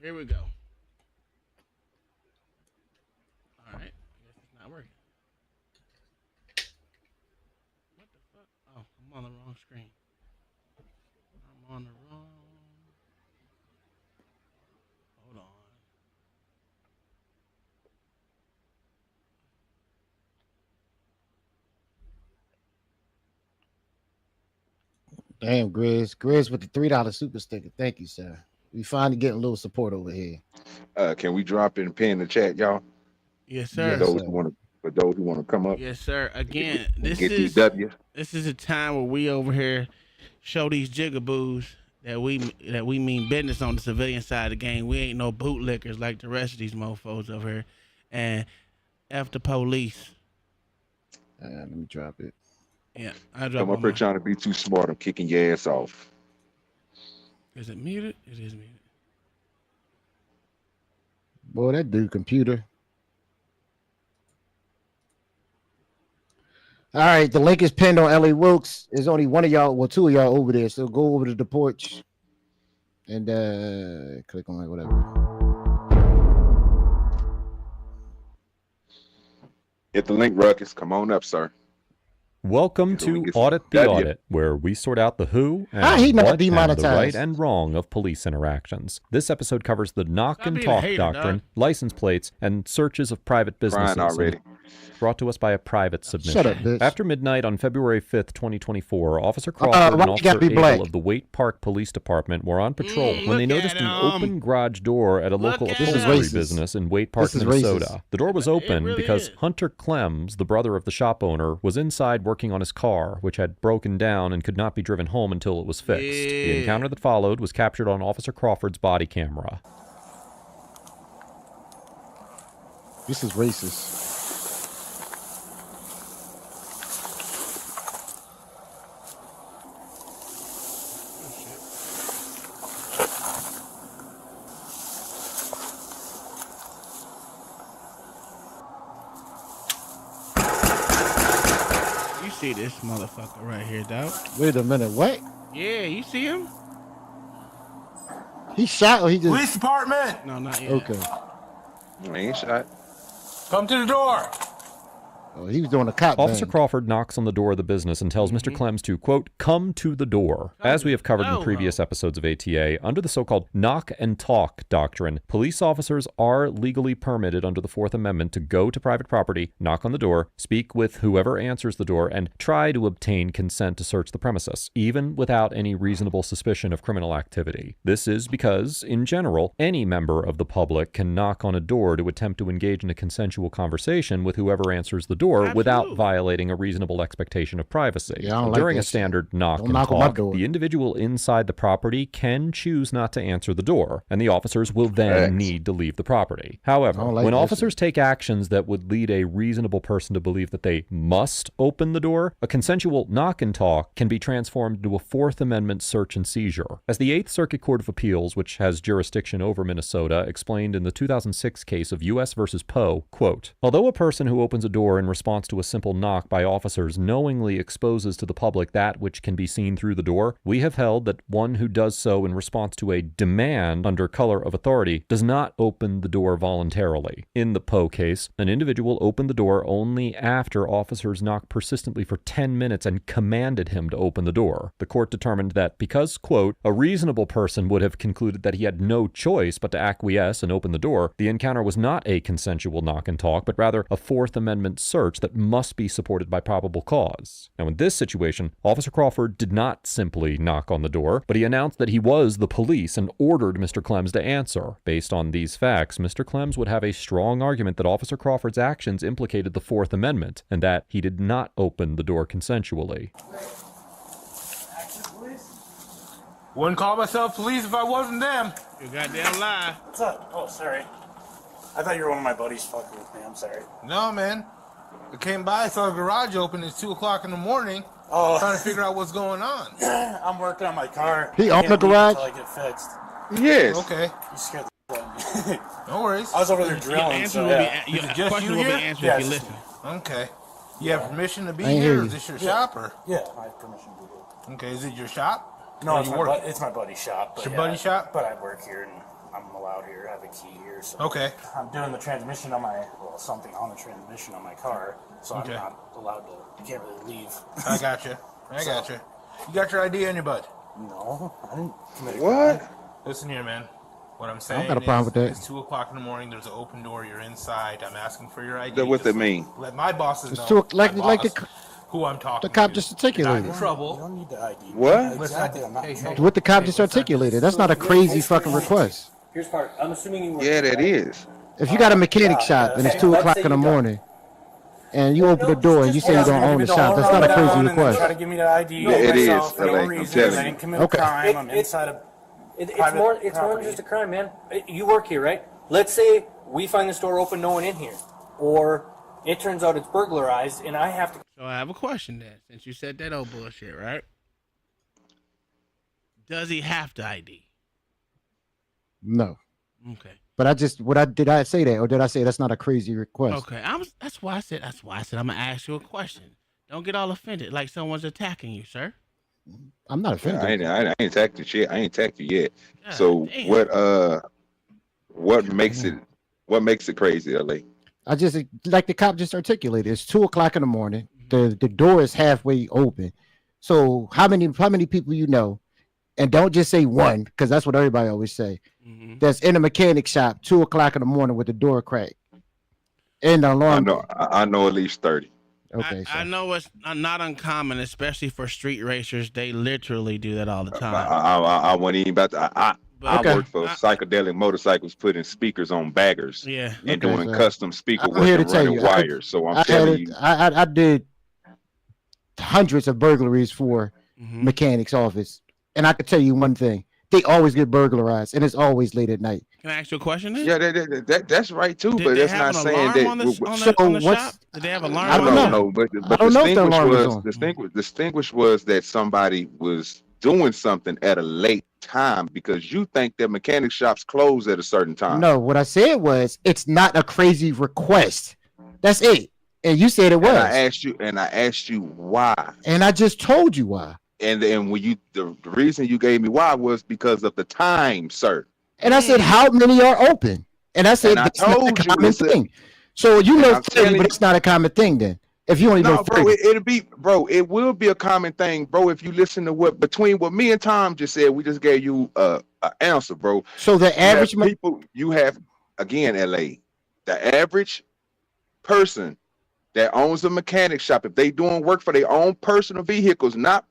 Here we go. All right. I guess it's not working. What the fuck? Oh, I'm on the wrong screen. I'm on the wrong. Hold on. Damn, Grizz. Grizz with the $3 super sticker. Thank you, sir. We finally getting a little support over here. Can we drop it and pin in the chat, y'all? Yes, For sir. Yes, those sir. who want to, for those who want to come up Yes, sir. and Again, get these W. this is a time where we over here show these jigaboos that we mean business on the civilian side of the game. We ain't no bootlickers like the rest of these mofos over here. And F the police. Let me drop it. Yeah, I drop Come up here trying to be too smart. I'm kicking your ass off. Is it muted? It is muted. Boy, that dude computer. All right, the link is pinned on LA Wilkes. There's only one of y'all, well, two of y'all over there. So go over to the porch and click on it, whatever. Hit the link, Ruckus. Come on up, sir. Welcome to Audit the Audit, where we sort out the who and what and the right and wrong of police interactions. This episode covers the knock and talk doctrine, license plates, and searches of private businesses. Brought to us by a private submission. Shut up, bitch. After midnight on February 5th, 2024, Officer Crawford and Officer Abel of the Waite Park Police Department were on patrol when they noticed an open garage door at a local upholstery business in Waite Park, Minnesota. The door was open because Hunter Clems, the brother of the shop owner, was inside working on his car, which had broken down and could not be driven home until it was fixed. The encounter that followed was captured on Officer Crawford's body camera. This is racist. See this motherfucker right here, dog. Wait a minute, what? Yeah, you see him? He shot or he just... Police department! No, not yet. Okay. No, he ain't shot. Come to the door. Oh, he was doing a cop Officer bang. Crawford knocks on the door of the business and tells Mr. Clems to, quote, come to the door. As we have covered in previous episodes of ATA, under the so-called knock and talk doctrine, police officers are legally permitted under the Fourth Amendment to go to private property, knock on the door, speak with whoever answers the door, and try to obtain consent to search the premises, even without any reasonable suspicion of criminal activity. This is because, in general, any member of the public can knock on a door to attempt to engage in a consensual conversation with whoever answers the door without violating a reasonable expectation of privacy. During a standard knock and talk, the individual inside the property can choose not to answer the door, and the officers will then need to leave the property. However, when officers take actions that would lead a reasonable person to believe that they must open the door, a consensual knock and talk can be transformed into a Fourth Amendment search and seizure. As the Eighth Circuit Court of Appeals, which has jurisdiction over Minnesota, explained in the 2006 case of U.S. versus Poe, quote, although a person who opens a door in response to a simple knock by officers knowingly exposes to the public that which can be seen through the door, we have held that one who does so in response to a demand under color of authority does not open the door voluntarily. In the Poe case, an individual opened the door only after officers knocked persistently for 10 minutes and commanded him to open the door. The court determined that because, quote, a reasonable person would have concluded that he had no choice but to acquiesce and open the door, the encounter was not a consensual knock and talk, but rather a Fourth Amendment search that must be supported by probable cause. Now, in this situation, Officer Crawford did not simply knock on the door, but he announced that he was the police and ordered Mr. Clems to answer. Based on these facts, Mr. Clems would have a strong argument that Officer Crawford's actions implicated the Fourth Amendment, and that he did not open the door consensually. Wouldn't call myself police if I wasn't them. You goddamn lie. What's up? Oh, sorry. I thought you were one of my buddies fucking with me. I'm sorry. No, man. I came by, saw the garage open. It's 2 o'clock in the morning. Oh. Trying to figure out what's going on. I'm working on my car. He opened the garage? Until I get fixed. Yes. Okay. You scared the shit out of me. No worries. I was over there drilling, so yeah. Is it just you will be here? answered Yeah, if you just listen. Okay. You have permission to be I hear here, or you. is this your shop, or? Yeah, I have permission to do Okay, is it your shop? it. No, Or it's you my, work? it's my buddy's shop. But It's your buddy's shop? But I work here, and I'm allowed here. I have a key here. So Okay. I'm doing the transmission on something on the transmission on my car. So Okay. I'm not allowed to. You can't really leave. I got you. You got your ID on your butt. No, I didn't commit a What? crime. Listen here, man. What I'm I saying don't got a problem is, with that. it's 2:00 in the morning. There's an open door. You're inside. I'm asking for your ID. What Just that mean? Let my bosses It's know. too, like my boss, the who I'm talking cop to. just Not in articulated. You trouble. don't need the ID. What? Exactly. I'm not in trouble. What the cop just articulated. That's not a crazy fucking request. Here's part. I'm assuming you work. Yeah, here, that right? is. If you got a mechanic shop and it's 2:00 in the morning, and you open the door and you say you don't own the shop, that's not a crazy Try to request. give me the ID. Yeah, it myself is, for no LA, I'm reason. telling I you. didn't commit a Okay. crime. I'm inside a. It's private more than property. just a crime, man. You work here, right? Let's say we find the store open, no one in here, or it turns out it's burglarized, and I have to. So I have a question then, since you said that old bullshit, right? Does he have to ID? No. Okay. But did I say that, or did I say that's not a crazy request? Okay. That's why I said I'm gonna ask you a question. Don't get all offended like someone's attacking you, sir. I'm not offended. I ain't attacked you yet. I ain't attacked you yet. God So damn. what makes it crazy, LA? I just, like the cop just articulated, it's 2:00 in the morning. The door is halfway open. So how many people you know, and don't just say one, because that's what everybody always say, that's in a mechanic shop 2:00 in the morning with the door cracked and the alarm. I know at least 30. Okay, I know it's not uncommon, especially for street racers. They literally do that all the time. I wasn't even about to. I Okay. worked for psychedelic motorcycles, putting speakers on baggers Yeah. and Okay, doing so custom speaker I'm work here to and tell running you, wires. So I'm I telling you, I did hundreds of burglaries for mechanics office, and I could tell you one thing: they always get burglarized, and it's always late at night. Can I ask you a question then? yeah, that's right too. Did But they that's have not an saying alarm that. on the what's- shop? Did they have an alarm I on don't the know. shop? but I don't know if the alarm was on. distinguished was that somebody was doing something at a late time, because you think that mechanic shops close at a certain time. No, what I said was it's not a crazy request. That's it. And you said it was. And I asked you why. And I just told you why. And then when the reason you gave me why was because of the time, sir. And I said, how many are open? And I said, And I that's not a told you, common it's a- thing. So you And know I'm 30, telling but you- it's not a common thing then. If you only know No, bro, 30. it will be a common thing, bro. If you listen to what me and Tom just said, we just gave you an answer, bro. So the average You have, again, LA, the average person that owns a mechanic shop, if they doing work for their own personal vehicles, not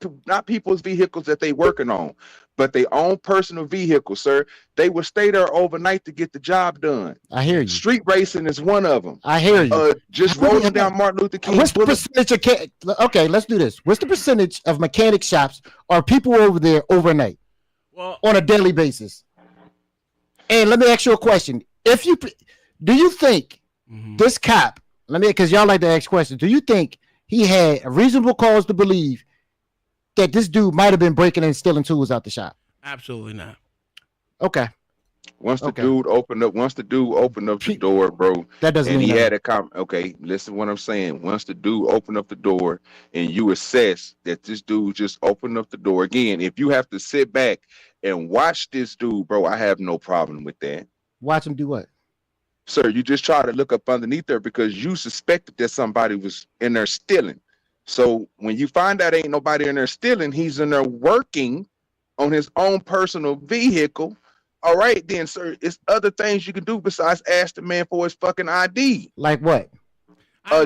people's vehicles that they working on, but their own personal vehicles, sir, they will stay there overnight to get the job done. I hear you. Street racing is one of them. I hear you. Just How many rolling of down them- Martin Luther King What's the Boulevard. percentage of okay, let's do this. What's the percentage of mechanic shops or people over there overnight Well, on a daily basis? And let me ask you a question. Do you think this cop, because y'all like to ask questions, do you think he had a reasonable cause to believe that this dude might have been breaking and stealing tools out the shop? absolutely not. Okay. Once the Okay. dude opened up the door, bro, That doesn't and mean he nothing. had a comment. Okay, listen what I'm saying. Once the dude opened up the door and you assess that this dude just opened up the door again, if you have to sit back and watch this dude, bro, I have no problem with that. Watch him do what? Sir, you just try to look up underneath there because you suspected that somebody was in there stealing. So when you find out ain't nobody in there stealing, he's in there working on his own personal vehicle. All right, then, sir, it's other things you can do besides ask the man for his fucking ID. Like what?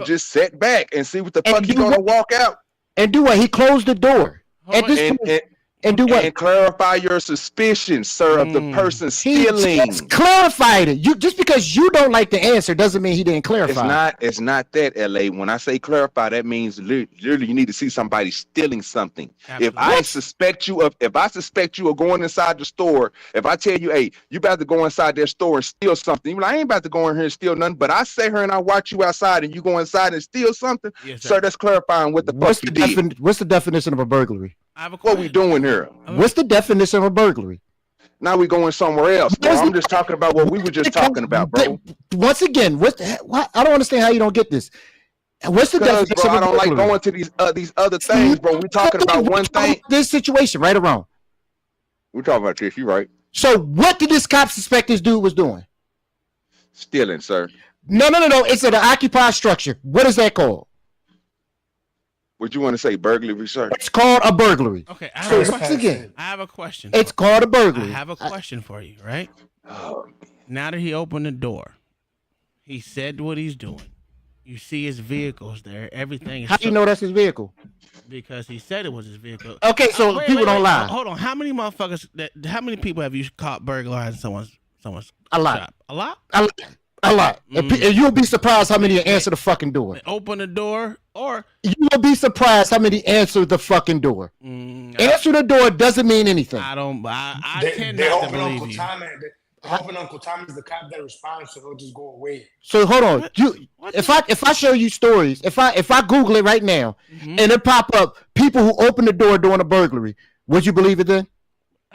Just sit back and see what the And fuck he do gonna what? walk out And do what? He closed the door. Hold At on. this point, and do what? and clarify your suspicions, sir, of the person He stealing. just clarified it. You just because you don't like the answer doesn't mean he didn't clarify. It's not that, LA. When I say clarify, that means literally you need to see somebody stealing something. If I suspect you of going inside the store, if I tell you, hey, you about to go inside their store and steal something, you're like, I ain't about to go in here and steal nothing, but I say her and I watch you outside and you go inside and steal something, Yes, sir, that's clarifying what the What's fuck the you did. what's the definition of a burglary? I have a What question. we doing here? What's the definition of a burglary? Now we going somewhere else. Bro. I'm just talking about what we were just talking about, bro. Once again, what I don't understand how you don't get this. What's the Because, definition bro, I of a don't like burglary? going to these other things, bro. We're talking about one thing. This situation right or wrong. We're talking about this. You right. So what did this cop suspect this dude was doing? Stealing, sir. No. It's an occupied structure. What is that called? What you want to say, burglary, sir? It's called a burglary. Okay, So once again, I have a question. it's called a burglary. I have a question for you, right? Oh, Now that he opened the door, he said what he's doing. You see his vehicles there. Everything is How do you know that's his vehicle? because he said it was his vehicle. Okay, so people don't lie. Hold on. How many motherfuckers how many people have you caught burglarizing someone's A lot. shop? A lot? A lot. And you'll be surprised how many answer the fucking door. They open the door or You will be surprised how many answer the fucking door. Answer the door doesn't mean anything. I tend They not to hoping believe Uncle you. Tom. Hoping Uncle Tom is the cop that responds, so he'll just go away. So hold on. What If I show you stories, if I Google it right now Mm-hmm. and it pop up people who open the door during a burglary, would you believe it then?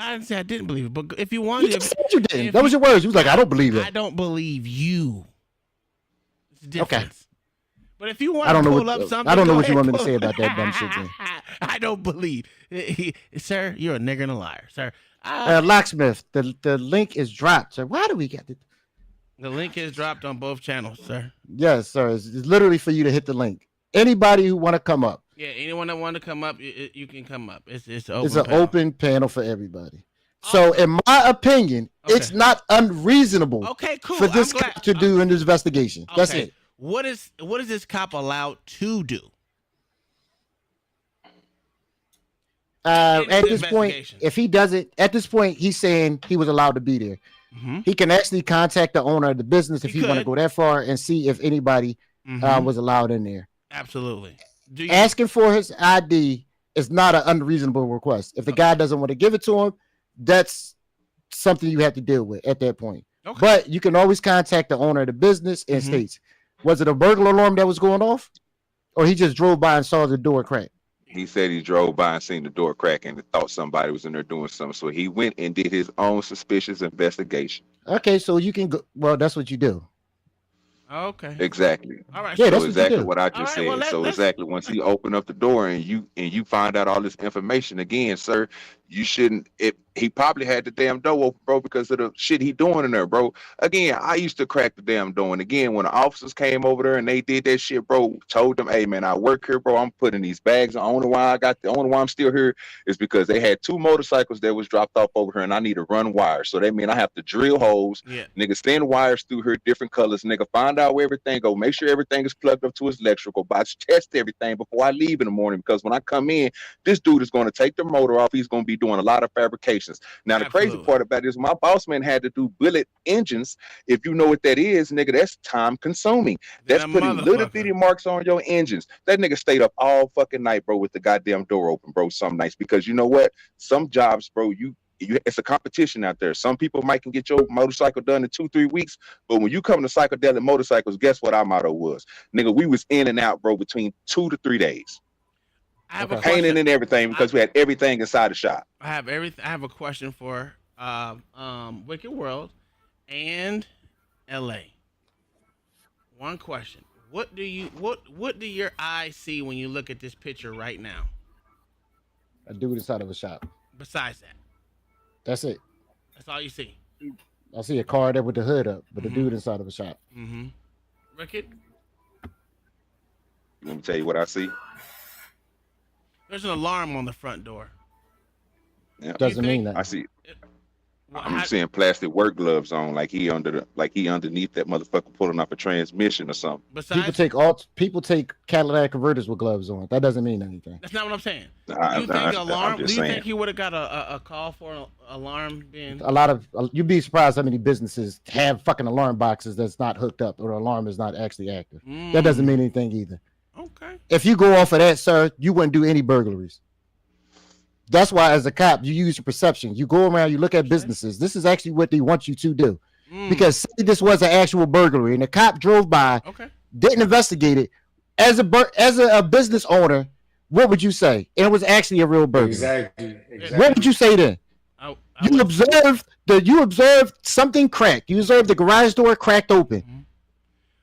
I didn't say I didn't believe it, but if you You wanted just to, said you didn't. if That was your words. You was like, I don't believe I it. don't believe you. It's a Okay. difference. But if you want I don't to know pull what up something, I don't know go what you ahead, want me to pull- say about that dumb shit. Then. I don't believe, sir. You're a nigger and a liar, sir. Locksmith, the link is dropped. So why do we get it? The link is dropped on both channels, sir. Yes, sir. It's literally for you to hit the link. Anybody who want to come up, Yeah, anyone that want to come up, you can come up. It's open. it's an panel. open panel for everybody. So, in my opinion, it's Okay. not unreasonable Okay, cool. for this I'm glad- cop to do in this investigation. That's Okay. it. What is this cop allowed to do? At this point, investigation. if he does it, at this point, he's saying he was allowed to be there. Mhm. He can actually contact the owner of the business if He he want to could. go that far and see if anybody Mhm. was allowed in there. Absolutely. Do you, Asking for his ID is not an unreasonable request. If the guy doesn't want to give it to him, that's something you have to deal with at that point. okay. But you can always contact the owner of the business and Mhm. states, was it a burglar alarm that was going off? Or he just drove by and saw the door crack? he said he drove by and seen the door cracking and thought somebody was in there doing something. So he went and did his own suspicious investigation. Okay, so you can go. Well, that's what you do. Okay. Exactly. All right. Yeah, So that's what you exactly do. what I All just right, well, said. So let's- exactly once he opened up the door and you find out all this information again, sir, you shouldn't. He probably had the damn door open, bro, because of the shit he doing in there, bro. Again, I used to crack the damn door, and again, when the officers came over there and they did that shit, bro, told them, hey man, I work here, bro. I'm putting these bags. The only why I'm still here is because they had 2 motorcycles that was dropped off over here, and I need to run wires. So that mean I have to drill holes. Yeah. Nigga, send wires through here, different colors. Nigga, find out where everything go. Make sure everything is plugged up to his electrical box. Test everything before I leave in the morning, because when I come in, this dude is going to take the motor off. He's going to be doing a lot of fabrications. Now, the crazy Absolutely. part about it is my boss man had to do bullet engines. If you know what that is, nigga, that's time consuming. That's Then a putting little motherfucker. bitty marks on your engines. That nigga stayed up all fucking night, bro, with the goddamn door open, bro, some nights. Because you know what? Some jobs, bro, it's a competition out there. Some people might can get your motorcycle done in 2-3 weeks, but when you come to psychedelic motorcycles, guess what our motto was? Nigga, we was in and out, bro, between 2 to 3 days. I have a Painting question. and everything because we had everything inside the shop. I have everything. I have a question for Wicked World and LA. One question. What do your eyes see when you look at this picture right now? A dude inside of a shop. Besides that, That's it. that's all you see. I see a car there with the hood up, but Mhm. a dude inside of a shop. Mm-hmm. Wicked. Let me tell you what I see. There's an alarm on the front door. Yeah. Doesn't think- mean that. I see. Well, I'm how- seeing plastic work gloves on, like he underneath that motherfucker pulling off a transmission or something. besides, People take Cadillac converters with gloves on. That doesn't mean anything. that's not what I'm saying. I'm Do you think just Do you saying. think he would have got a call for an alarm being? A lot of you'd be surprised how many businesses have fucking alarm boxes that's not hooked up or the alarm is not actually active. That doesn't mean anything either. Okay. If you go off of that, sir, you wouldn't do any burglaries. That's why, as a cop, you use your perception. You go around, you look at businesses. This is actually what they want you to do. Mm. Because say this was an actual burglary, and the cop drove by, Okay. didn't investigate it. As a business owner, what would you say? And it was actually a real burglary. Exactly. What would you say then? I You would- observed something cracked. You observed the garage door cracked open.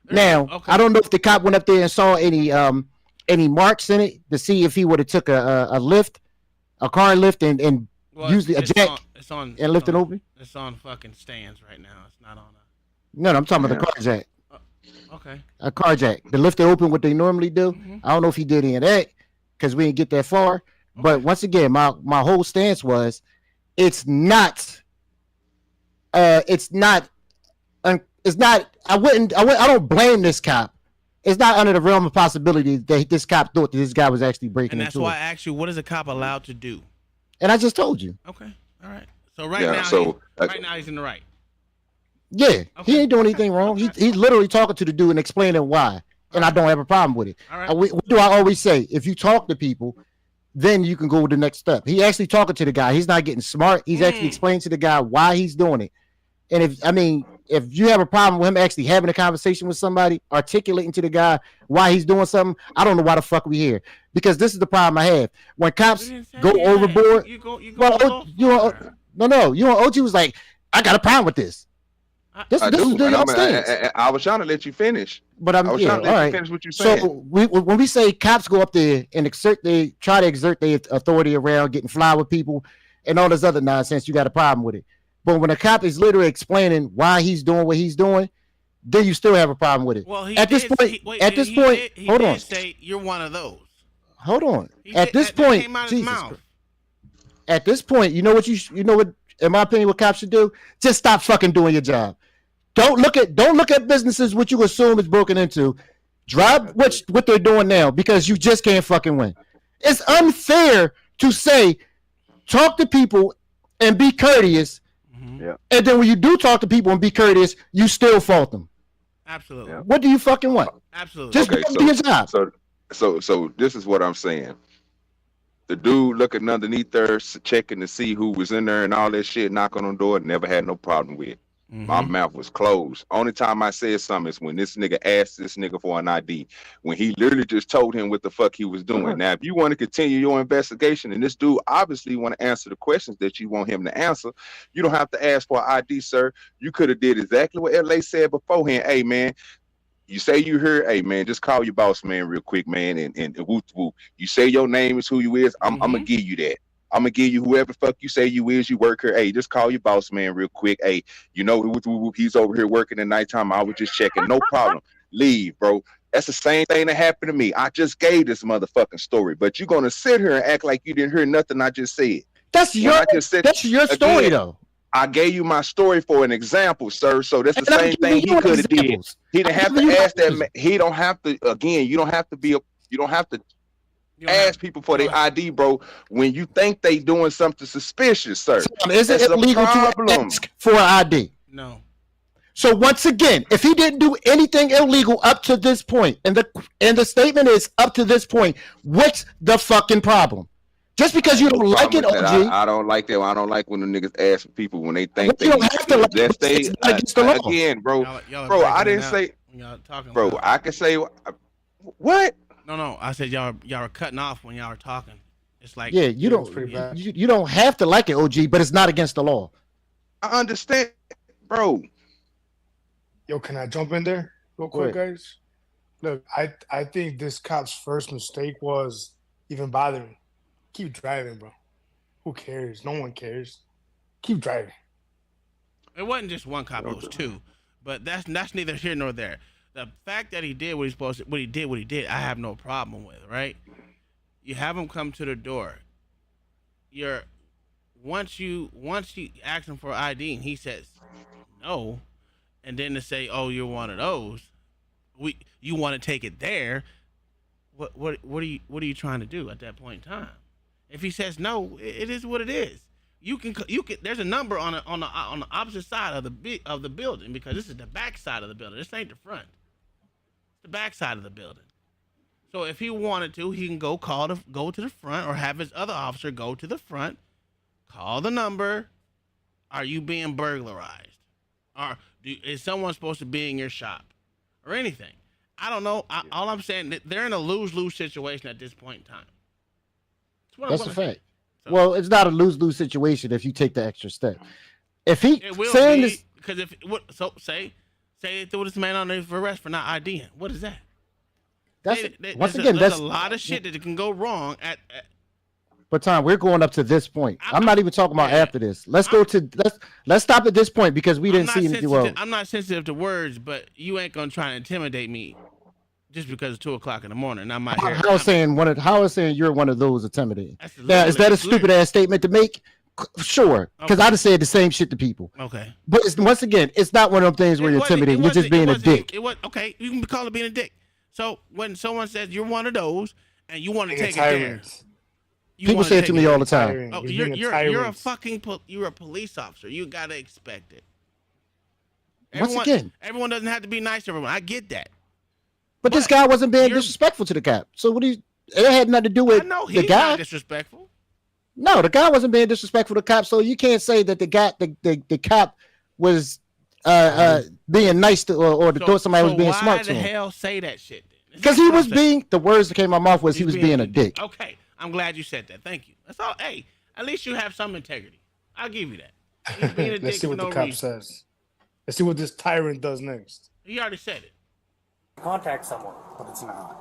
Now, Okay. I don't know if the cop went up there and saw any marks in it to see if he would have took a lift, a car lift, and Well, usually a jack it's on and lift it open? It's on fucking stands right now. It's not on No, I'm talking about the car jack. Okay. A car jack. The lift it open, what they normally do. Mm-hmm. I don't know if he did any of that because we didn't get that far. But once again, my whole stance was it's not I don't blame this cop. It's not under the realm of possibility that this cop thought that this guy was actually breaking And that's into why it. I asked you, what is a cop allowed to do? And I just told you. Okay. All right. So right now he's in the right. Yeah, Okay. he ain't doing anything wrong. Okay. He's literally talking to the dude and explaining why. And I don't have a problem with it. All right. What do I always say? If you talk to people, then you can go to the next step. He actually talking to the guy. He's not getting smart. He's actually explaining to the guy why he's doing it. And if you have a problem with him actually having a conversation with somebody, articulating to the guy why he's doing something, I don't know why the fuck we here. Because this is the problem I have. When cops go overboard, you know, OG was like, I got a problem with this. This is y'all stance. I was trying to let you finish. But I was trying to let you finish what you're saying. So when we say cops go up there and try to exert their authority around getting fly with people and all this other nonsense, you got a problem with it. But when a cop is literally explaining why he's doing what he's doing, then you still have a problem with it. Well, at this point, hold on. Say you're one of those. Hold on. At this point, at this point, you know what in my opinion, what cops should do? Just stop fucking doing your job. Don't look at businesses which you assume is broken into. Drop what they're doing now because you just can't fucking win. It's unfair to say talk to people and be courteous. Yeah. And then when you do talk to people and be courteous, you still fault them. Absolutely. Yeah. What do you fucking want? Absolutely. Just do your job. So this is what I'm saying. The dude looking underneath there, checking to see who was in there and all that shit, knocking on the door, never had no problem with. Mm-hmm. My mouth was closed. Only time I said something is when this nigga asked this nigga for an ID. When he literally just told him what the fuck he was doing. Now, if you want to continue your investigation and this dude obviously want to answer the questions that you want him to answer, you don't have to ask for an ID, sir. You could have did exactly what LA said beforehand. Hey, man, you say you heard, hey, man, just call your boss, man, real quick, man, and whoop, whoop. You say your name is who you is, I'm going to give you that. I'm gonna give you whoever the fuck you say you is, you work here. Hey, just call your boss, man, real quick. Hey, you know, he's over here working at nighttime. I was just checking. No problem. Leave, bro. That's the same thing that happened to me. I just gave this motherfucking story, but you're gonna sit here and act like you didn't hear nothing I just said. That's your story, though. I gave you my story for an example, sir. So that's the same thing he could have did. He didn't have to ask that. He don't have to. Again, you don't have to ask people for their ID, bro, when you think they doing something suspicious, sir. Is it illegal to ask for an ID? No. So once again, if he didn't do anything illegal up to this point, and the statement is up to this point, what's the fucking problem? Just because you don't like it, OG. I don't like that. I don't like when the niggas ask people when they think you don't have to like it. It's not against the law. Again, bro. Y'all I didn't say. Bro, I can say what? No. I said y'all are cutting off when y'all are talking. It's like you don't have to like it, OG, but it's not against the law. I understand, bro. Yo, can I jump in there real quick, guys? Look, I think this cop's first mistake was even bothering. Keep driving, bro. Who cares? No one cares. Keep driving. It wasn't just one cop; it was two. But that's neither here nor there. The fact that he did what he did, I have no problem with, right? You have him come to the door. Once you ask him for ID and he says no, and then to say, oh, you're one of those, you want to take it there. What are you trying to do at that point in time? If he says no, it is what it is. You can. There's a number on the opposite side of the building because this is the back side of the building. This ain't the front. It's the back side of the building. So if he wanted to, he can go to the front or have his other officer go to the front, call the number. Are you being burglarized? Or is someone supposed to be in your shop or anything? I don't know. All I'm saying that they're in a lose-lose situation at this point in time. That's a fact. So, well, it's not a lose-lose situation if you take the extra step. If he saying this, because say they threw this man on for arrest for not IDing. What is that? That's once again, that's a lot of shit that can go wrong at But Tom, we're going up to this point. I'm not even talking about yeah. after this. Let's stop at this point because we didn't see anything. Well, I'm not sensitive to words, but you ain't gonna try to intimidate me just because it's 2:00 in the morning. I'm out here. How is saying you're one of those intimidating? That's Now, is that a stupid ass statement to make? Sure, because I'd have said the same shit to people. Okay. But once again, it's not one of them things where you're intimidating. You're just being a dick. It was okay. You can call it being a dick. So when someone says you're one of those and you want to take it there, people say it to me all the time. Oh, you're a police officer. You gotta expect it. Everyone doesn't have to be nice to everyone. I get that. But this guy wasn't being disrespectful to the cop. So it had nothing to do with the guy. Not disrespectful. No, the guy wasn't being disrespectful to the cop. So you can't say that the cop was being nice to or thought somebody was being smart to him. Why the hell say that shit? Because he was being, the words that came out of my mouth was he was being a dick. Okay, I'm glad you said that. Thank you. That's all. Hey, at least you have some integrity. I'll give you that. He's being a Let's dick see what for the no cop reason. says. Let's see what this tyrant does next. He already said it. Contact someone. But it's not.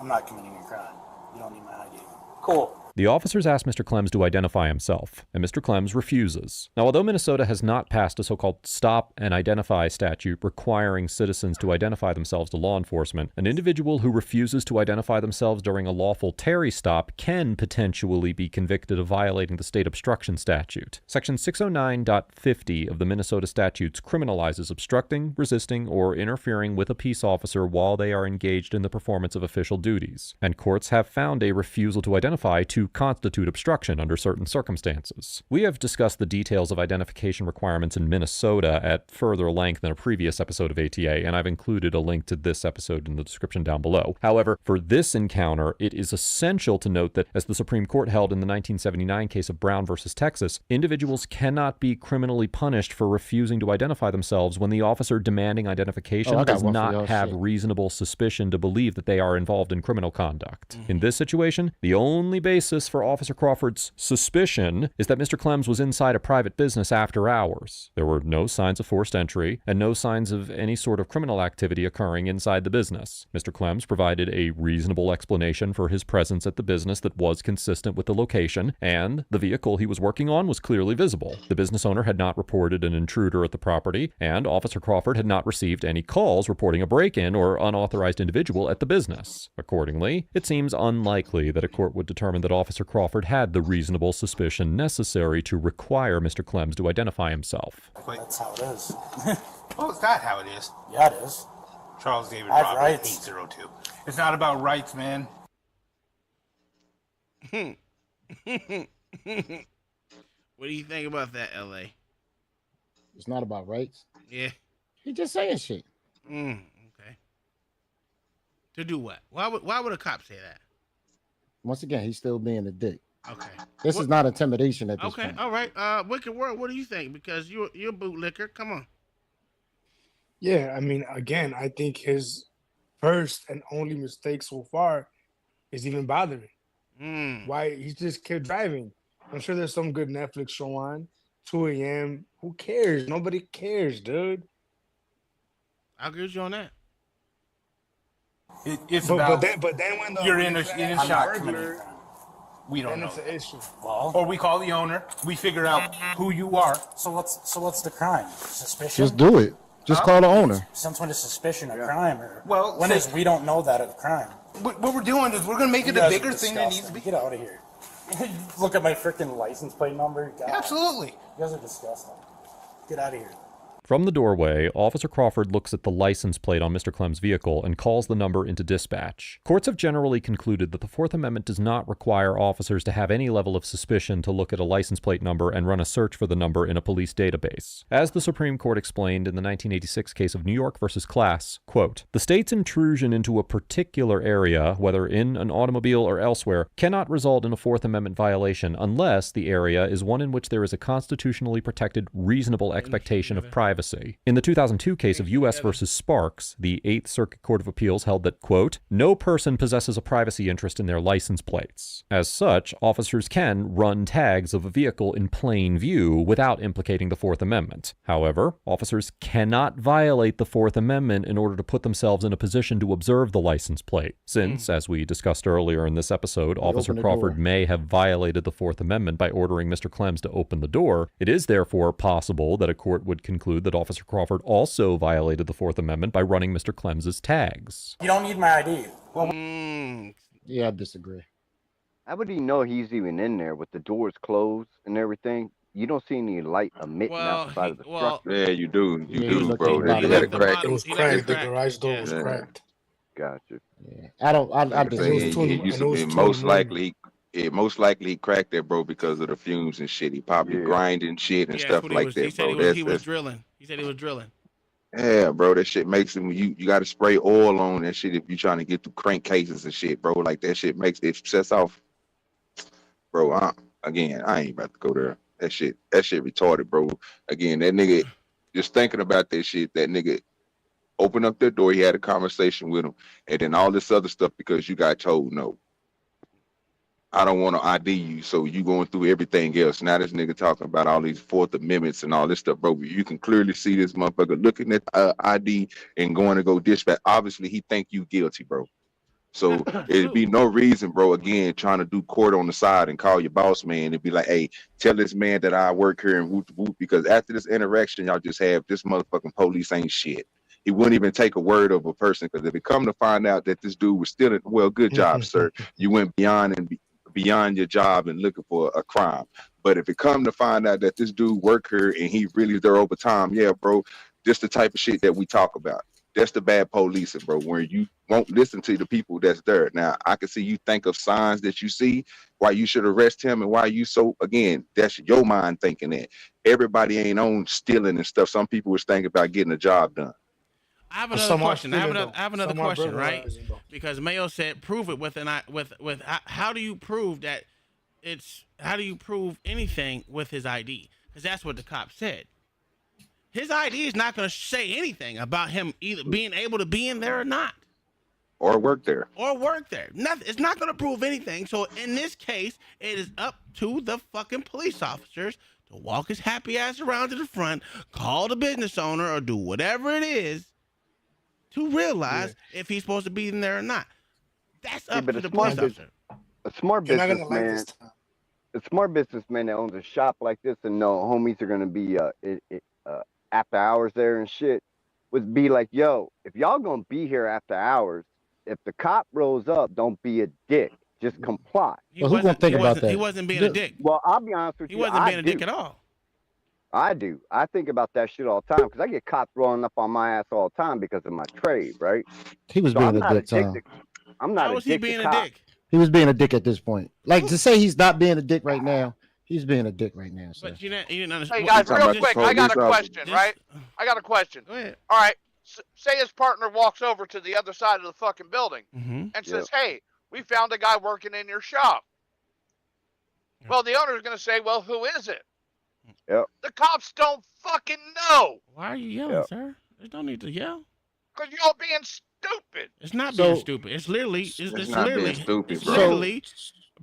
I'm not committing a crime. You don't need my ID. Cool. The officers ask Mr. Clems to identify himself, and Mr. Clems refuses. Now, although Minnesota has not passed a so-called stop and identify statute requiring citizens to identify themselves to law enforcement, an individual who refuses to identify themselves during a lawful Terry stop can potentially be convicted of violating the state obstruction statute. Section 609.50 of the Minnesota statutes criminalizes obstructing, resisting, or interfering with a peace officer while they are engaged in the performance of official duties, and courts have found a refusal to identify to constitute obstruction under certain circumstances. We have discussed the details of identification requirements in Minnesota at further length in a previous episode of ATA, and I've included a link to this episode in the description down below. However, for this encounter, it is essential to note that, as the Supreme Court held in the 1979 case of Brown versus Texas, individuals cannot be criminally punished for refusing to identify themselves when the officer demanding identification does not have reasonable suspicion to believe that they are involved in criminal conduct. In this situation, the only basis for Officer Crawford's suspicion is that Mr. Clems was inside a private business after hours. There were no signs of forced entry and no signs of any sort of criminal activity occurring inside the business. Mr. Clems provided a reasonable explanation for his presence at the business that was consistent with the location, and the vehicle he was working on was clearly visible. The business owner had not reported an intruder at the property, and Officer Crawford had not received any calls reporting a break-in or unauthorized individual at the business. Accordingly, it seems unlikely that a court would determine that Officer Crawford had the reasonable suspicion necessary to require Mr. Clems to identify himself. That's how it is. Oh, is that how it is? Yeah, it is. Charles David I have Robert, rights. 802. It's not about rights, man. What do you think about that, LA? It's not about rights. Yeah. He's just saying shit. Okay. To do what? Why would a cop say that? Once again, he's still being a dick. Okay. This is not intimidation at this point. Okay. All right. Wicked World, what do you think? Because you're a bootlicker. Come on. Yeah, I mean, again, I think his first and only mistake so far is even bothering. Why he just kept driving. I'm sure there's some good Netflix show on. 2 a.m. Who cares? Nobody cares, dude. I'll agree with you on that. It's But about then when you're in a I'm not committing a burglar. crime. We don't then know. it's an issue. Well, Or we call the owner. We figure out who you are. so what's the crime? Suspicion? Just do it. Just call the owner. Since when is suspicion a crime? Or Well, when is we don't know that a crime? What we're doing is we're gonna make it You a guys are bigger thing than it needs to disgusting. be. Get out of here. Look at my freaking license plate number. God. Absolutely. You guys are disgusting. Get out of here. From the doorway, Officer Crawford looks at the license plate on Mr. Clem's vehicle and calls the number into dispatch. Courts have generally concluded that the Fourth Amendment does not require officers to have any level of suspicion to look at a license plate number and run a search for the number in a police database. As the Supreme Court explained in the 1986 case of New York versus Class, quote, "The state's intrusion into a particular area, whether in an automobile or elsewhere, cannot result in a Fourth Amendment violation unless the area is one in which there is a constitutionally protected reasonable expectation of privacy privacy. In the 2002 case of U.S. versus Sparks, the 8th Circuit Court of Appeals held that, quote, no person possesses a privacy interest in their license plates. As such, officers can run tags of a vehicle in plain view without implicating the Fourth Amendment. However, officers cannot violate the Fourth Amendment in order to put themselves in a position to observe the license plate, since, as we discussed earlier in this episode, Officer Crawford may have violated the Fourth Amendment by ordering Mr. Clems to open the door. It is therefore possible that a court would conclude that Officer Crawford also violated the Fourth Amendment by running Mr. Clems's tags. You don't need my ID. Well, Yeah, I disagree. How would he know he's even in there with the doors closed and everything? You don't see any light emitting outside of the structure. Yeah, you do. You Yeah, do, bro. he They had a crack. It was cracked. The garage door was cracked. Gotcha. Yeah, I disagree. Most likely he cracked that, bro, because of the fumes and shit. He probably grinding shit and stuff like that, bro. He was drilling. He said he was drilling. Yeah, bro, that shit makes him. You got to spray oil on that shit if you're trying to get through crankcases and shit, bro. Like that shit sets off, bro. Again, I ain't about to go there. That shit retarded, bro. Again, that nigga, just thinking about that shit, that nigga opened up that door, he had a conversation with him, and then all this other stuff because you got told no. I don't want to ID you, so you going through everything else. Now this nigga talking about all these Fourth Amendments and all this stuff, bro. You can clearly see this motherfucker looking at ID and going to go dispatch. Obviously, he think you guilty, bro. So it'd be no reason, bro, again, trying to do court on the side and call your boss man and be like, hey, tell this man that I work here and whoop whoop, because after this interaction y'all just have, this motherfucking police ain't shit. He wouldn't even take a word of a person, because if it come to find out that this dude was stealing, well, good job, sir. You went beyond your job and looking for a crime. But if it come to find out that this dude work here and he really there over time, yeah, bro, this the type of shit that we talk about. That's the bad policing, bro, where you won't listen to the people that's there. Now, I can see you think of signs that you see, why you should arrest him and why you again, that's your mind thinking that. Everybody ain't on stealing and stuff. Some people was thinking about getting a job done. I have another question. I have another question, right? Because Mayo said, prove it with how do you prove that how do you prove anything with his ID? Because that's what the cop said. His ID is not going to say anything about him either being able to be in there or not. Or work there. Nothing. It's not going to prove anything. So in this case, it is up to the fucking police officers to walk his happy ass around to the front, call the business owner, or do whatever it is to realize if he's supposed to be in there or not. That's up to the police officer. A smart businessman. A smart businessman that owns a shop like this and know homies are going to be after hours there and shit would be like, yo, if y'all gonna be here after hours, if the cop rolls up, don't be a dick. Just comply. Well, who gonna think about that? He wasn't being a dick. Well, I'll be honest with you. He wasn't being a dick at all. I do. I think about that shit all the time because I get cops rolling up on my ass all the time because of my trade, right? He was being a dick, Tom. I'm not How was he being a dick? He was being a dick at this point. Like, to say he's not being a dick right now, he's being a dick right now. So. But you didn't understand. Hey guys, real quick, I got a question, right? I got a question. Go ahead. All right, say his partner walks over to the other side of the fucking building and says, "Hey, we found a guy working in your shop." Well, the owner's gonna say, "Well, who is it?" Yep. The cops don't fucking know. Why are you yelling, sir? There's no need to yell. Because y'all being stupid. It's not being stupid. It's literally, it's not literally, being stupid, it's bro. literally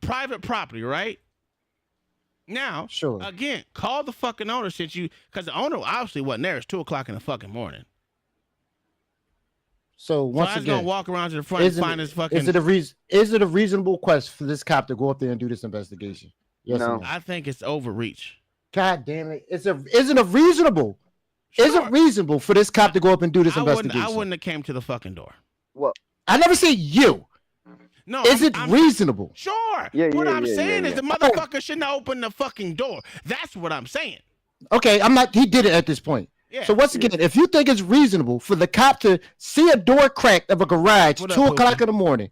private property, right? Now, again, call the fucking owner because the owner obviously wasn't there. It's 2:00 in the fucking morning. So once I was again, gonna walk around to the front and find his fucking. Is it a reasonable quest for this cop to go up there and do this investigation? Yes or no? I think it's overreach. God damn it! Isn't it reasonable? Sure. Is it reasonable for this cop to go up and do this investigation? I wouldn't have came to the fucking door. Well, I never said you. No, is it reasonable? Sure. What I'm saying is the motherfucker shouldn't have opened the fucking door. That's what I'm saying. Okay, I'm not. He did it at this point. Yeah. So once again, if you think it's reasonable for the cop to see a door cracked of a garage 2:00 in the morning,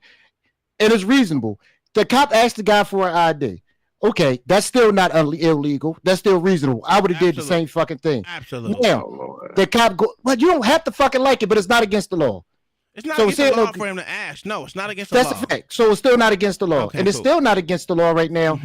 and it's reasonable, the cop asked the guy for an ID. Okay, that's still not illegal. That's still reasonable. I would have did the same fucking thing. Absolutely. Now, the cop but you don't have to fucking like it, but it's not against the law. It's not against the law for him to ask. No, it's not against the law. That's a fact. So it's still not against the law. Okay, and it's still not against the law right now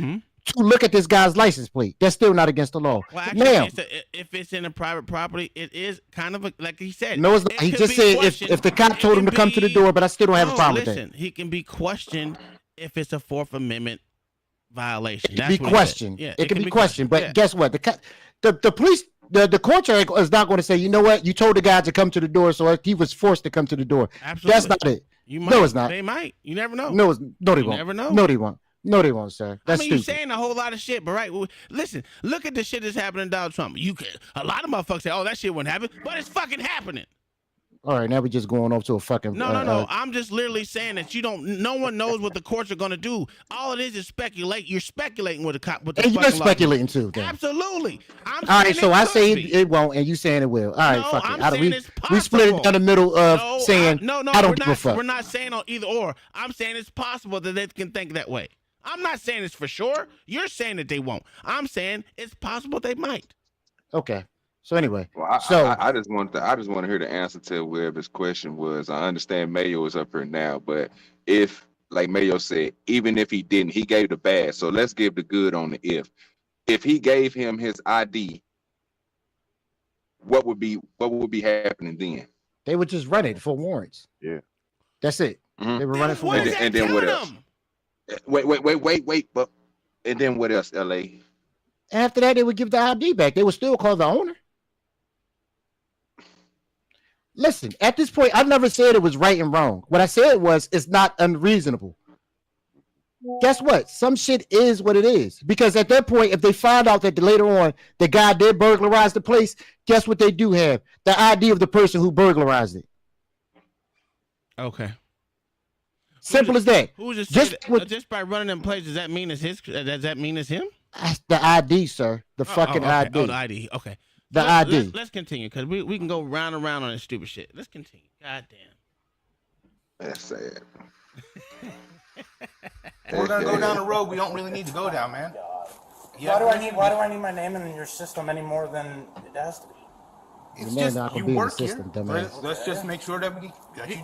to look at this guy's license plate. That's still not against the law. Well, actually, Now, if it's in a private property, it is kind of like he said. no, it's not. He just said if the cop told him to come to the door, but I still don't have a problem with that. He can be questioned if it's a Fourth Amendment violation. It can be questioned. Yeah, it can be questioned. But guess what? The police, the court is not going to say, you know what? You told the guy to come to the door, so he was forced to come to the door. Absolutely. That's not it. No, it's not. They might. You never know. No, they won't. Never know. No, they won't. No, they won't, sir. That's you're stupid. saying a whole lot of shit, but right. Well, listen, look at the shit that's happening to Donald Trump. A lot of motherfuckers say, "Oh, that shit wouldn't happen," but it's fucking happening. All right, now we're just going off to a fucking. No. I'm just literally saying that no one knows what the courts are gonna do. All it is speculate. You're speculating with the cop. With the and you're speculating too. Then. Absolutely. All right, so I say it won't, and you saying it will. All right, fuck it. We split it down the middle of saying I don't give a fuck. We're not saying on either or. I'm saying it's possible that they can think that way. I'm not saying it's for sure. You're saying that they won't. I'm saying it's possible they might. Okay. So anyway, well, I just want to hear the answer to whatever his question was. I understand Mayo is up here now, but if, like Mayo said, even if he didn't, he gave the bad. So let's give the good on the if. If he gave him his ID, what would be happening then? They would just run it for warrants. Yeah, that's it. Mm-hmm. They were running for warrants. And then what else? Wait. But and then what else, LA? After that, they would give the ID back. They would still call the owner. Listen, at this point, I never said it was right and wrong. What I said was it's not unreasonable. Guess what? Some shit is what it is. Because at that point, if they find out that later on the guy did burglarize the place, guess what they do have? The ID of the person who burglarized it. Okay. Simple as that. Who just by running them places, does that mean it's his? Does that mean it's him? The ID, sir. The fucking okay. ID. Oh, the ID. Okay. The ID. Let's continue because we can go round and round on this stupid shit. Let's continue. God damn. That's sad. We're gonna go down a road we don't really need to go down, man. Yeah, why do I need my name in your system any more than it has to be? It's just you work here. Let's just make sure that we.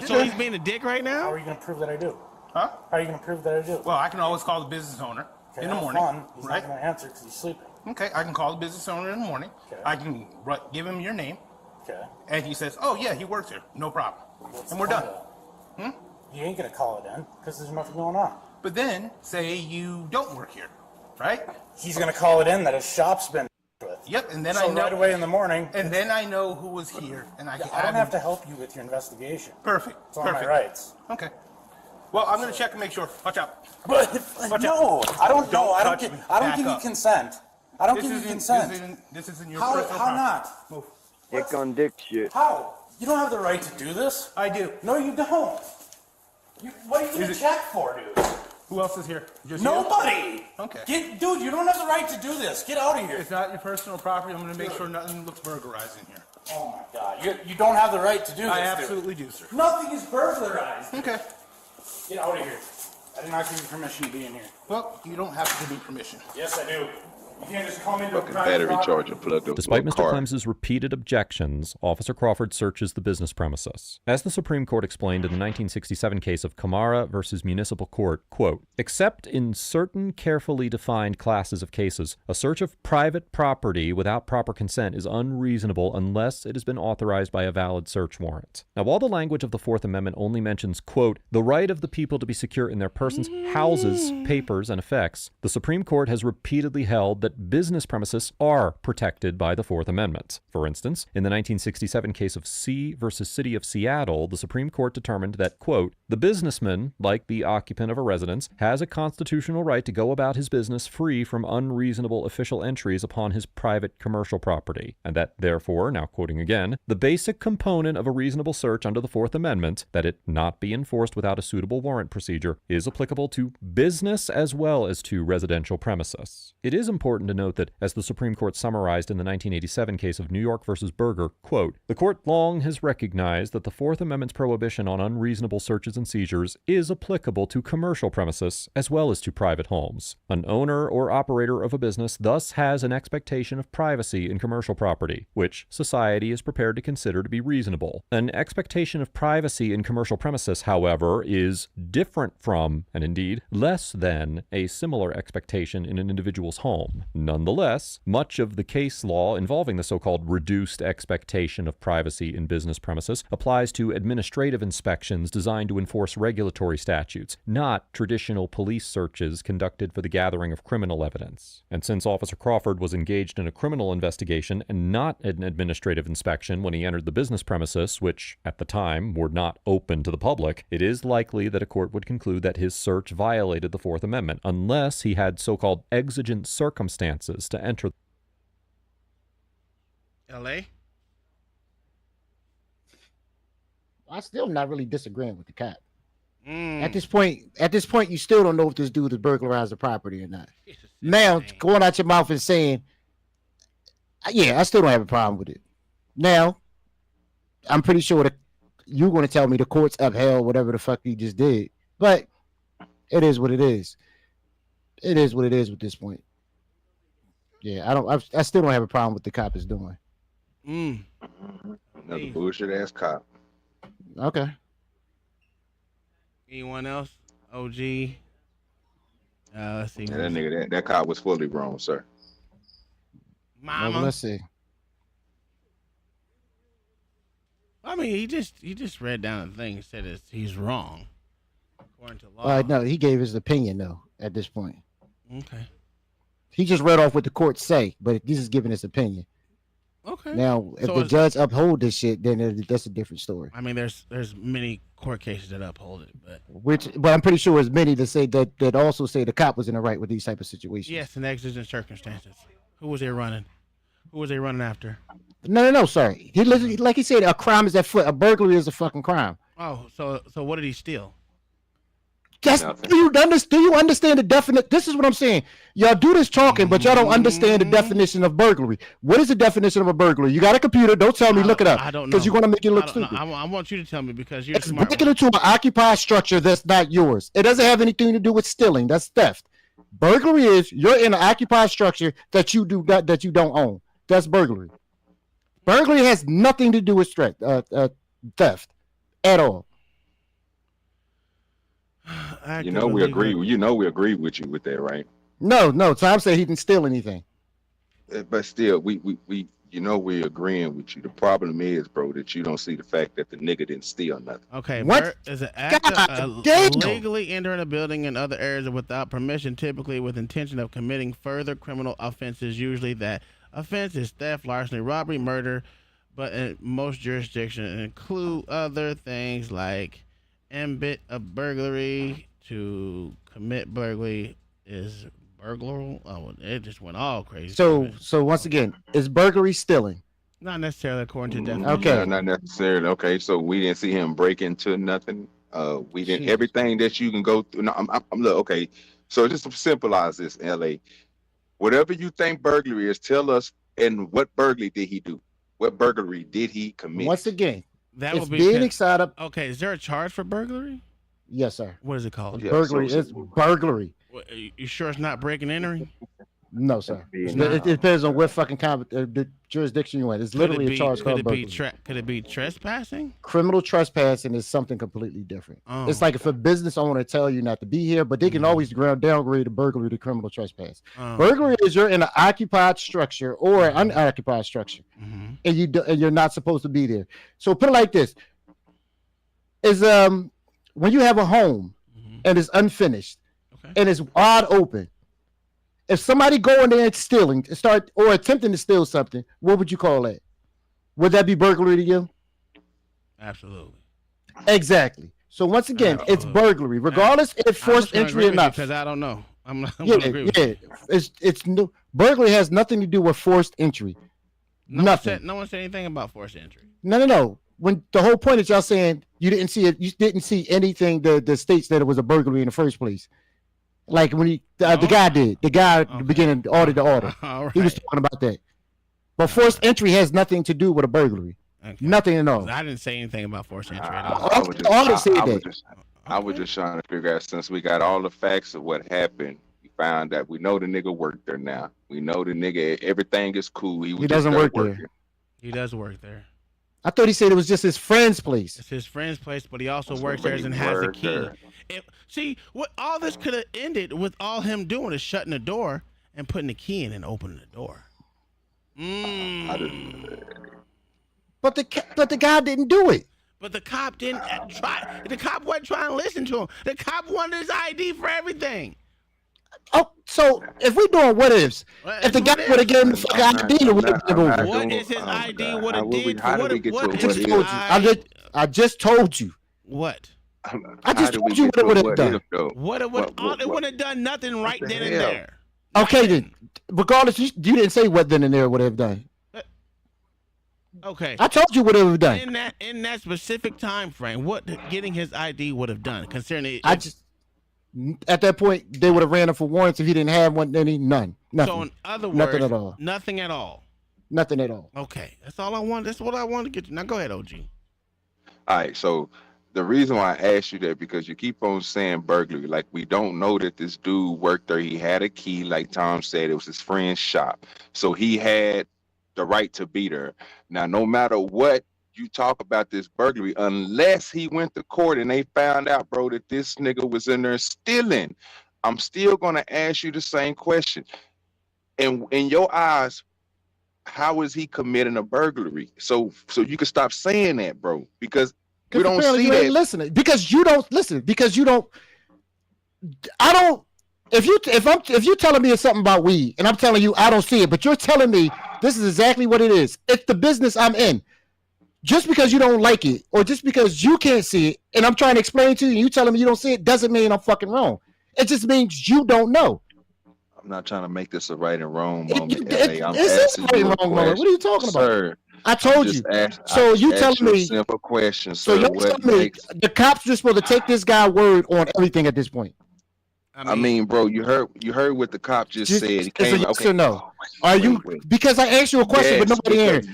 So he's being a dick right now? How are you going to prove that I do? Huh? How are you going to prove that I do? Well, I can always call the business owner in the morning. He's not going to answer because he's sleeping. Okay, I can call the business owner in the morning. Okay. I can give him your name. Okay. And he says, "Oh yeah, he works here. No problem." And we're done. You ain't going to call it in because there's nothing going on. But then, say you don't work here, right? He's going to call it in that his shop's been with. Yep, and then I know right away in the morning. And then I know who was here, and I don't have to help you with your investigation. Perfect. It's on my rights. Okay. Well, I'm going to check and make sure. Watch out. But no, I don't know. I don't give you consent. I don't give you consent. This isn't your personal property. How not? Move. Dick on dick shit. How? You don't have the right to do this. I do. No, you don't. What are you going to check for, dude? Who else is here? Just Nobody. You? Okay. Dude, you don't have the right to do this. Get out of here. It's not your personal property. I'm going to make sure nothing looks burglarized in here. Oh my God. You don't have the right to do this. I absolutely do, sir. Nothing is burglarized. Okay. Get out of here. I did not give you permission to be in here. Well, you don't have to give me permission. Yes, I do. You can't just come into a private battery property. charger plugged up. Despite Mr. Clems's repeated objections, Officer Crawford searches the business premises. As the Supreme Court explained in the 1967 case of Camara versus Municipal Court, quote, except in certain carefully defined classes of cases, a search of private property without proper consent is unreasonable unless it has been authorized by a valid search warrant. Now, while the language of the Fourth Amendment only mentions, quote, the right of the people to be secure in their persons, houses, papers, and effects, the Supreme Court has repeatedly held that business premises are protected by the Fourth Amendment. For instance, in the 1967 case of C versus City of Seattle, the Supreme Court determined that, quote, the businessman, like the occupant of a residence, has a constitutional right to go about his business free from unreasonable official entries upon his private commercial property, and that, therefore, now quoting again, the basic component of a reasonable search under the Fourth Amendment, that it not be enforced without a suitable warrant procedure, is applicable to business as well as to residential premises. It is important important to note that, as the Supreme Court summarized in the 1987 case of New York versus Berger, quote, "The court long has recognized that the Fourth Amendment's prohibition on unreasonable searches and seizures is applicable to commercial premises as well as to private homes. An owner or operator of a business thus has an expectation of privacy in commercial property, which society is prepared to consider to be reasonable. An expectation of privacy in commercial premises, however, is different from, and indeed less than, a similar expectation in an individual's home. Nonetheless, much of the case law involving the so-called reduced expectation of privacy in business premises applies to administrative inspections designed to enforce regulatory statutes, not traditional police searches conducted for the gathering of criminal evidence. And since Officer Crawford was engaged in a criminal investigation and not an administrative inspection when he entered the business premises, which at the time were not open to the public, it is likely that a court would conclude that his search violated the Fourth Amendment, unless he had so-called exigent circumstances to enter. L.A.? I'm still not really disagreeing with the cop. At this point, you still don't know if this dude has burglarized the property or not. Now, going out your mouth and saying, yeah, I still don't have a problem with it. Now, I'm pretty sure that you're going to tell me the court's upheld whatever the fuck he just did. But it is what it is. It is what it is at this point. Yeah, I still don't have a problem with the cop is doing. Another bullshit ass cop. Okay. Anyone else? OG. Let's see. Yeah, that nigga, that cop was fully wrong, sir. Mama. Well, let's see. I mean, he just read down the thing and said he's wrong according to law. No, he gave his opinion though. At this point, okay. He just read off what the court say, but this is giving his opinion. Okay. Now, if So the judge uphold this shit, then that's a different story. I mean, there's many court cases that uphold it, But I'm pretty sure there's many that say that also say the cop was in the right with these type of situations. yes, in exigent circumstances. Who was they running? Who was they running after? No, sorry. He literally, like he said, a crime is at foot. A burglary is a fucking crime. Oh, so what did he steal? Do you understand the definition? This is what I'm saying. Y'all do this talking, but y'all don't understand the definition of burglary. What is the definition of a burglary? You got a computer. Don't tell me. Look it up. I don't know. Because you're going to make it look stupid. I want you to tell me because you're It's smart. breaking into an occupied structure that's not yours. It doesn't have anything to do with stealing. That's theft. Burglary is you're in an occupied structure that you don't own. That's burglary. Burglary has nothing to do with theft at all. We agree with you with that, right? No. Tom said he didn't steal anything. But still, we we're agreeing with you. The problem is, bro, that you don't see the fact that the nigga didn't steal nothing. Okay, what is an act of illegally entering a building in other areas without permission, typically with intention of committing further criminal offenses. Usually, that offense is theft, larceny, robbery, murder, but in most jurisdictions include other things like ambit of burglary. To commit burglary is burglar. Oh, it just went all crazy. So once again, is burglary stealing? Not necessarily according to definition. Okay. No, not necessarily. Okay, so we didn't see him break into nothing. We didn't. Everything that you can go through. No, I'm look. Okay, so just to symbolize this, LA. Whatever you think burglary is, tell us. And what burglary did he do? What burglary did he commit? Once again, that it's would be being excited. Okay, is there a charge for burglary? Yes, sir. What is it called? Burglary. It's burglary. You sure it's not breaking and entering? No, sir. It depends on what fucking the jurisdiction you in. It's literally a charge called burglary. Could it be trespassing? Criminal trespassing is something completely different. Oh. It's like if a business owner tell you not to be here, but they can always downgrade a burglary to criminal trespass. Burglary is you're in an occupied structure or an unoccupied structure, and you're not supposed to be there. So put it like this: is when you have a home and it's unfinished and it's wide open. If somebody go in there and stealing, or attempting to steal something, what would you call that? Would that be burglary to you? Absolutely. Exactly. So once again, it's burglary, regardless if forced entry or not. Because I don't know. I'm yeah. It's new. Burglary has nothing to do with forced entry. Nothing. No one said anything about forced entry. No. When the whole point is y'all saying you didn't see it, you didn't see anything that states that it was a burglary in the first place. Like when the guy did. The guy at the beginning ordered the order. All right. He was talking about that. But forced entry has nothing to do with a burglary. Okay. Nothing at all. I didn't say anything about forced entry at all. I was just trying to figure out, since we got all the facts of what happened, we found that we know the nigga worked there now. We know the nigga, everything is cool. He doesn't work there. He does work there. I thought he said it was just his friend's place. It's his friend's place, but he also works there and has a key. See, what all this could have ended with all him doing is shutting the door and putting the key in and opening the door. But the guy didn't do it. But the cop didn't try. The cop wasn't trying to listen to him. The cop wanted his ID for everything. Oh, so if we're doing what ifs, if the guy would have given him the fucking ID, it would have been over. What is his ID? What it did? I just told you. What? I just told you what it would have done. It would have done nothing right then and there. Okay, then. Regardless, you didn't say what then and there would have done. Okay. I told you what it would have done. In that specific time frame, what getting his ID would have done, concerning at that point they would have ran him for warrants if he didn't have one. Nothing. So in other words, nothing at all. Nothing at all. Nothing at all. Okay, that's all I want. That's what I wanted to get to. Now go ahead, OG. All right, so the reason why I asked you that, because you keep on saying burglary. Like, we don't know that this dude worked there. He had a key, like Tom said. It was his friend's shop, so he had the right to be there. Now, no matter what you talk about this burglary, unless he went to court and they found out, bro, that this nigga was in there stealing, I'm still gonna ask you the same question. And in your eyes, how is he committing a burglary? So you can stop saying that, bro, because we don't see that. Listening, because you don't listen. Because you don't. I don't. If you telling me it's something about weed, and I'm telling you I don't see it, but you're telling me this is exactly what it is. It's the business I'm in. Just because you don't like it, or just because you can't see it, and I'm trying to explain to you, and you telling me you don't see it, doesn't mean I'm fucking wrong. It just means you don't know. I'm not trying to make this a right and wrong moment. It's a right and wrong moment. What are you talking about? Sir, I told you. So you telling me simple question. So you're telling me the cops just supposed to take this guy's word on everything at this point? I mean, bro, you heard what the cop just said. He came, yes or no? Are you? Because I asked you a question, but nobody answered.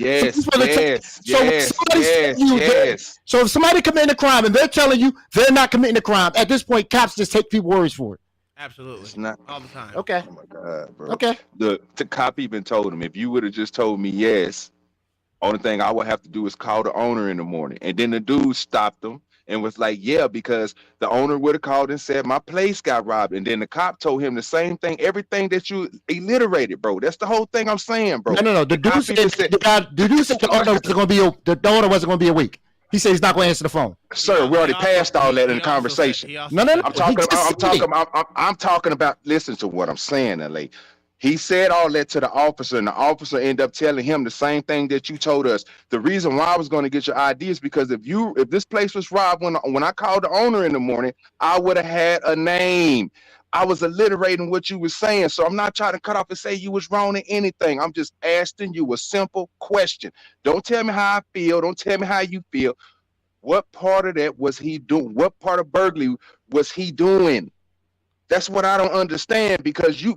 So if somebody committing a crime and they're telling you they're not committing a crime, at this point, cops just take people's words for it. Absolutely. It's not all the time. Okay. Oh my God, bro. Okay. The cop even told him, if you would have just told me yes, only thing I would have to do is call the owner in the morning. And then the dude stopped him and was like, yeah, because the owner would have called and said my place got robbed. And then the cop told him the same thing, everything that you alliterated, bro. That's the whole thing I'm saying, bro. No. The dude said the owner wasn't going to be awake. He said he's not going to answer the phone. Sir, we already passed all that in the conversation. No. I'm talking about, listen to what I'm saying, LA. He said all that to the officer, and the officer ended up telling him the same thing that you told us. The reason why I was going to get your ID is because if this place was robbed, when I called the owner in the morning, I would have had a name. I was alliterating what you were saying, so I'm not trying to cut off and say you was wrong in anything. I'm just asking you a simple question. Don't tell me how I feel. Don't tell me how you feel. What part of that was he doing? What part of burglary was he doing? That's what I don't understand, because you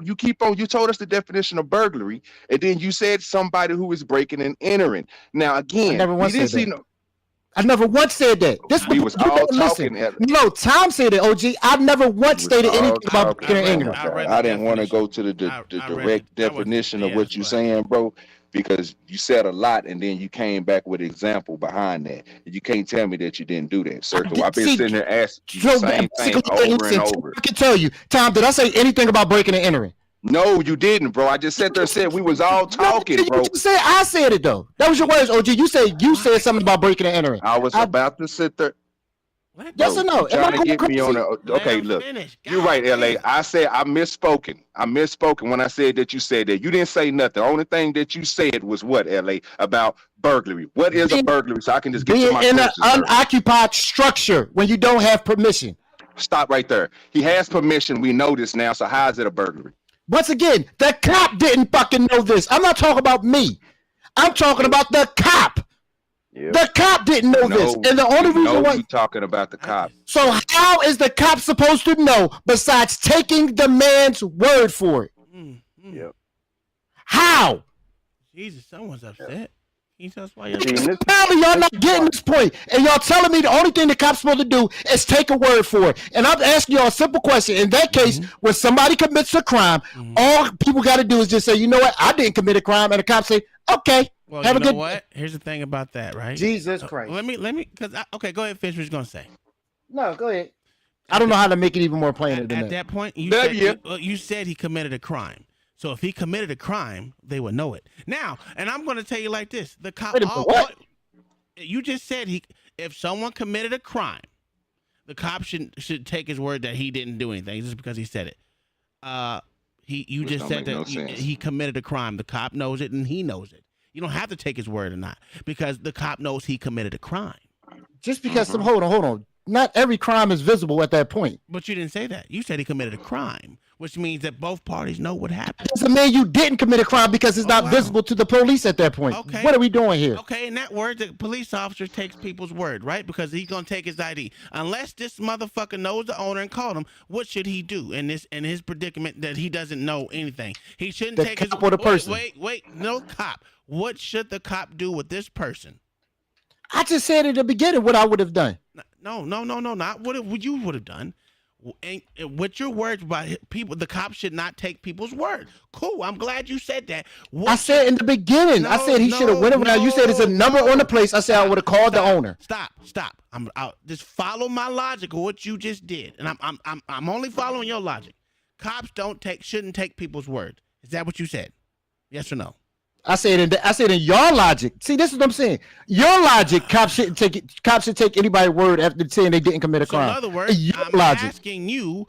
told us the definition of burglary, and then you said somebody who is breaking and entering. Now again, I never once said that. This we was all talking. No, Tom said it, OG. I never once stated anything about breaking and entering. I didn't want to go to the direct definition of what you're saying, bro, because you said a lot and then you came back with an example behind that. You can't tell me that you didn't do that, sir. I've been sitting there asking you the same thing over and over. I can tell you, Tom, did I say anything about breaking and entering? No, you didn't, bro. I just sat there and said we was all talking, bro. I said it though. That was your words, OG. You said something about breaking and entering. I was about to sit there. Yes or no? Trying to get me on okay, look. You're right, LA. I said I misspoken. I misspoken when I said that you said that. You didn't say nothing. The only thing that you said was what, LA, about burglary. What is a burglary? So I can just get to my in question, an unoccupied structure when you don't have permission. Stop right there. He has permission. We know this now. So how is it a burglary? Once again, the cop didn't fucking know this. I'm not talking about me. I'm talking about the cop. Yep. The cop didn't know this, and the only reason why you talking about the cop. So how is the cop supposed to know besides taking the man's word for it? Yep. How? Jesus, someone's upset. Can you tell us why you're Apparently, y'all not getting this point, and y'all telling me the only thing the cop's supposed to do is take a word for it. And I'm asking y'all a simple question. In that case, when somebody commits a crime, all people got to do is just say, you know what, I didn't commit a crime, and the cop say, okay, well, have you a know good what? Here's the thing about that, right? Jesus Christ. Let me, because okay, go ahead, finish what you're gonna say. No, go ahead. I don't know how to make it even more plain than At that point, you said he committed a crime. So if he committed a crime, they would know it. Now, and I'm going to tell you like this: the cop. What? You just said if someone committed a crime, the cop should take his word that he didn't do anything just because he said it. You just said that he committed a crime. The cop knows it and he knows it. You don't have to take his word or not because the cop knows he committed a crime. Just because hold on. Not every crime is visible at that point. But you didn't say that. You said he committed a crime, which means that both parties know what happened. Doesn't mean you didn't commit a crime because it's not visible to the police at that point. Okay. What are we doing here? Okay, in that word, the police officer takes people's word, right? Because he's gonna take his ID. Unless this motherfucker knows the owner and called him, what should he do in his predicament that he doesn't know anything? He shouldn't take his cop or the person. Wait, no cop. What should the cop do with this person? I just said at the beginning what I would have done. No, not what you would have done. And with your words about people, the cops should not take people's word. Cool, I'm glad you said that. I said in the beginning, I said he should have went around. You said it's a number on the place. I said I would have called the owner. Stop. I'll just follow my logic of what you just did, and I'm only following your logic. Cops shouldn't take people's word. Is that what you said? Yes or no? I said in your logic. See, this is what I'm saying. Your logic, cops should take anybody's word after saying they didn't commit a crime. So in other words, I'm asking you,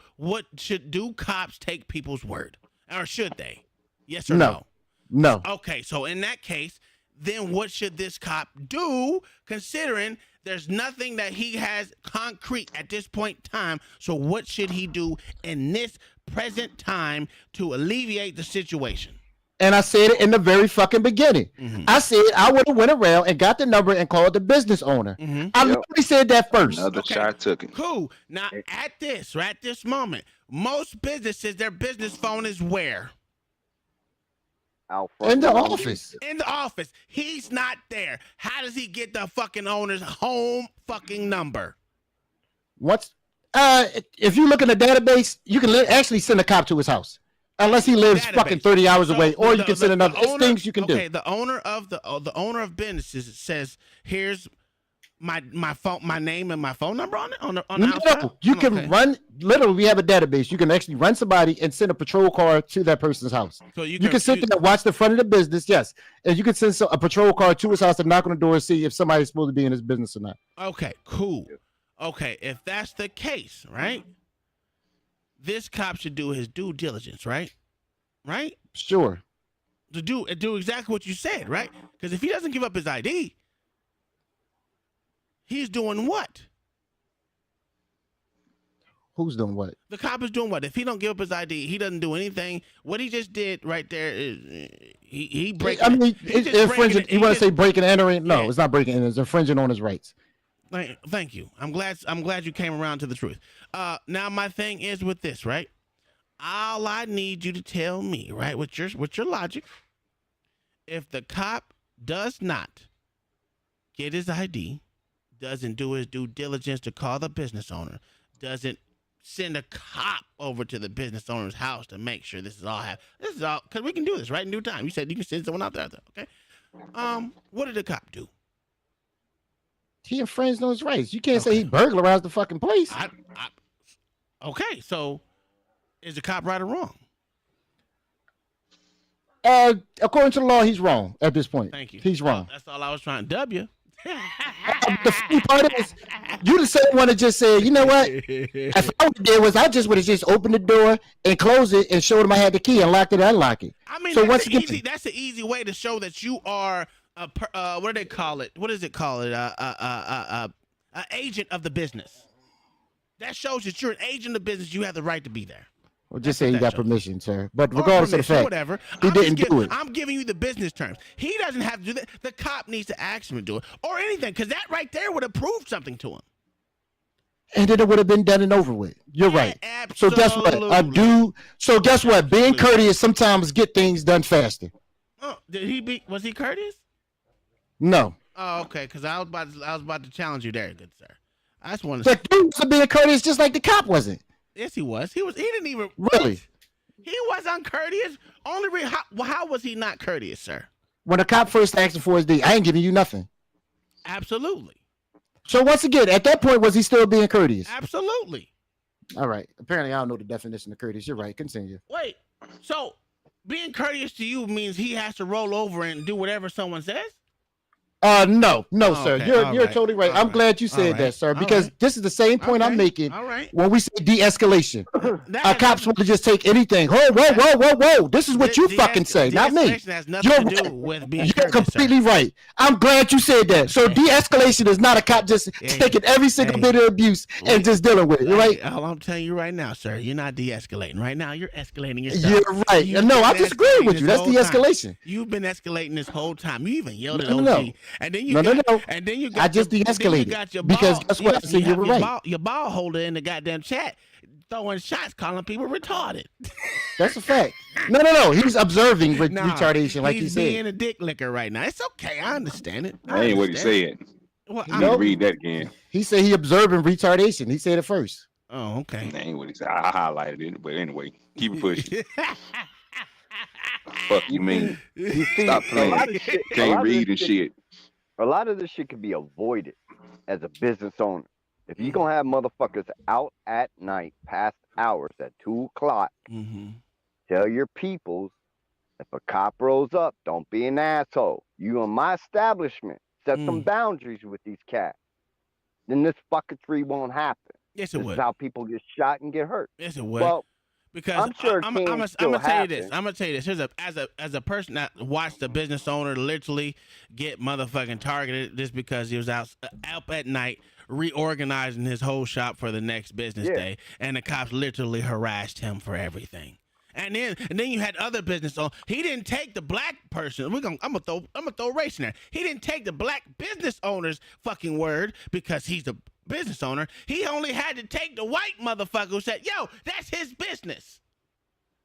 do cops take people's word, or should they? Yes or no? No. Okay, so in that case, then what should this cop do? Considering there's nothing that he has concrete at this point in time. So what should he do in this present time to alleviate the situation? And I said it in the very fucking beginning. I said I would have went around and got the number and called the business owner. I literally said that first. Another shot took it. Cool. Now at this moment, most businesses, their business phone is where? Out front. In the office. In the office. He's not there. How does he get the fucking owner's home fucking number? If you look in the database, you can actually send a cop to his house. Unless he lives fucking 30 hours away, or you can send another. It's things you can do. Okay, the owner of businesses says, "Here's my phone, my name, and my phone number on it." No, you can run. Literally, we have a database. You can actually run somebody and send a patrol car to that person's house. So you can sit there and watch the front of the business. Yes, and you can send a patrol car to his house and knock on the door and see if somebody's supposed to be in his business or not. Okay, cool. Okay, if that's the case, right? This cop should do his due diligence, right? Right? Sure. To do exactly what you said, right? Because if he doesn't give up his ID, he's doing what? Who's doing what? The cop is doing what? If he don't give up his ID, he doesn't do anything. What he just did right there is he breaking. I mean, it's infringing. You want to say breaking and entering? No, it's not breaking and it's infringing on his rights. Thank you. I'm glad you came around to the truth. Now my thing is with this, right? All I need you to tell me, right, with your logic, if the cop does not get his ID, doesn't do his due diligence to call the business owner, doesn't send a cop over to the business owner's house to make sure this is all because we can do this right in due time. You said you can send someone out there, okay? What did the cop do? He infringed on his rights. You can't say he burglarized the fucking place. Okay, so is the cop right or wrong? According to the law, he's wrong at this point. Thank you. He's wrong. That's all I was trying. W. The funny part is, you the same one that just said, you know what? If I would have did was I just would have just opened the door and closed it and showed him I had the key and locked it and unlocked it. I mean, so that's an easy way to show that you are what do they call it? What does it call it? An agent of the business. That shows that you're an agent of business. You have the right to be there. Or just say he got permission, sir. But regardless of the fact, whatever, he didn't do it. I'm giving you the business terms. He doesn't have to do that. The cop needs to ask him to do it or anything, because that right there would have proved something to him. And then it would have been done and over with. You're right. Absolutely. So guess what? So guess what? Being courteous sometimes get things done faster. Oh, was he courteous? No. Oh, okay. Because I was about to challenge you there, good sir. I just want to. The dude was being courteous just like the cop wasn't. Yes, he was. He didn't even. Really? He was uncourteous. How was he not courteous, sir? When the cop first asked him for his deed, I ain't giving you nothing. Absolutely. So once again, at that point, was he still being courteous? Absolutely. All right. Apparently, I don't know the definition of courteous. You're right. Continue. Wait. So being courteous to you means he has to roll over and do whatever someone says? No, sir. Okay. You're totally right. I'm glad you said that, sir, because this is the same point I'm making when we say de-escalation. Cops want to just take anything. Whoa. This is what you fucking say, not me. Has nothing to do with being You're completely right. I'm glad you said that. So de-escalation is not a cop just taking every single bit of abuse and just dealing with it, right? All I'm telling you right now, sir, you're not de-escalating. Right now, you're escalating yourself. You're right. No, I disagree with you. That's de-escalation. You've been escalating this whole time. You even yelled at OG. And then you and then you got I just de-escalated because guess what? I said you were right. Your ball holder in the goddamn chat throwing shots, calling people retarded. That's a fact. No. He's observing retardation, like he said. He's being a dick licker right now. It's okay. I understand it. That ain't what he said. Well, you need to read that again. He said he observing retardation. He said it first. Oh, okay. That ain't what he said. I highlighted it, but anyway, keep it pushing. Fuck you mean? Stop playing. Can't read and shit. A lot of this shit can be avoided as a business owner. If you're going to have motherfuckers out at night past hours at 2 o'clock, tell your peoples, if a cop rolls up, don't be an asshole. You in my establishment, set some boundaries with these cats. Then this fucketry won't happen. Yes, it would. This is how people get shot and get hurt. Yes, it would. Well, because I'm sure I'm gonna tell you this. I'm gonna tell you this. As a person that watched a business owner literally get motherfucking targeted just because he was out at night reorganizing his whole shop for the next business day, and the cops literally harassed him for everything. And then you had other business owners. He didn't take the black person. I'm gonna throw race in there. He didn't take the black business owner's fucking word because he's the business owner. He only had to take the white motherfucker who said, "Yo, that's his business."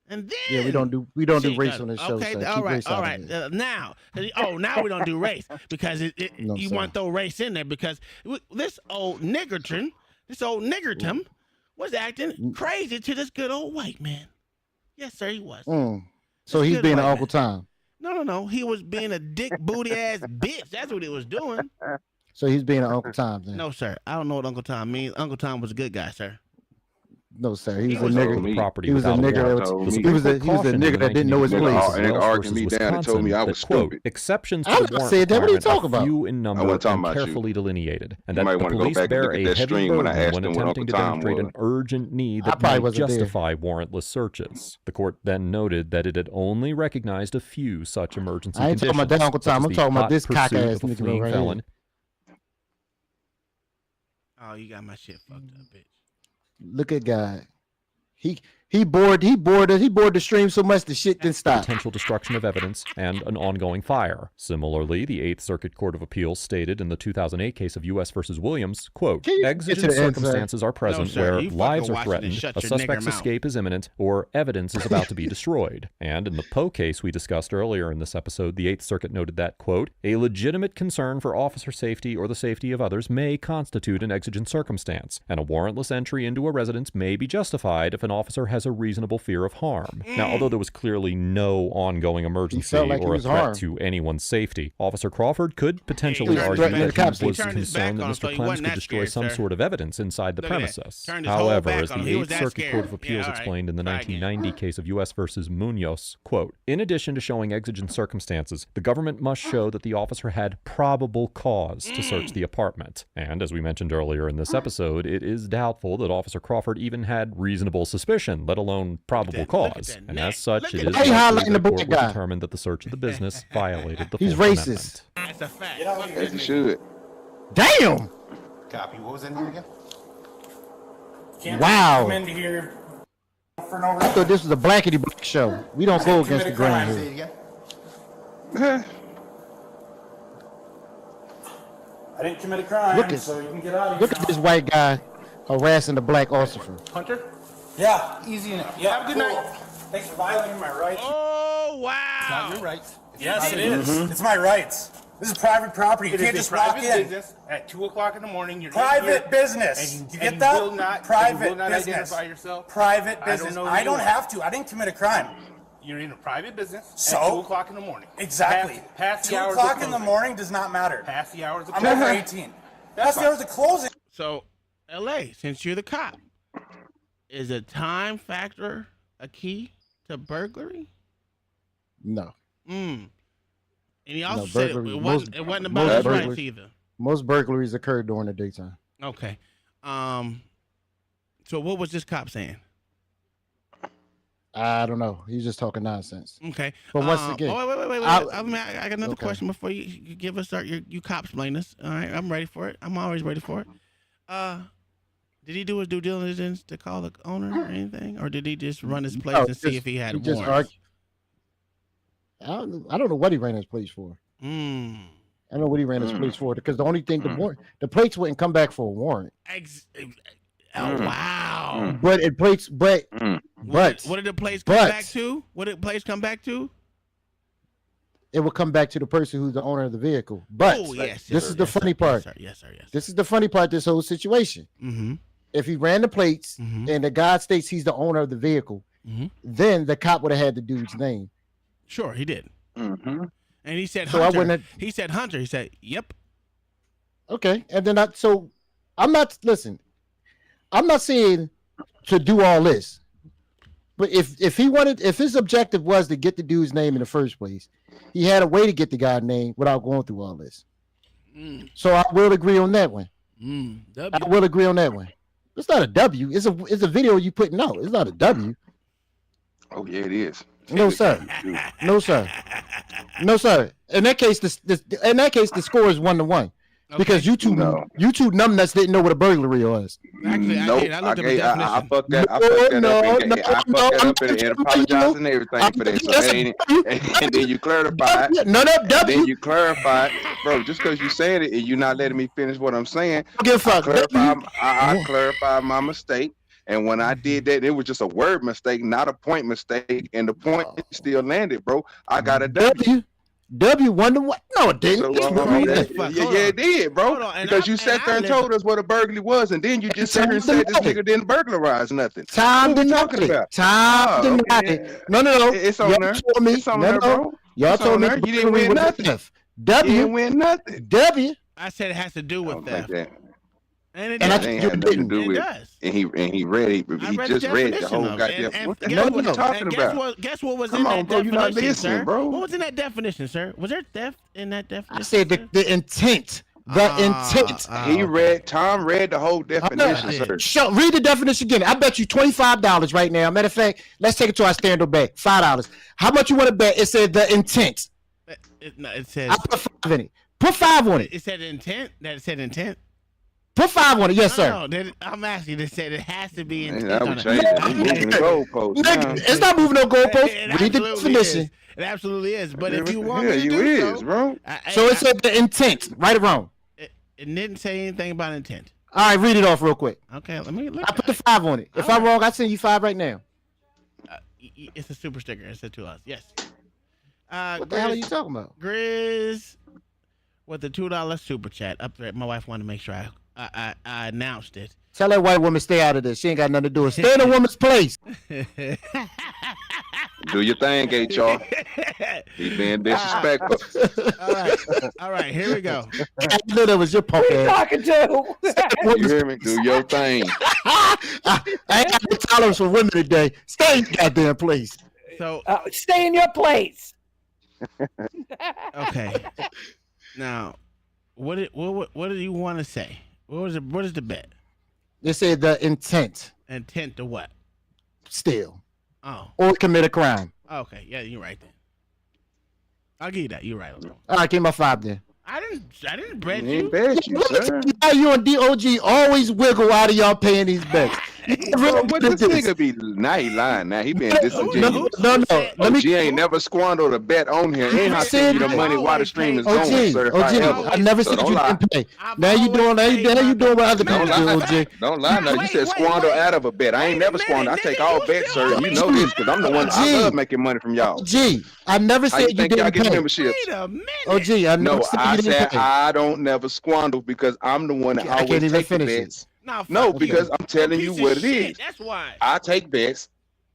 And then we don't do race on this show. Okay, so all right. Now we don't do race because you want to throw race in there because this old niggerton was acting crazy to this good old white man. Yes, sir, he was. So he's being an Uncle Tom. No. He was being a dick booty ass bitch. That's what he was doing. So he's being an Uncle Tom then. No, sir. I don't know what Uncle Tom means. Uncle Tom was a good guy, sir. No, sir. He was a nigger. Property he was a nigger. He was a nigger that didn't know his place. And argued me down and told me I was stupid. Exceptions to the warrant said that. What are you talking are about? few in number and carefully delineated, and that the police bear a heavy burden when attempting to demonstrate an urgent need that might justify warrantless searches. The court then noted that it had only recognized a few such emergency conditions. I ain't talking about that, Uncle Tom. I'm talking about this cock ass nigga right here. Oh, you got my shit fucked up, bitch. Look at God. He bored the stream so much the shit didn't stop. Potential destruction of evidence and an ongoing fire. Similarly, the Eighth Circuit Court of Appeals stated in the 2008 case of U.S. versus Williams, quote, exigent circumstances are present where lives are threatened, a suspect's escape is imminent, or evidence is about to be destroyed. And in the Poe case we discussed earlier in this episode, the Eighth Circuit noted that, quote, a legitimate concern for officer safety or the safety of others may constitute an exigent circumstance, and a warrantless entry into a residence may be justified if an officer has a reasonable fear of harm. Now, although there was clearly no ongoing emergency or a threat to anyone's safety, Officer Crawford could potentially argue that he was concerned that Mr. Clems could destroy some sort of evidence inside the premises. However, as the Eighth Circuit Court of Appeals explained in the 1990 case of U.S. versus Munoz, quote, in addition to showing exigent circumstances, the government must show that the officer had probable cause to search the apartment. And as we mentioned earlier in this episode, it is doubtful that Officer Crawford even had reasonable suspicion, let alone probable cause. And as such, it is likely the court would determine that the search of the business violated the Fourth Amendment. That's a fact. As you should. Damn. Copy. What was in there again? Wow. Come in here for no I reason. thought this was a blackety black show. We don't go against the grain Say it here. again. I didn't commit a crime, so you can get out of here. Look at this white guy harassing the black officer. Hunter? Yeah, easy enough. Yeah, Have a good night. Thanks for violating my rights. Oh wow! Not your rights. Yes, it is. It's my rights. This is private property. You It can't is just a walk private in. business at 2:00 in the morning. You're in Private here, business. and You and get that? Will not, Private you will not business. identify yourself. Private I don't business. know who I you don't are. have to. I didn't commit a crime. You're in a private business So? at 2:00 in the morning. Exactly. Past the 2 hours o'clock of in the closing. morning does not matter. Past the hours of I'm closing. over 18. Past the hours of closing. So, LA, since you're the cop, is a time factor a key to burglary? No. And he also No, said burglary- it most- wasn't about most his burglars- rights either. Most burglaries occur during the daytime. Okay. So what was this cop saying? I don't know. He's just talking nonsense. Okay. But once again, wait. I got another Okay. question before you give us you cop explain this. All right, I'm ready for it. I'm always ready for it. Did he do his due diligence to call the owner or anything, or did he just run his place and see if he had warrants? I don't know what he ran his place for. I don't know what he ran his place for because the only thing the plates wouldn't come back for a warrant. Oh wow! But it plates, but what did the plates come back to? What did the plates come back to? It will come back to the person who's the owner of the vehicle. But this is the funny part. Yes, sir. This is the funny part of this whole situation. If he ran the plates and the guy states he's the owner of the vehicle, then the cop would have had the dude's name. Sure, he did. And he said So I Hunter. wouldn't He said Hunter. He said, "Yep." Okay, and then I'm not saying to do all this, but if his objective was to get the dude's name in the first place, he had a way to get the guy's name without going through all this. So I will agree on that one. I will agree on that one. It's not a W. It's a video you putting out. It's not a W. Oh yeah, it is. No sir. No sir. No sir. In that case, the score is 1-1. Okay. Because you two numbnuts didn't know what a burglary was. Actually, I looked up the definition. I fucked that up and apologize and everything for that. So, and then you clarified. Then you clarified, bro. Just because you saying it and you not letting me finish what I'm saying, I clarified my mistake. And when I did that, it was just a word mistake, not a point mistake. And the point still landed, bro. I got a W. W wonder what? No, it didn't. It did, bro. Because you sat there and told us what a burglary was, and then you just sat here and said this nigga didn't burglarize nothing. Time denied it. Time denied it. No. It's on there. It's on there, bro. Y'all told me you didn't win nothing. W. You didn't win nothing. W. I said it has to do with theft. And it ain't had nothing to do with it. And he read it. He just read the whole goddamn. What the hell are you talking about? Guess what was in that definition, bro? You're not listening, bro. What was in that definition, sir? Was there theft in that definition? I said the intent. The intent. Tom read the whole definition, sir. Read the definition again. I bet you $25 right now. Matter of fact, let's take it to our stand-up bet. $5. How much you want to bet? It said the intent. It says. I put 5 in it. Put 5 on it. It said intent. It said intent. Put 5 on it, yes, sir. No, I'm asking. It said it has to be intent. Moving the goalposts. It's not moving no goalposts. Read the definition. It absolutely is. But if you want me to do so, bro. So it said the intent, right or wrong? It didn't say anything about intent. All right, read it off real quick. Okay, let me look. I put the 5 on it. If I'm wrong, I send you 5 right now. It's a super sticker. It said to us. Yes. What the hell are you talking about? Grizz with the $2 super chat up there. My wife wanted to make sure I announced it. Tell that white woman stay out of this. She ain't got nothing to do with it. Stay in a woman's place. Do your thing, HR. He's being disrespectful. All right. Here we go. I knew that was your punk ass. Talking to? You hear me? Do your thing. I ain't got no tolerance for women today. Stay in your goddamn place. So stay in your place. Okay. Now, what do you want to say? What is the bet? They said the intent. Intent to what? Steal. Oh. Or commit a crime. Okay. Yeah, you're right then. I'll give you that. You're right. All right, give me my 5 then. I didn't bet He you. bet you, sir. How you and DOG always wiggle out of y'all paying these bets. Bro, what this nigga be? Now he lying. Now he being disingenuous. No. Let me. She ain't never squandered a bet on here. And I send you the money while the stream is going. I never said you didn't pay. Now you doing what other people do, OG. Don't lie. No, you said squander out of a bet. I ain't never squandered. I take all bets, sir. You know this because I'm the one. I love making money from y'all. G, I never said you didn't pay. Memberships? Wait a minute. OG, I never said you didn't pay. I don't never squander because I'm the one that always take the bets. No, because I'm telling you what it is. That's why. I take bets.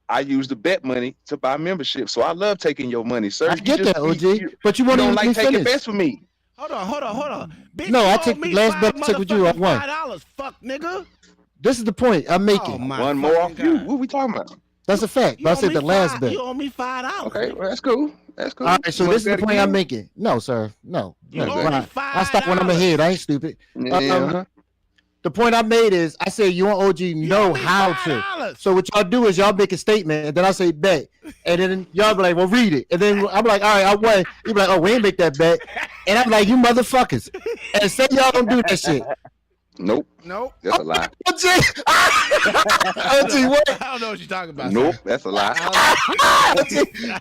I use the bet money to buy membership. So I love taking your money, sir. I get that, OG. But you don't like taking bets for me. Hold on. Bitch, no, I take the last bet I took with you. I won. $5, fuck, nigga. This is the point I'm making. One more off you. What are we talking about? That's a fact. But I said the last bet. You owe me $5. Okay, well, that's cool. That's cool. All right, so this is the point I'm making. No, sir. No. I stop when I'm ahead. I ain't stupid. The point I made is I said you and OG know how to. So what y'all do is y'all make a statement and then I say bet. And then y'all be like, well, read it. And then I'm like, all right, I won. You be like, oh, we ain't make that bet. And I'm like, you motherfuckers. And say y'all don't do that shit. Nope. That's a lie. OG, what? I don't know what you're talking about. Nope, that's a lie.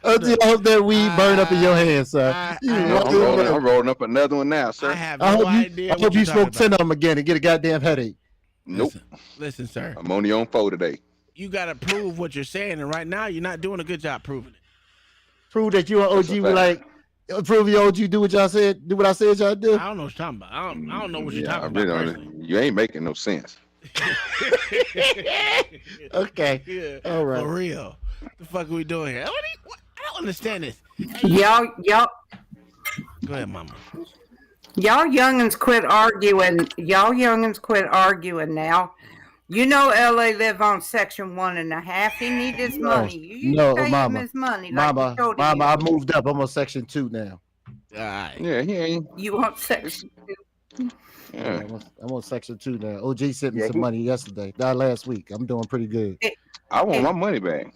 OG, I hope that weed burn up in your hands, sir. I'm rolling up another one now, sir. I have no idea. I hope you smoke 10 of them again and get a goddamn headache. Nope. Listen, sir. I'm only on 4 today. You got to prove what you're saying, and right now you're not doing a good job proving it. Prove that you and OG were like, prove your OG do what y'all said, do what I said y'all do. I don't know what you're talking about. I don't know what you're talking about. You ain't making no sense. Okay. Yeah. All right. For real. What the fuck are we doing here? I don't understand this. Y'all. Go ahead, mama. Y'all youngins quit arguing now. You know LA live on section 1.5. He need his money. You pay him his money. Mama, I moved up. I'm on section 2 now. All right. Yeah, he ain't. You want section 2? Yeah. I'm on section 2 now. OG sent me some money yesterday. Last week. I'm doing pretty good. I want my money back.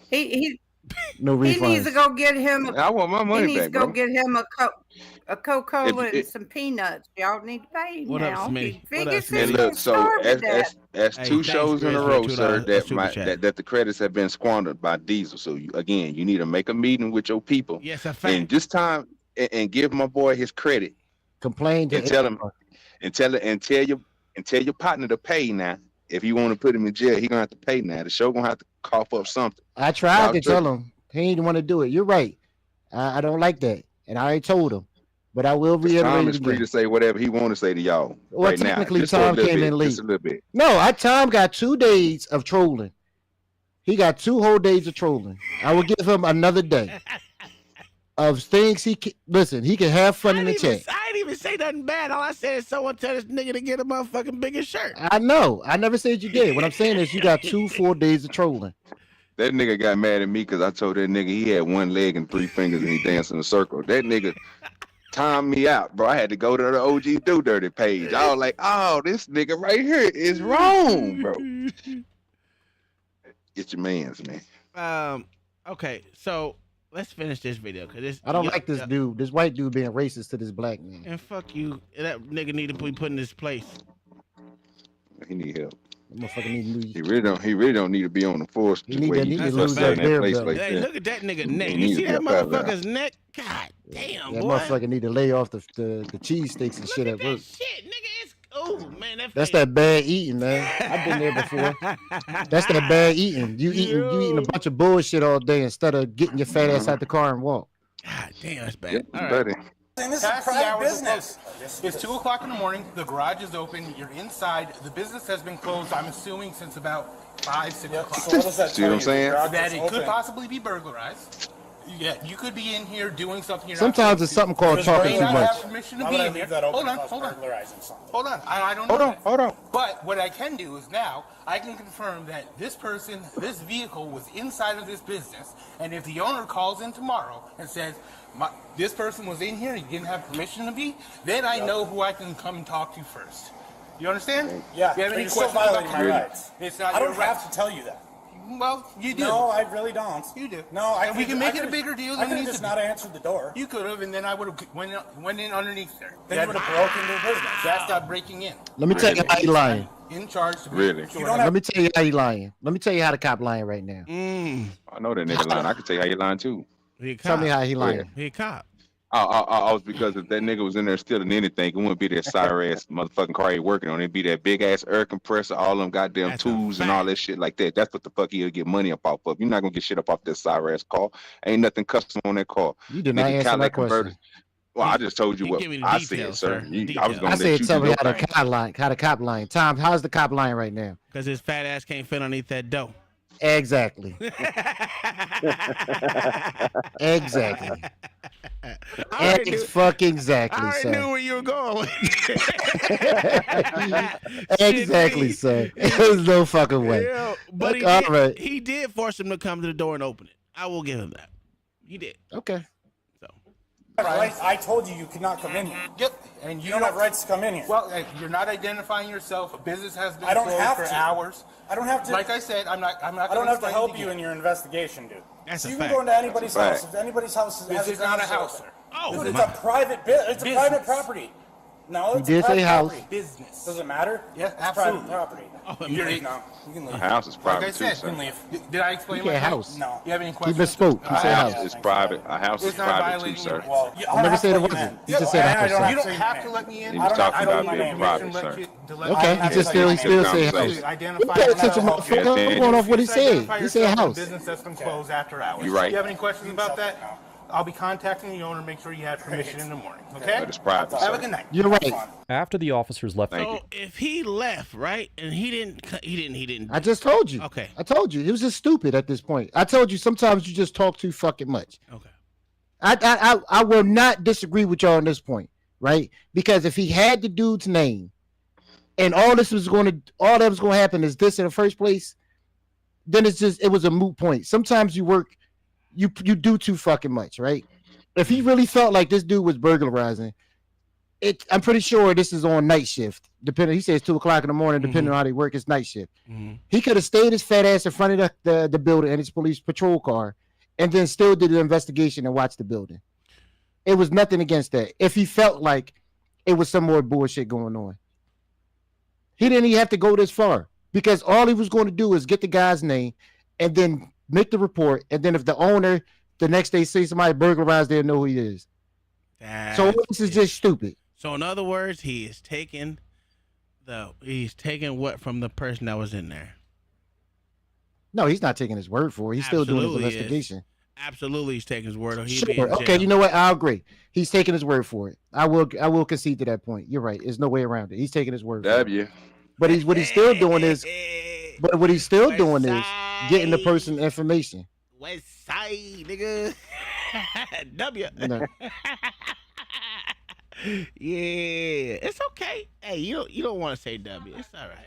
No refunds. He needs to go get him. I want my money back. He needs to go get him a Coca-Cola and some peanuts. Y'all need to pay him what now. Up, Smee? And look, so as 2 shows in a row, sir, that the credits have been squandered by Diesel. So you need to make a meeting with your people. Yes, a fact. And this time, and give my boy his credit. Complain to and tell him, and tell your partner to pay now. If you want to put him in jail, he gonna have to pay now. The show gonna have to cough up something. I tried to tell him. He didn't want to do it. You're right. I don't like that. And I already told him. But I will reiterate Tom is free to say whatever he want to say to y'all right now. Technically, Tom came in late. Just a little bit. No, Tom got 2 days of trolling. He got 2 whole days of trolling. I will give him another day of things he can. Listen, he can have fun in the chat. I didn't even say nothing bad. All I said is someone tell this nigga to get a motherfucking bigger shirt. I know. I never said you did. What I'm saying is you got 2 full days of trolling. That nigga got mad at me because I told that nigga he had 1 leg and 3 fingers and he danced in a circle. That nigga timed me out, bro. I had to go to the OG Do Dirty page. I was like, oh, this nigga right here is wrong, bro. Get your mans, man. Okay, so let's finish this video because I don't like this dude. This white dude being racist to this black man. And fuck you. That nigga need to be put in his place. He need help. He really don't need to be on the force. He need to lose that bear belt. Hey, look at that nigga neck. You see that motherfucker's neck? God damn, that boy. That motherfucker need to lay off the cheese sticks and shit at work. Shit, nigga, it's man. That's that bad eating, man. I've been there before. That's that bad eating. You eating a bunch of bullshit all day instead of getting your fat ass out the car and walk. God damn, that's bad. All right. This is private business. It's 2 o'clock in the morning. The garage is open. You're inside. The business has been closed, I'm assuming, since about 5, 6 o'clock. So what does that See what I'm saying? That it could possibly be burglarized. Yeah, you could be in here doing something. Sometimes it's something called talking too much. Permission to be in here. Hold on. I don't know. Hold on. But what I can do is now I can confirm that this vehicle was inside of this business, and if the owner calls in tomorrow and says this person was in here and he didn't have permission to be, then I know who I can come and talk to first. You understand? Yeah. You have any you're still violating my rights. It's not I don't have to tell you that. Well, you do. No, I really don't. You do. No, we can make it a bigger deal than it needs to be. not answered the door. You could have, and then I would have went in underneath there. Then you would have broken their business. That's not breaking in. Let me tell you how you lying. in charge to Really? Let me tell you how he lying. Let me tell you how the cop lying right now. I know that nigga lying. I can tell you how you lying too. Tell me how he lying. He a cop. I was because if that nigga was in there stealing anything, it wouldn't be that sorry ass motherfucking car he working on. It'd be that big ass air compressor, all them goddamn tools and all that shit like that. That's what the fuck he'll get money up off of. You're not gonna get shit up off that sorry ass car. Ain't nothing custom on that car. You did not answer my question. Well, I just told you what I said, sir. I was gonna let you tell do me your how the thing. cop lying. How the cop lying. Tom, how's the cop lying right now? Because his fat ass can't fit underneath that dough. Exactly. Exactly. Exactly, I sir. knew where you were going. Exactly, sir. There's no fucking way. Yeah, but Look, he did force him to come to the door and open it. I will give him that. He did. Okay. Right. I told you you could not come in here. Yep. And You don't have rights to come in here. Well, you're not identifying yourself. A business has been I don't closed have for to. hours. I don't have to. Like I said, I'm not. I don't have to help you in your investigation, dude. That's so a you fact. can go into anybody's That's a house. If anybody's house has This a is not a ground house, floor. sir. Oh, Dude, it's a private it's a private property. No, it's did a private say house. property. Business. Does it matter? Yeah, it's absolutely. private property. Oh, You're man. No, you can leave. A house is Like private I too, said, sir. you can leave. Did I explain You my can't point? house. No. You have any He questions? misspoke. He said house house. is private. A house is It's not private too, violating sir. your wall. I never said it wasn't. He just said house. I You don't don't have to let me in. He was talking about being name. private, Let sir. you- to let Okay, you- he just still say house. Conversation. Identify Pay attention, yourself. motherfucker. I'm going off what he said. Identify He said yourself in a house. business that's been closed after hours. You're right. You have any questions about that? I'll be contacting the owner. Make sure you have permission in the morning. Okay. But it's private, Have a sir. good night. You're right. After the officers left, So if he left, right, and he didn't. I just told you. Okay. I told you. He was just stupid at this point. I told you sometimes you just talk too fucking much. Okay. I will not disagree with y'all on this point, right? Because if he had the dude's name and all that was going to happen is this in the first place, then it was a moot point. Sometimes you do too fucking much, right? If he really felt like this dude was burglarizing, I'm pretty sure this is on night shift. He says 2:00 in the morning, depending on how they work, it's night shift. He could have stayed his fat ass in front of the building and his police patrol car, and then still did the investigation and watched the building. It was nothing against that. If he felt like it was some more bullshit going on, he didn't even have to go this far because all he was going to do is get the guy's name and then make the report. And then if the owner the next day see somebody burglarized, they'll know who he is. So this is just stupid. So in other words, he's taking what from the person that was in there. No, he's not taking his word for it. He's still doing his investigation. Absolutely, he's taking his word. Or he'd Sure. be in jail. Okay, you know what? I'll agree. He's taking his word for it. I will concede to that point. You're right. There's no way around it. He's taking his word. W. But what he's still doing is getting the person information. West Side, nigga. W. No. Yeah, it's okay. Hey, you don't want to say W. It's all right.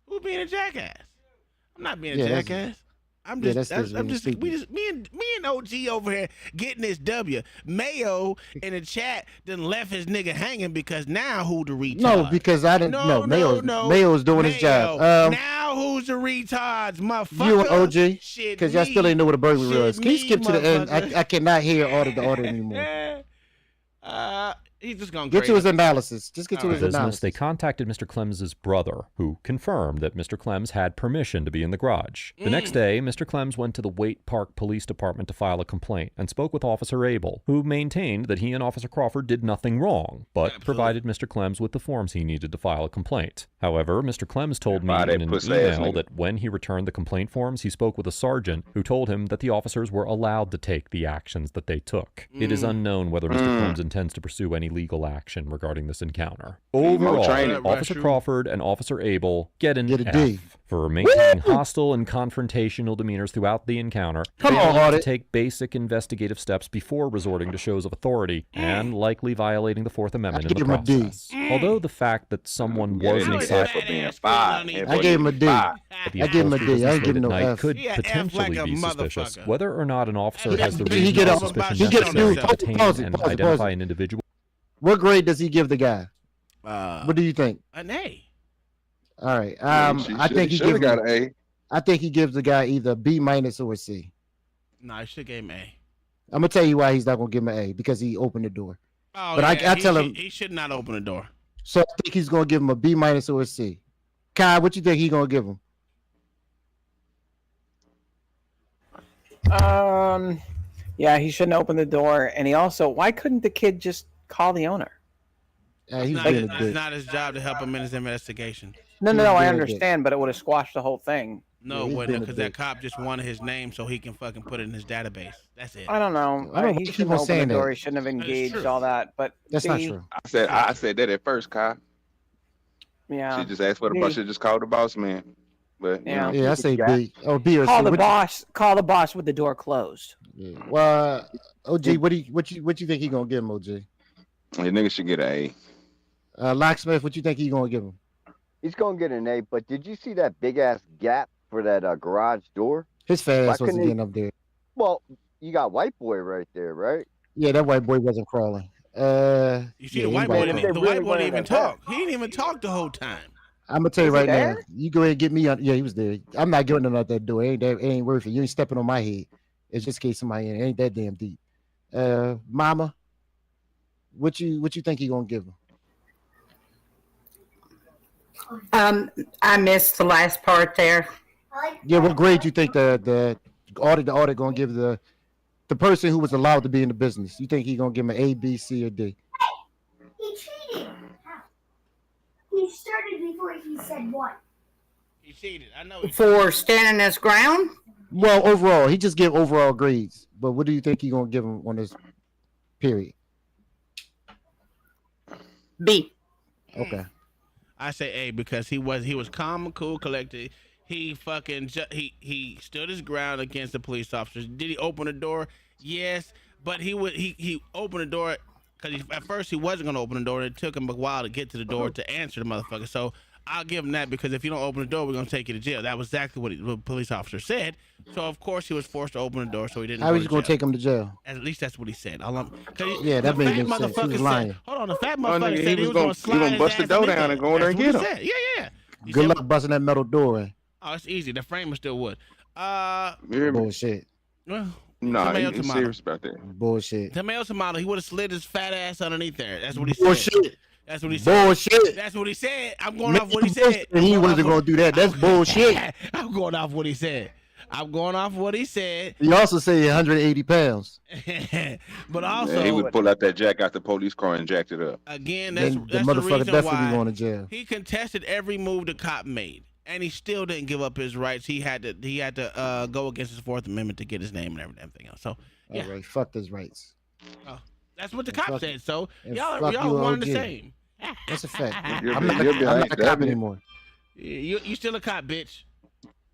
Who being a jackass? I'm not being a jackass. I'm just, me and OG over here getting this W. Mayo in the chat done left his nigga hanging because now who the retard? No, because I didn't. No, Mayo's doing his job. Now who's the retards, motherfucker? You and OG, because y'all still ain't know what a burglary was. Can you skip to the end? I cannot hear all of the order anymore. He's just gonna get to his analysis. Just get to his analysis. They contacted Mr. Clem's brother, who confirmed that Mr. Clems had permission to be in the garage. The next day, Mr. Clems went to the Waite Park Police Department to file a complaint and spoke with Officer Abel, who maintained that he and Officer Crawford did nothing wrong, but provided Mr. Clems with the forms he needed to file a complaint. However, Mr. Clems told me in an email that when he returned the complaint forms, he spoke with a sergeant who told him that the officers were allowed to take the actions that they took. It is unknown whether Mr. Clems intends to pursue any legal action regarding this encounter. Overall, Officer Crawford and Officer Abel get an D for maintaining hostile and confrontational demeanors throughout the encounter, failing to take basic investigative steps before resorting to shows of authority, and likely violating the Fourth Amendment in the process. Although the fact that someone was inside I gave him a D. I gave him a D. I ain't giving no F. could potentially be suspicious. Whether or not an officer has the He get reasonable a suspicion necessary to detain and identify an individual. What grade does he give the guy? What do you think? An A. All right. I think he got an A. I think he gives the guy either B- or a C. No, I should give him A. I'm gonna tell you why he's not gonna give him an A, because he opened the door. Oh, but yeah, I tell him he should not open the door. So I think he's gonna give him a B- or a C. Kai, what you think he gonna give him? Yeah, he shouldn't open the door. And he also, why couldn't the kid just call the owner? It's not his job to help him in his investigation. No, I understand, but it would have squashed the whole thing. No, it wouldn't, because that cop just wanted his name so he can fucking put it in his database. That's it. I don't know. He shouldn't open the door. He shouldn't have engaged all that. But that's not true. I said that at first, Kai. Yeah. She just asked for the boss. She just called the boss man. But yeah, I say B. Oh, B or call C. the boss. Call the boss with the door closed. Yeah. Well, OG, what you think he gonna give him, OG? The nigga should get an A. Locksmith, what you think he gonna give him? He's gonna get an A. But did you see that big ass gap for that garage door? His fat ass wasn't getting up there. Well, you got white boy right there, right? Yeah, that white boy wasn't crawling. You see, the white boy didn't even talk. He didn't even talk the whole time. I'm gonna tell you right now. You go ahead and get me on. Yeah, he was there. I'm not getting him out that door. It ain't worth it. You ain't stepping on my head. It's just in case somebody in. It ain't that damn deep. Mama, what you think he gonna give him? I missed the last part there. Yeah, what grade you think the audit gonna give the person who was allowed to be in the business? You think he gonna give him an A, B, C, or D? He cheated. He started before he said what? He cheated. I know. For standing his ground? Well, overall, he just gave overall grades. But what do you think he gonna give him on this period? B. Okay. I say A because he was calm and cool, collected. He fucking he stood his ground against the police officers. Did he open the door? Yes, but he opened the door because at first he wasn't gonna open the door. It took him a while to get to the door to answer the motherfucker. So I'll give him that because if you don't open the door, we're gonna take you to jail. That was exactly what the police officer said. So of course he was forced to open the door, so he didn't. How was you gonna take him to jail? At least that's what he said. Yeah, that made no sense. He was lying. Hold on, the fat motherfucker said he was gonna slide gonna bust the door down and go in there and get him. Yeah. Good luck busting that metal door in. Oh, it's easy. The frame is still wood. Bullshit. Well, nah, he's serious about that. Bullshit. Tomato. He would have slid his fat ass underneath there. That's what he said. Bullshit. That's what he said. Bullshit. That's what he said. I'm going off what he said. He wasn't gonna do that. That's bullshit. I'm going off what he said. He also said 180 pounds. But also, he would pull out that jack out the police car and jacked it up. Again, that's the the motherfucker reason definitely why going to jail. He contested every move the cop made, and he still didn't give up his rights. He had to go against his Fourth Amendment to get his name and everything else. So yeah, all right, fuck his rights. Oh, that's what the cop said. So y'all you, one and OG. the same. That's a fact. You're I'm not a cop anymore. You still a cop, bitch.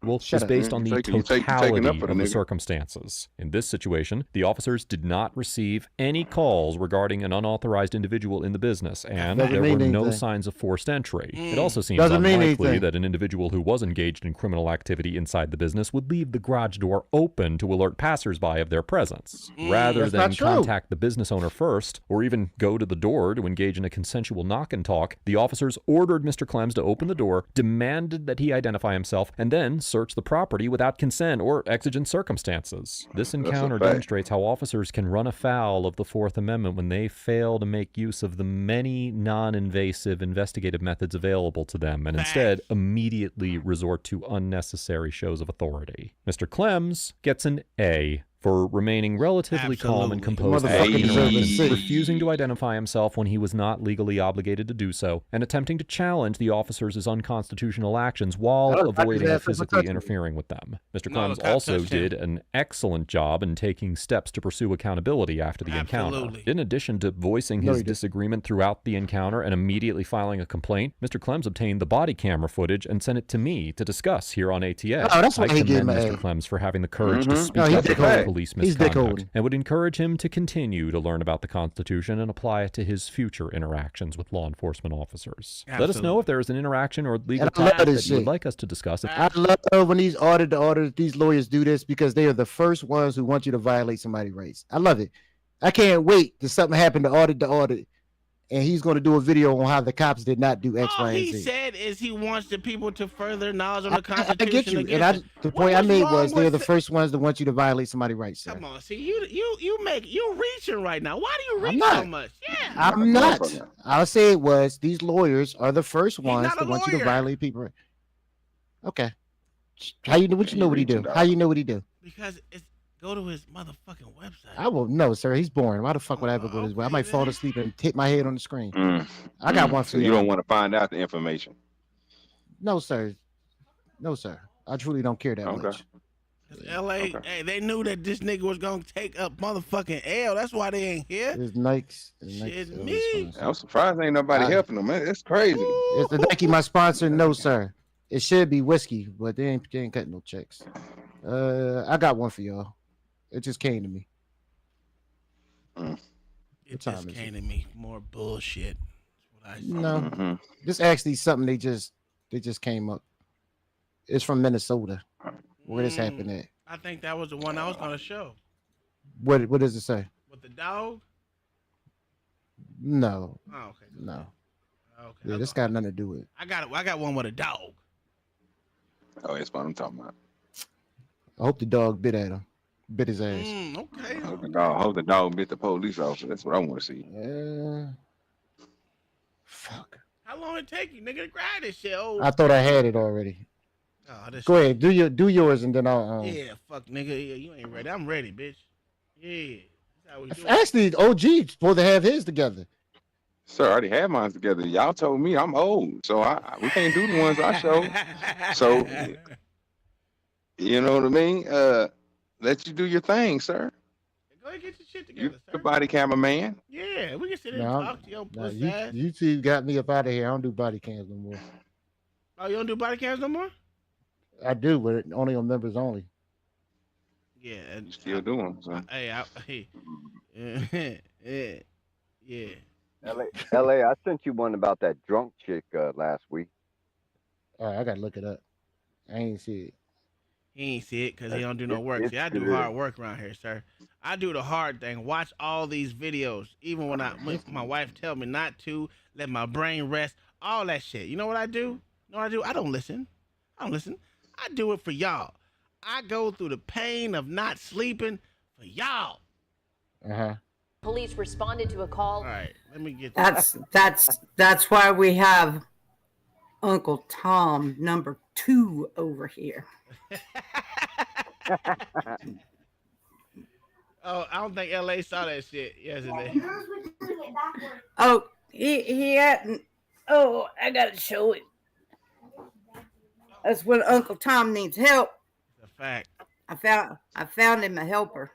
Well, Shut is up, based man. on the You're taking totality up for the of the nigga. circumstances. In this situation, the officers did not receive any calls regarding an unauthorized individual in the business, and Doesn't there were mean no anything. signs of forced entry. It also seems Doesn't mean unlikely anything. that an individual who was engaged in criminal activity inside the business would leave the garage door open to alert passersby of their presence. Rather That's than not true. contact the business owner first, or even go to the door to engage in a consensual knock and talk, the officers ordered Mr. Clems to open the door, demanded that he identify himself, and then search the property without consent or exigent circumstances. This encounter fact. demonstrates how officers can run afoul of the Fourth Amendment when they fail to make use of the many non-invasive investigative methods available to them and instead immediately resort to unnecessary shows of authority. Mr. Clems gets an A for remaining relatively calm and composed, Motherfucker deserves a C. refusing to identify himself when he was not legally obligated to do so, and attempting to challenge the officers' unconstitutional actions while Oh, avoiding that's physically touching. interfering with them. Mr. No, Clems the cop also touched him. did an excellent job in taking steps to pursue accountability after the encounter. Absolutely. In addition to voicing No, his he didn't. disagreement throughout the encounter and immediately filing a complaint, Mr. Clems obtained the body camera footage and sent it to me to discuss here on ATA. Oh, that's why I he gave commend him an Mr. A. Clems for having the courage to speak No, he's up dick about holding. police He's dick misconduct holding. and would encourage him to continue to learn about the Constitution and apply it to his future interactions with law enforcement officers. Let us know Absolutely. if there is an interaction or legal And I love task this that you would shit. like us to discuss. I love when these these lawyers do this because they are the first ones who want you to violate somebody's rights. I love it. I can't wait till something happen to audit and he's going to do a video on how the cops did not do X, Y, and He Z. said is he wants the people to further knowledge on the Constitution. I get you, and the point I made was they're the first ones that want you to violate somebody's rights. Sir. Come on, see you reaching right now. Why do you reach so much? Yeah, I'm not. I'll say it was these lawyers are the first ones that want you to violate people. Okay, how you know what you know what he do? How you know what he do? Because it's go to his motherfucking website. I will no, sir. He's boring. Why the fuck would I ever go to his website? I might fall asleep and hit my head on the screen. I got one for so you. You don't want to find out the information. No, sir. No, sir. I truly don't care that much. LA, hey, they knew that this nigga was gonna take up motherfucking L. That's why they ain't here. It's Nikes. Shit, me. I'm surprised ain't nobody helping them, man. It's crazy. Is the Nike my sponsor? No, sir. It should be whiskey, but they ain't cutting no checks. I got one for y'all. It just came to me. It just came to me. More bullshit. That's what I No, this actually something they just came up. It's from Minnesota. Where this happened at? I think that was the one I was gonna show. What does it say? With the dog? No. Oh, okay. No. Okay. Yeah, this got nothing to do with it. I got one with a dog. Oh, that's what I'm talking about. I hope the dog bit at him. Bit his ass. Okay. I hope the dog bit the police officer. That's what I want to see. Fuck. How long it take you, nigga, to grab this shit? Oh. I thought I had it already. Oh, Go ahead, do yours, and then I'll. Yeah, fuck, nigga. Yeah, you ain't ready. I'm ready, bitch. Yeah. That's how we do it. Actually, OG supposed to have his together. Sir, I already had mine together. Y'all told me I'm old, so we can't do the ones I showed. So, you know what I mean? Let you do your thing, sir. Go ahead, get your shit together, sir. The body cameraman. Yeah, we can sit there and talk to your pussy ass. You two got me up out of here. I don't do body cams no more. Oh, you don't do body cams no more? I do, but only on members only. Yeah, you still do them. So. Yeah. LA, I sent you one about that drunk chick last week. All right, I gotta look it up. I ain't see it. He ain't see it because he don't do no work. See, I do hard work around here, sir. I do the hard thing. Watch all these videos, even when my wife tell me not to. Let my brain rest. All that shit. You know what I do? You know what I do? I don't listen. I do it for y'all. I go through the pain of not sleeping for y'all. Police responded to a call. All right, let me get That's why we have Uncle Tom #2 over here. Oh, I don't think LA saw that shit yesterday. Oh, he hadn't. Oh, I gotta show it. That's when Uncle Tom needs help. It's a fact. I found him a helper.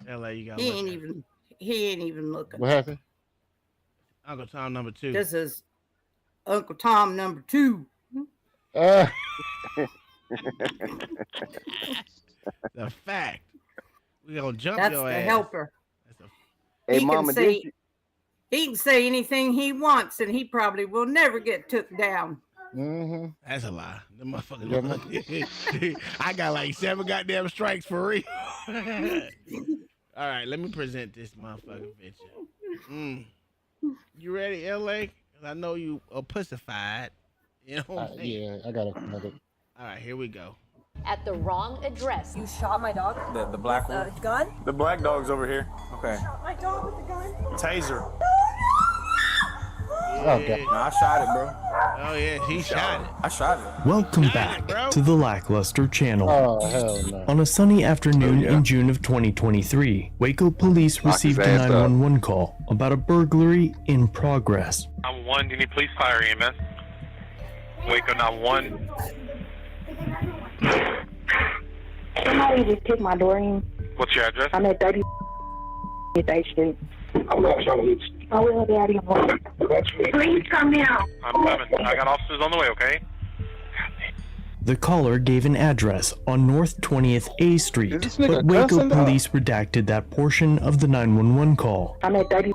LA, you got. He ain't even looking. What happened? Uncle Tom #2. This is Uncle Tom #2. The fact. We gonna jump That's your the ass. helper. Hey, he Mama, he can say anything he wants, and he probably will never get took down. That's a lie. The motherfucker. I got like 7 goddamn strikes for real. All right, let me present this motherfucking picture. You ready, LA? 'Cause I know you are pussified. You know what I'm saying? Yeah, I got it. All right, here we go. At the wrong address. You shot my dog? The black one? Gun? The black dog's over here. Okay. Shot my dog with the gun? Taser. Oh, God. No, I shot it, bro. Oh, yeah, he shot it. I shot it. Welcome back to the Lackluster channel. Oh, hell no. On a sunny afternoon in June of 2023, Waco police received a 911 call about a burglary in progress. 911, do you need police fire EMS? Waco 911. Somebody just kicked my door in. What's your address? I'm at 30 8th Street. I will, Daddy. Please come down. I'm coming. I got officers on the way, okay? The caller gave an address on North 20th A Street, but Waco police redacted that portion of the 911 call. I'm at 30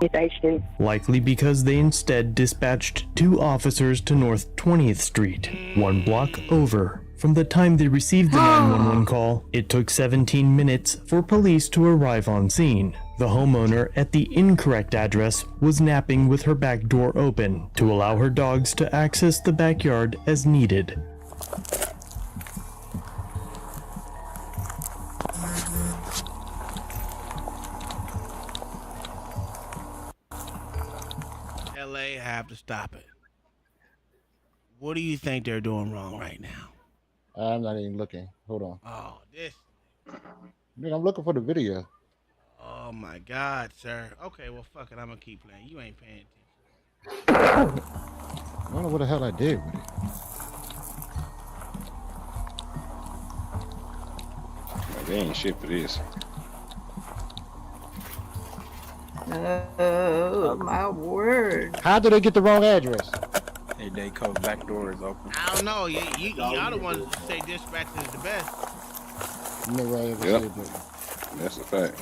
8th Street. Likely because they instead dispatched 2 officers to North 20th Street, 1 block over. From the time they received the 911 call, it took 17 minutes for police to arrive on scene. The homeowner at the incorrect address was napping with her back door open to allow her dogs to access the backyard as needed. LA have to stop it. What do you think they're doing wrong right now? I'm not even looking. Hold on. Oh, this. Dude, I'm looking for the video. Oh my God, sir. Okay, well, fuck it. I'm gonna keep playing. You ain't paying attention. I don't know what the hell I did with it. They ain't shit for this. Oh my word! How did they get the wrong address? Hey, they code back door is open. I don't know. Y'all the ones that say dispatch is the best. Never ever Yep. said that. That's a fact.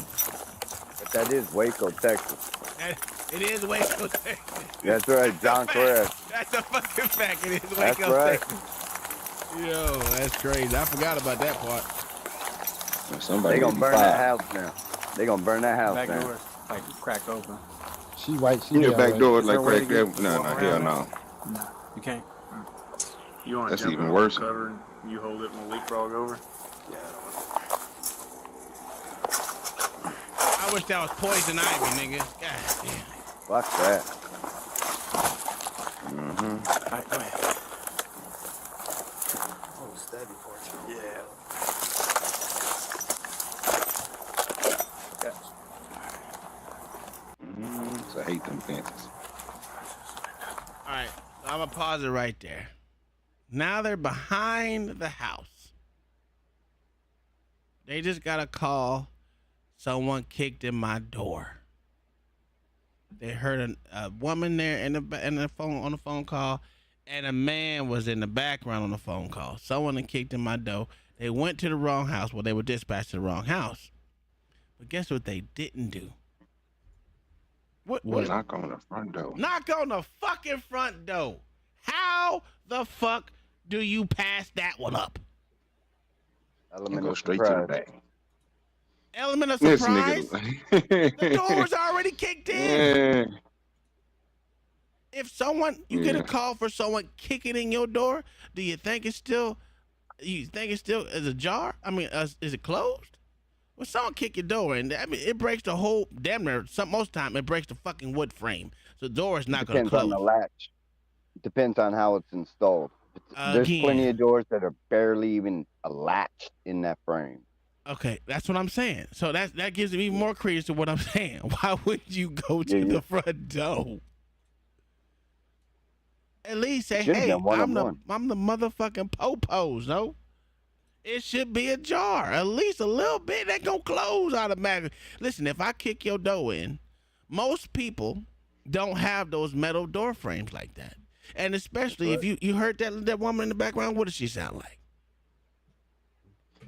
But that is Waco, Texas. It is Waco, Texas. That's right, John Perez. That's a fucking fact. It is That's Waco, right. Texas. Yo, that's crazy. I forgot about that part. They gonna burn that house now. They gonna burn that house Back down. door like crack open. She white. She Yeah, got back white. door Is like there a way right to there. get No, hell no. No, you can't. You want That's to even worse. cover and you hold it and leapfrog over? I wish that was poison ivy, nigga. God damn. Fuck that. All right, go ahead. Oh, steady, Porch. Yeah. So I hate them fences. All right, I'm gonna pause it right there. Now they're behind the house. They just got a call. Someone kicked in my door. They heard a woman there in the phone on the phone call, and a man was in the background on the phone call. Someone had kicked in my door. They went to the wrong house. Well, they were dispatched to the wrong house. But guess what they didn't do? What? Knock on the front door. Knock on the fucking front door. How the fuck do you pass that one up? Element Go of straight to surprise. the back. Element of This surprise? nigga. The door was already kicked in. Yeah. If you get a call for someone kicking in your door, do you think it's still is ajar? I mean, is it closed? When someone kick your door in, I mean, it breaks the whole, damn near, most time it breaks the fucking wood frame. So the door is not going to Depends close. on the latch. Depends on how it's installed. There's plenty of doors that are barely even a latch in that frame. Okay, that's what I'm saying. So that gives me even more credence to what I'm saying. Why would you go to the front door? At least say, hey, I'm the motherfucking popos, no? It should be ajar. At least a little bit. That gonna close automatically. Listen, if I kick your door in, most people don't have those metal door frames like that. And especially if you heard that woman in the background, what does she sound like?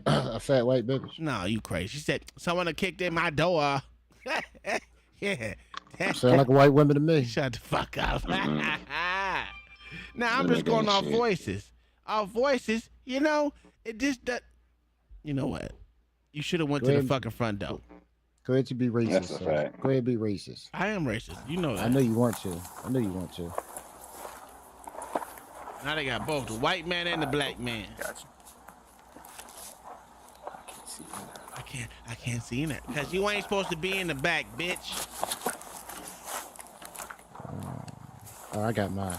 A fat white bitch. No, you crazy. She said, someone had kicked in my door. Yeah. Sound like a white woman to me. Shut the fuck up. Now, I'm just going off voices. Our voices, it just that. You know what? You should have went to the fucking front door. Go ahead, you be racist. That's a fact. Go ahead, be racist. I am racist. You know that. I know you want to. Now they got both the white man and the black man. Gotcha. I can't see in there because you ain't supposed to be in the back, bitch. Oh, I got mine.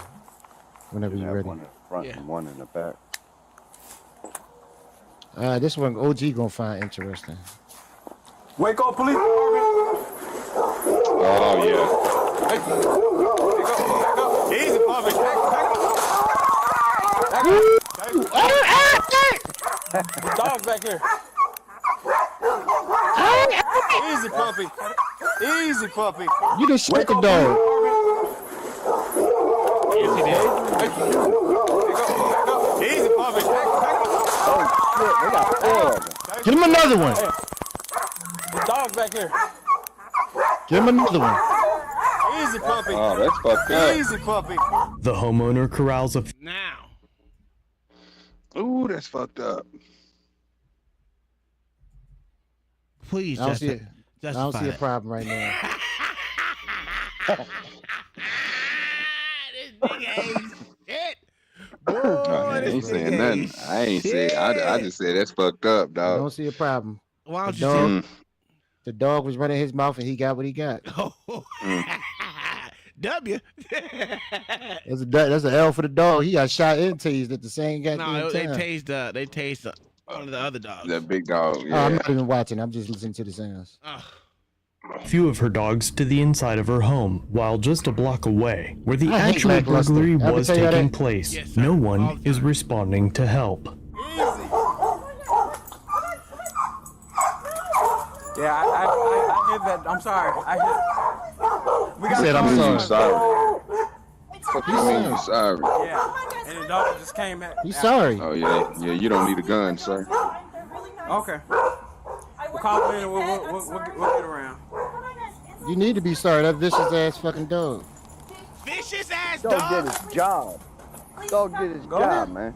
Whenever you're ready. One in the front and one in the back. This one OG gonna find interesting. Waco Police Oh yeah. Easy, Bobby. The dog's back here. Easy, puppy. Easy, puppy. You just shot the dog. Easy, puppy. Oh shit, they got 4 of them. Get him another one. The dog's back here. Get him another one. Easy, puppy. Oh, that's fucked up. Easy, puppy. The homeowner corrals a Now. Ooh, that's fucked up. Please, I don't see Justin, I don't see a problem right now. This nigga ain't shit. Boy, I ain't saying nothing. I ain't say. I just said that's fucked up, I dog. don't see a problem. Why don't The you dog, say? the dog was running his mouth and he got what he got. W. That's an L for the dog. He got shot and tased at the same goddamn No, time. they tased one of the other dogs. That big dog. Oh, Yeah. I'm not even watching. I'm just listening to the sounds. Few of her dogs to the inside of her home, while just a block away, where the I hate actual lackluster. burglary Ever was tell you taking that? place. Yes, sir. No All one the is time. responding to help. Yeah, I hit that. I'm sorry. I hit. We He said, "I'm You sorry." sorry. Fuck you mean you sorry? Yeah, and the dog just came at. He's sorry. Oh yeah, yeah. You don't need a gun, sir. Okay. We'll call him in and we'll get around. You need to be sorry. That vicious ass fucking dog. Vicious ass Dog dog. did his job. Dog did his job, man.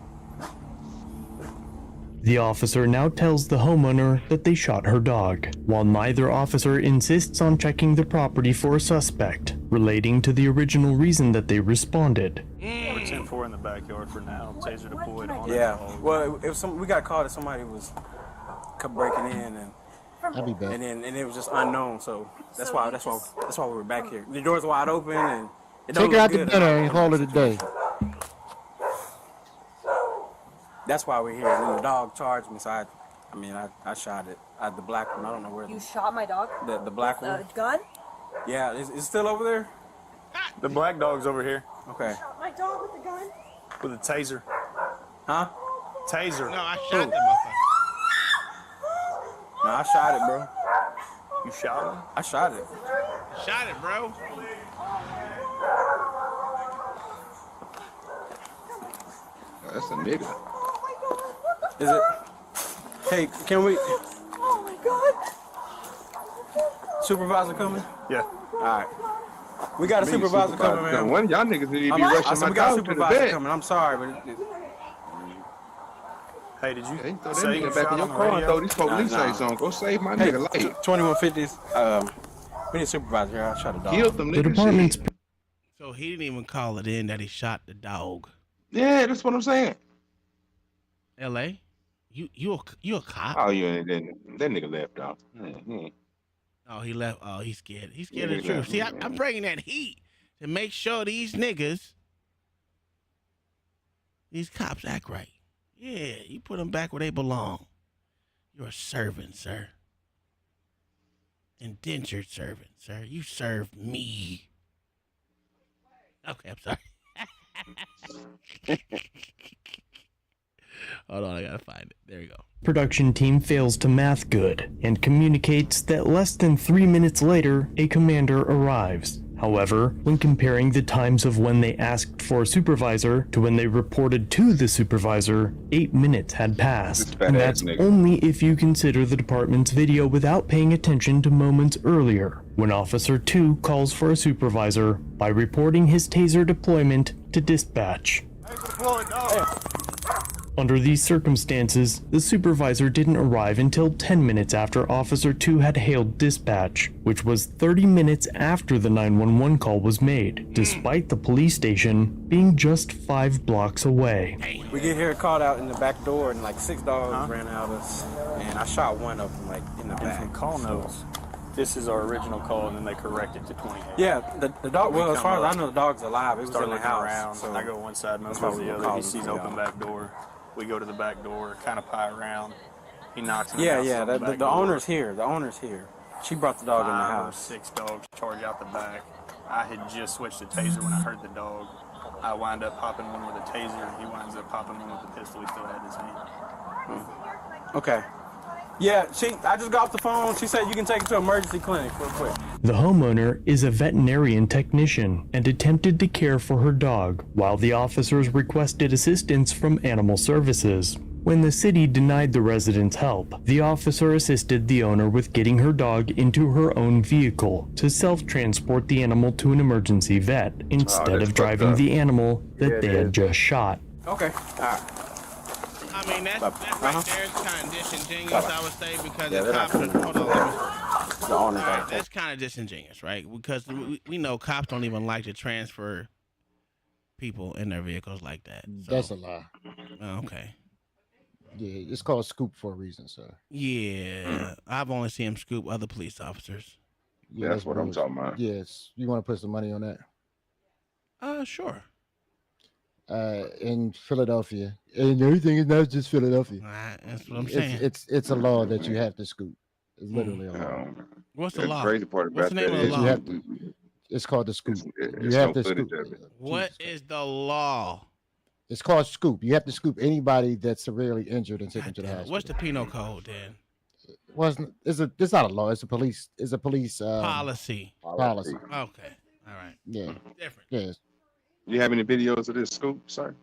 The officer now tells the homeowner that they shot her dog, while neither officer insists on checking the property for a suspect, relating to the original reason that they responded. We're 10-4 in the backyard for now. Taser deployed on Yeah. Well, we got called that somebody was breaking in and. I'll be back. And it was just unknown, so that's why we were back here. The door's wide open and it don't Take her look out to good. dinner and call it a day. That's why we're here. And then the dog charged me, so I shot it. The black one. I don't know where. You shot my dog? The black one. Gun? Yeah, is it still over there? The black dog's over here Okay. Shot my dog with a gun? with a taser. Huh? Taser. No, I shot that motherfucker. No, I shot it, bro. You shot him? I shot it. Shot it, bro. That's a nigga. Is it? Hey, can we? Oh my god. Supervisor coming? Yeah. All right. We got a supervisor coming, man. One of y'all niggas need to be I rushing said my we got a dog to the supervisor bed. coming. I'm sorry, but Hey, did you Throw that say you nigga back shot in your on the car and radio? throw these police Nah. lights on. Go save my hey, nigga life. 2150s. We need a supervisor here. I shot a dog. Kill them The niggas. department's shit. So he didn't even call it in that he shot the dog. Yeah, that's what I'm saying. L.A. You a cop? Oh yeah, that nigga left out. Oh, he left. Oh, he's scared. He's Yeah, scared of the he truth. left. See, I'm bringing that heat to make sure these niggas, these cops act right. Yeah, you put them back where they belong. You're a servant, sir. Indentured servant, sir. You serve me. Okay, I'm sorry. Hold on, I gotta find it. There we go. production team fails to math good and communicates that less than 3 minutes later, a commander arrives. However, when comparing the times of when they asked for a supervisor to when they reported to the supervisor, 8 minutes had passed. And that's only if you consider the department's video without paying attention to moments earlier, when Officer 2 calls for a supervisor by reporting his taser deployment to dispatch. Under these circumstances, the supervisor didn't arrive until 10 minutes after Officer 2 had hailed dispatch, which was 30 minutes after the 911 call was made, despite the police station being just 5 blocks away. We get here called out in the back door and like 6 dogs ran out of us, and I shot one of them like in the back. From call notes, this is our original call, and then they correct it to 28. Yeah, the dog. Well, as far as I know, the dog's alive. It was Start in the looking house. around. So I go one side, Mo that's why goes we the were other. calling He sees for open y'all. back door. We go to the back door, kind of pie around. He knocks in the Yeah, house yeah. on the back The door. owner's here. The owner's here. She brought the dog in the 5 or house. 6 dogs charge out the back. I had just switched to taser when I heard the dog. I wind up popping one with a taser. He winds up popping one with the pistol he still had in his hand. Okay. Yeah, I just got off the phone. She said you can take it to emergency clinic real quick. The homeowner is a veterinarian technician and attempted to care for her dog, while the officers requested assistance from animal services. When the city denied the residents help, the officer assisted the owner with getting her dog into her own vehicle to self-transport the animal to an emergency vet, instead of driving the animal that they had just shot. Okay. All right. I mean, that right there is kind of disingenuous, I would say, because Yeah, the they're not cops. coming. Hold on, let me. The owner All got right, that's kind of disingenuous, right? Because we know cops don't even like to transfer people in their vehicles like that. So. That's a lie. Oh, okay. Yeah, it's called scoop for a reason, sir. Yeah, I've only seen him scoop other police officers. Yeah, that's what I'm bullshit. talking about. Yes, you want to put some money on that? Sure. In Philadelphia, and everything is not just Philadelphia. That's what I'm saying. It's a law that you have to scoop. It's literally a law. What's the law? Crazy part What's about the name that of the is law? It's called the scoop. It's you have no to footage scoop. of it. What is the law? It's called scoop. You have to scoop anybody that's severely injured and take them to the hospital. What's the penal code then? Wasn't it's not a law. It's a police. It's a police policy. Policy. Okay. All right. Yeah. Different. Yes. You have any videos of this scoop, sir?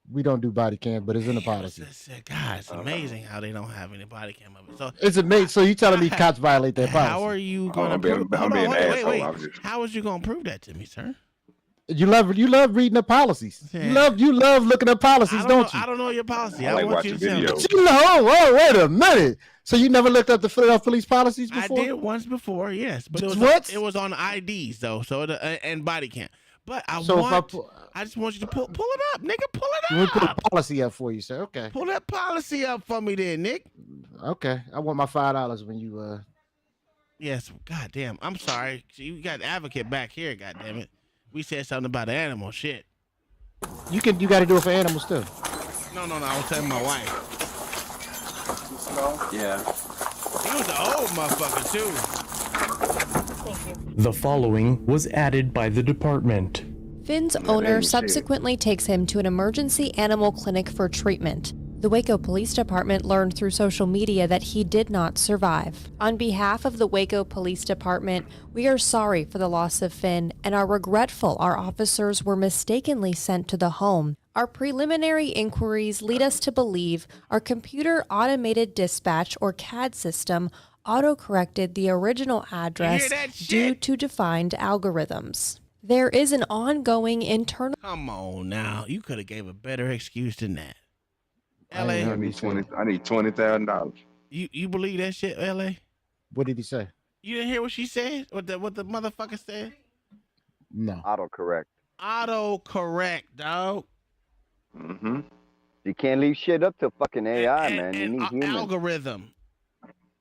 We don't do body cam, but it's in the policy. God, it's amazing how they don't have any body cam of it. So it's amazing. So you telling me cops violate their policy? How are you going to prove? I'm being an asshole. Wait. How is you going to prove that to me, sir? You love reading the policies. Yeah. You love looking at policies, don't you? I don't know your policy. I like watching videos. Whoa, wait a minute. So you never looked up the Philadelphia police policies before? I did once before, yes, but it was on IDs though, so and body cam. But I just want you to pull it up, nigga. Pull it up. We'll put a policy up for you, sir. Okay. Pull that policy up for me, then, Nick. Okay. I want my $5 when you. Yes. Goddamn. I'm sorry. You got advocate back here. Goddamn it. We said something about animal shit. You got to do it for animals too. No. I was telling my wife. Yeah. He was an old motherfucker too. The following was added by the department. Finn's owner subsequently takes him to an emergency animal clinic for treatment. The Waco Police Department learned through social media that he did not survive. On behalf of the Waco Police Department, we are sorry for the loss of Finn and are regretful our officers were mistakenly sent to the home. Our preliminary inquiries lead us to believe our computer automated dispatch or CAD system autocorrected the original address due to defined algorithms. There is an ongoing internal... Come on now. You could have gave a better excuse than that. LA. I need $20,000. You believe that shit, LA? What did he say? You didn't hear what she said? What the motherfucker said? No. Autocorrect. Autocorrect, dog. Mm-hmm. You can't leave shit up to fucking AI, man. You need humans. Algorithm.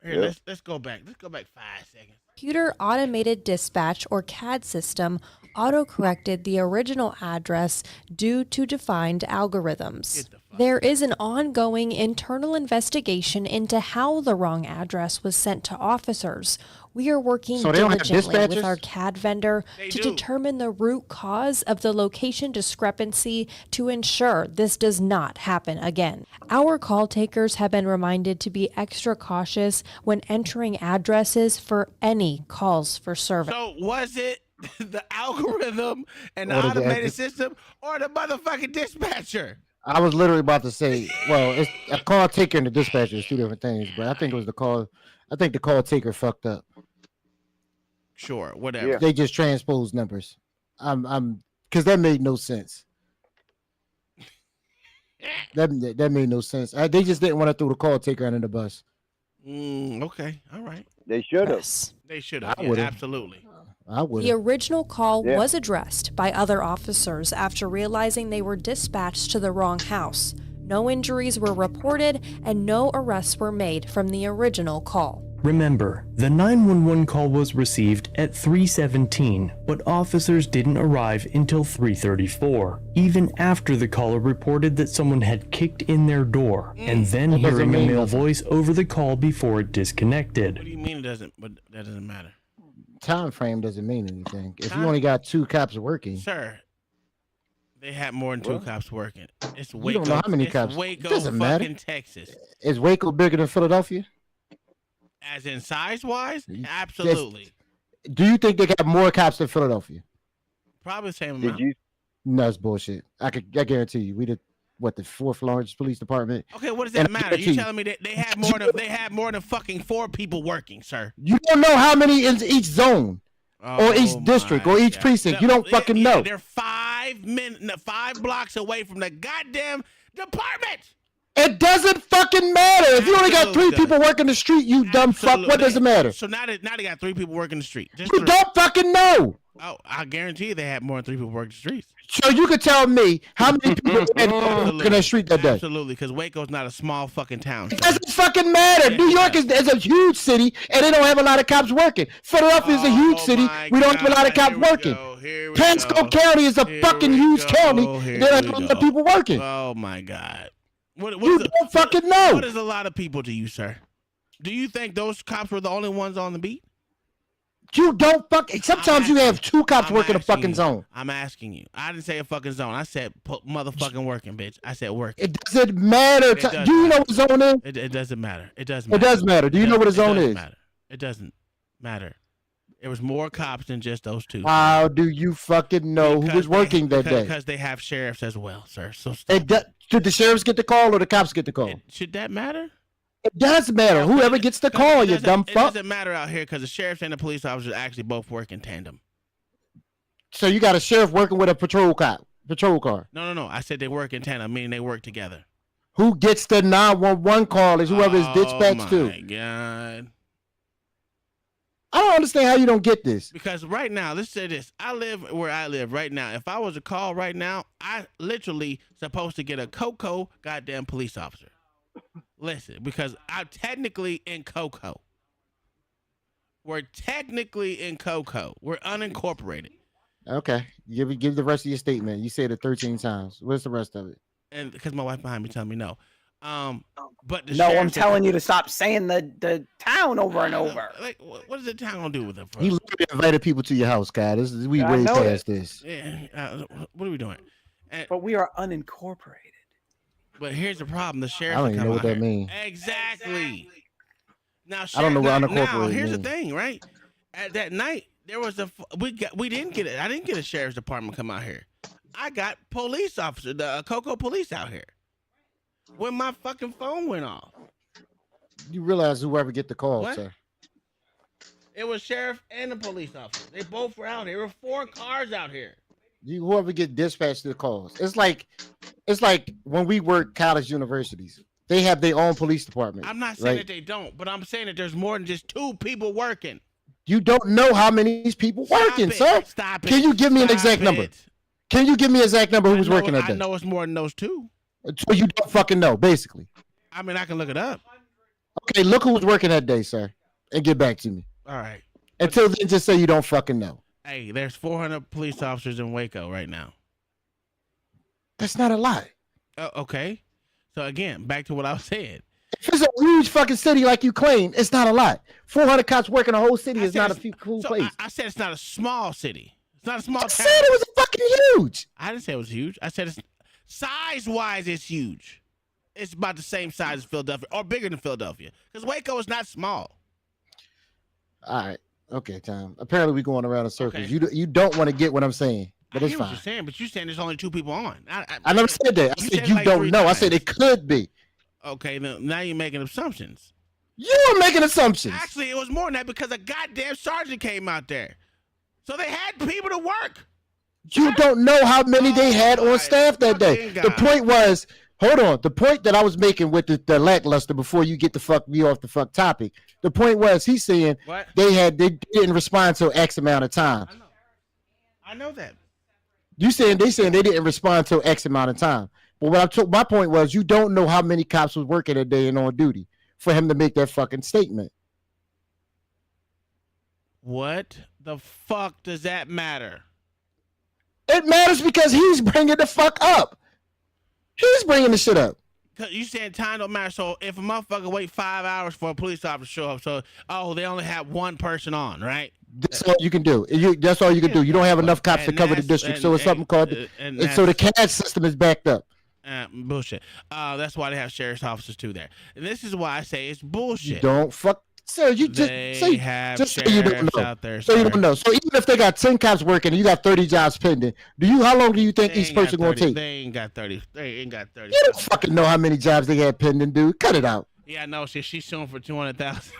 Here, let's go back. Let's go back 5 seconds. Computer automated dispatch or CAD system autocorrected the original address due to defined algorithms. There is an ongoing internal investigation into how the wrong address was sent to officers. We are working diligently with our CAD vendor to determine the root cause of the location discrepancy to ensure this does not happen again. Our call takers have been reminded to be extra cautious when entering addresses for any calls for service. So was it the algorithm and the automated system or the motherfucking dispatcher? I was literally about to say, well, it's a call taker and the dispatcher is two different things, but I think it was the call. I think the call taker fucked up. Sure, whatever. Yeah. They just transposed numbers. I'm because that made no sense. that made no sense. They just didn't want to throw the call taker under the bus. Okay, all right. They should have. Yes. They should have. Yeah, absolutely. I would. The original call was addressed by other officers after realizing they were dispatched to the wrong house. No injuries were reported and no arrests were made from the original call. Remember, the 911 call was received at 3:17, but officers didn't arrive until 3:34, even after the caller reported that someone had kicked in their door, and then hearing a male voice over the call before it disconnected. What do you mean it doesn't? But that doesn't matter. Time frame doesn't mean anything. If you only got 2 cops working, sir, they had more than 2 cops working. It's Waco. You don't know how many cops. Waco, doesn't fucking matter. Texas. Is Waco bigger than Philadelphia? As in size-wise, absolutely. Do you think they got more cops than Philadelphia? Probably the same amount. No, that's bullshit. I guarantee you. We did the 4th largest police department. Okay, what does that matter? You telling me that they had more than fucking 4 people working, sir? You don't know how many in each zone, or each district, or each precinct. You don't fucking know. They're 5 blocks away from the goddamn department. It doesn't fucking matter. If you only got 3 people working the street, you dumb fuck, what does it matter? So now they got 3 people working the street. Just You 3. don't fucking know. Oh, I guarantee you they had more than 3 people working the streets. So you could tell me how many people were working the street that day. Absolutely, because Waco's not a small fucking town. It doesn't fucking matter. New York is a huge city, and they don't have a lot of cops working. Philadelphia is a huge city. We don't have a lot of cops working. Pasco County is a fucking huge county. They don't have a lot of people working. Oh my God. What you don't fucking know. What is a lot of people to you, sir? Do you think those cops were the only ones on the beat? You don't sometimes you have 2 cops working a fucking zone. I'm asking you. I didn't say a fucking zone. I said motherfucking working, bitch. I said working. It doesn't matter. Do you know what zone is? It doesn't matter. It doesn't matter. It does matter. Do you know what a zone is? It doesn't matter. There was more cops than just those 2. How do you fucking know who was working that day? Because they have sheriffs as well, sir. So should the sheriffs get the call or the cops get the call? Should that matter? It does matter. Whoever gets the call, you dumb fuck. It doesn't matter out here because the sheriff and the police officers actually both work in tandem. So you got a sheriff working with a patrol car. No. I said they work in tandem, meaning they work together. Who gets the 911 call is whoever is dispatched to. Oh my God. I don't understand how you don't get this. Because right now, let's say this. I live where I live right now. If I was to call right now, I literally supposed to get a Coco goddamn police officer. Listen, because I'm technically in Coco. We're technically in Coco. We're unincorporated. Okay. Give the rest of your statement. You said it 13 times. What's the rest of it? And because my wife behind me telling me no. But I'm telling you to stop saying the town over and over. Like, what does the town gonna do with it? He literally invited people to your house, guy. We way past this. Yeah. What are we doing? But we are unincorporated. But here's the problem: the sheriff. I don't even know what that means. Exactly. Now, I don't know what unincorporated Now, here's means. the thing, right? At that night, there was we didn't get it. I didn't get a sheriff's department come out here. I got police officer, the Coco police out here. When my fucking phone went off. You realize whoever get the call, What? sir. It was sheriff and the police officer. They both were out here. There were 4 cars out here. Whoever get dispatched to the calls. It's like when we work college universities. They have their own police department. I'm not saying right? that they don't, but I'm saying that there's more than just 2 people working. You don't know how many these people working, sir. Stop it. Can you give me an exact number? Can you give me an exact number who was working that day? I know it's more than those 2. So you don't fucking know, basically. I mean, I can look it up. Okay, look who was working that day, sir, and get back to me. All right. Until then, just say you don't fucking know. Hey, there's 400 police officers in Waco right now. That's not a lot. Okay. So again, back to what I was saying. If it's a huge fucking city like you claim, it's not a lot. 400 cops working a whole city is not a cool place. I said it's not a small city. It's not a small town. I said it was fucking huge. I didn't say it was huge. I said it's size-wise, it's huge. It's about the same size as Philadelphia, or bigger than Philadelphia, because Waco is not small. All right. Okay, Tom. Apparently, we're going around in circles. Okay. You don't want to get what I'm saying, but it's fine. What you're saying, but you're saying there's only 2 people on. I never said that. I said you don't know. I said it could be. Okay, now you're making assumptions. You are making assumptions. Actually, it was more than that because a goddamn sergeant came out there. So they had people to work. You don't know how many they had on staff that day. The point was, hold on. The point that I was making with the lackluster before you get the fuck me off the fuck topic. The point was he's saying they didn't respond till X amount of time. I know that. They saying they didn't respond till X amount of time. But what I took my point was you don't know how many cops was working that day and on duty for him to make that fucking statement. What the fuck does that matter? It matters because he's bringing the fuck up. He's bringing the shit up. Cause you saying time don't matter. So if a motherfucker wait 5 hours for a police officer to show up, so they only have 1 person on, right? That's all you can do. That's all you can do. You don't have enough cops to cover the district, so it's something called. So the CAD system is backed up. Bullshit. That's why they have sheriff's officers too there. And this is why I say it's bullshit. You don't fuck. Sir, you just say you don't know. Out there, so you don't know. So even if they got 10 cops working and you got 30 jobs pending, how long do you think each person gonna take? They ain't got 30. They ain't got 30. You don't fucking know how many jobs they had pending, dude. Cut it out. Yeah, I know. She's suing for 200,000.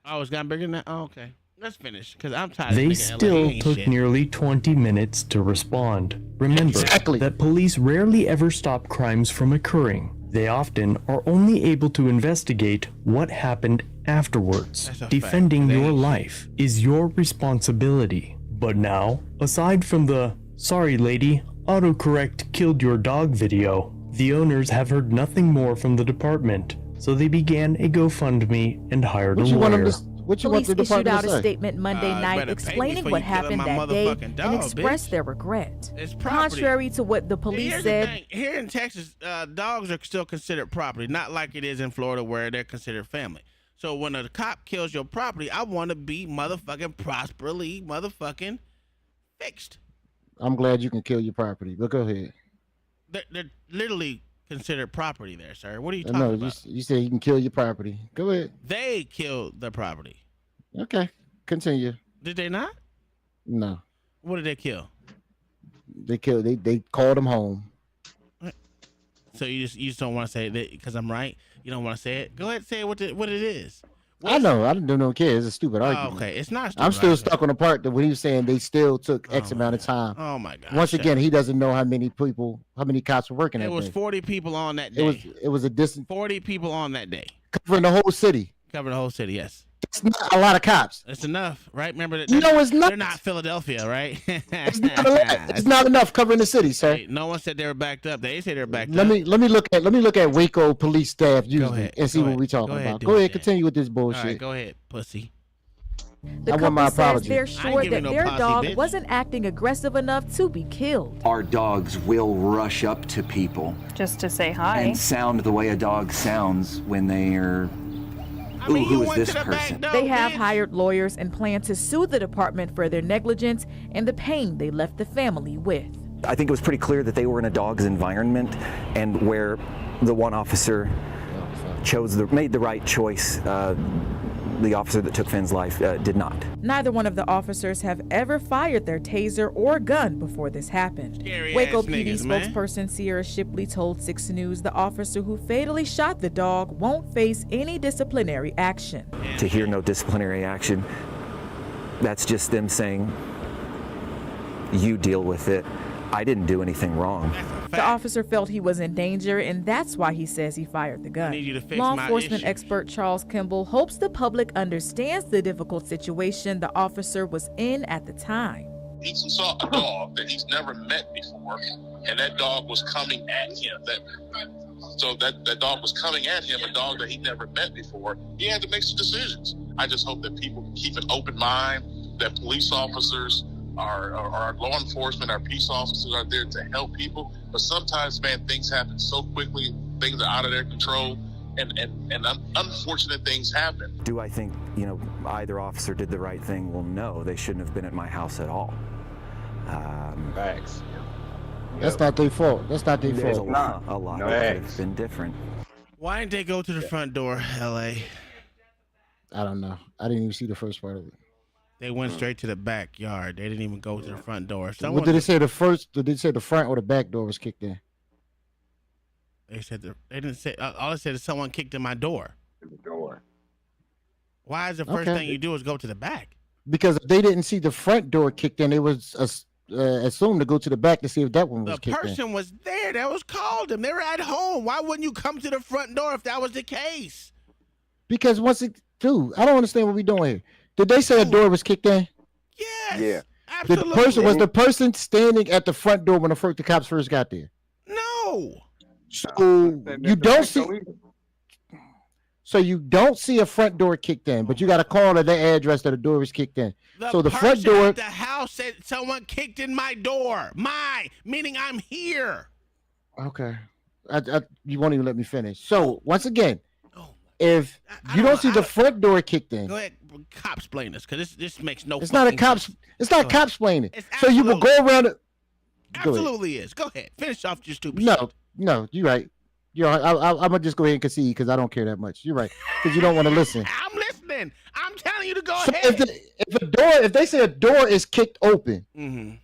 Oh, it's gotten bigger than that. Oh, okay. Let's finish, because I'm tired. They of still took nearly 20 minutes to respond. Remember that police rarely ever stop crimes from occurring. They often are only able to investigate what happened afterwards. Defending your life is your responsibility. But now, aside from the "sorry lady, autocorrect killed your dog" video, the owners have heard nothing more from the department. So they began a GoFundMe and hired a lawyer. Police issued out a statement Monday night explaining what happened that day and expressed their regret. Contrary to what the police said, here in Texas, dogs are still considered property, not like it is in Florida where they're considered family. So when a cop kills your property, I want to be motherfucking prosperly motherfucking fixed. I'm glad you can kill your property, but go ahead. They're literally considered property there, sir. What are you talking about? No, you said you can kill your property. Go ahead. They killed the property. Okay, continue. Did they not? No. What did they kill? They killed. They called him home. So you just don't want to say that because I'm right. You don't want to say it. Go ahead and say what it is. I know. I don't care. It's a stupid argument. Okay, it's not. I'm still stuck on the part that when he was saying they still took X amount of time. Oh my God! Once again, he doesn't know how many cops were working that day. It was 40 people on that day. It was a distant 40 people on that day. Covering the whole city. Covering the whole city. Yes. It's not a lot of cops. It's enough, right? Remember that? No, it's not. They're not Philadelphia, right? It's not enough covering the city, sir. Hey, no one said they were backed up. They say they're backed up. Let me look at Waco police staff usually and see what we talking about. Go ahead, continue with this bullshit. All right, go ahead, pussy. The couple says they're sure that their dog wasn't acting aggressive enough to be killed. Our dogs will rush up to people just to say hi and sound the way a dog sounds when they are. Who is this person? They have hired lawyers and plan to sue the department for their negligence and the pain they left the family with. I think it was pretty clear that they were in a dog's environment, and where the one officer made the right choice. The officer that took Finn's life did not. Neither one of the officers have ever fired their taser or gun before this happened. Waco PD spokesperson Sierra Shipley told 6 News the officer who fatally shot the dog won't face any disciplinary action. To hear no disciplinary action, that's just them saying, you deal with it. I didn't do anything wrong. The officer felt he was in danger, and that's why he says he fired the gun. Law enforcement expert Charles Kimball hopes the public understands the difficult situation the officer was in at the time. He saw a dog that he's never met before, and that dog was coming at him. That dog was coming at him, a dog that he never met before. He had to make some decisions. I just hope that people keep an open mind, that police officers, our law enforcement, our peace officers are there to help people. But sometimes, man, things happen so quickly, things are out of their control, and unfortunate things happen. Do I think, either officer did the right thing? Well, no, they shouldn't have been at my house at all. Facts. That's not their fault. That's not their There's fault. a lot that could have been different. Why didn't they go to the front door, LA? I don't know. I didn't even see the first part of it. They went straight to the backyard. They didn't even go to the front door. What did they say? Did they say the front or the back door was kicked in? They said they didn't say. All they said is someone kicked in my door. The door. Why is the first thing you do is go to the back? Because if they didn't see the front door kicked in, it was assumed to go to the back to see if that one was kicked in. The person was there. That was called them. They were at home. Why wouldn't you come to the front door if that was the case? Because dude, I don't understand what we're doing here. Did they say a door was kicked in? Yes. Yeah. Absolutely. Was the person standing at the front door when the cops first got there? No. So you don't see. So you don't see a front door kicked in, but you got a call at the address that the door was kicked in. So the front door. At the house said someone kicked in my door. Meaning I'm here. Okay. You won't even let me finish. So once again, if you don't see the front door kicked in, go ahead, cop-splain this, because this makes no. It's not a cop. It's not cop-splaining. So you will go around it. Absolutely is. Go ahead. Finish off your stupid. No, you're right. I'm gonna just go ahead and concede because I don't care that much. You're right, because you don't want to listen. I'm listening. I'm telling you to go ahead. If if they say a door is kicked open, and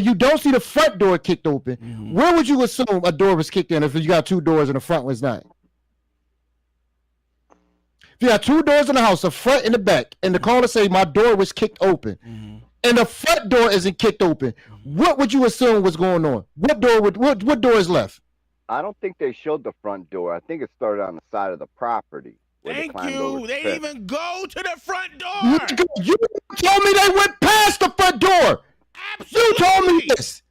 you don't see the front door kicked open, where would you assume a door was kicked in if you got 2 doors and the front was not? If you got two doors in the house, the front and the back, and the caller say my door was kicked open, and the front door isn't kicked open, what would you assume was going on? What door is left? I don't think they showed the front door. I think it started on the side of the property. Thank you. They didn't even go to the front door. You told me they went past the front door. Absolutely. You told me this.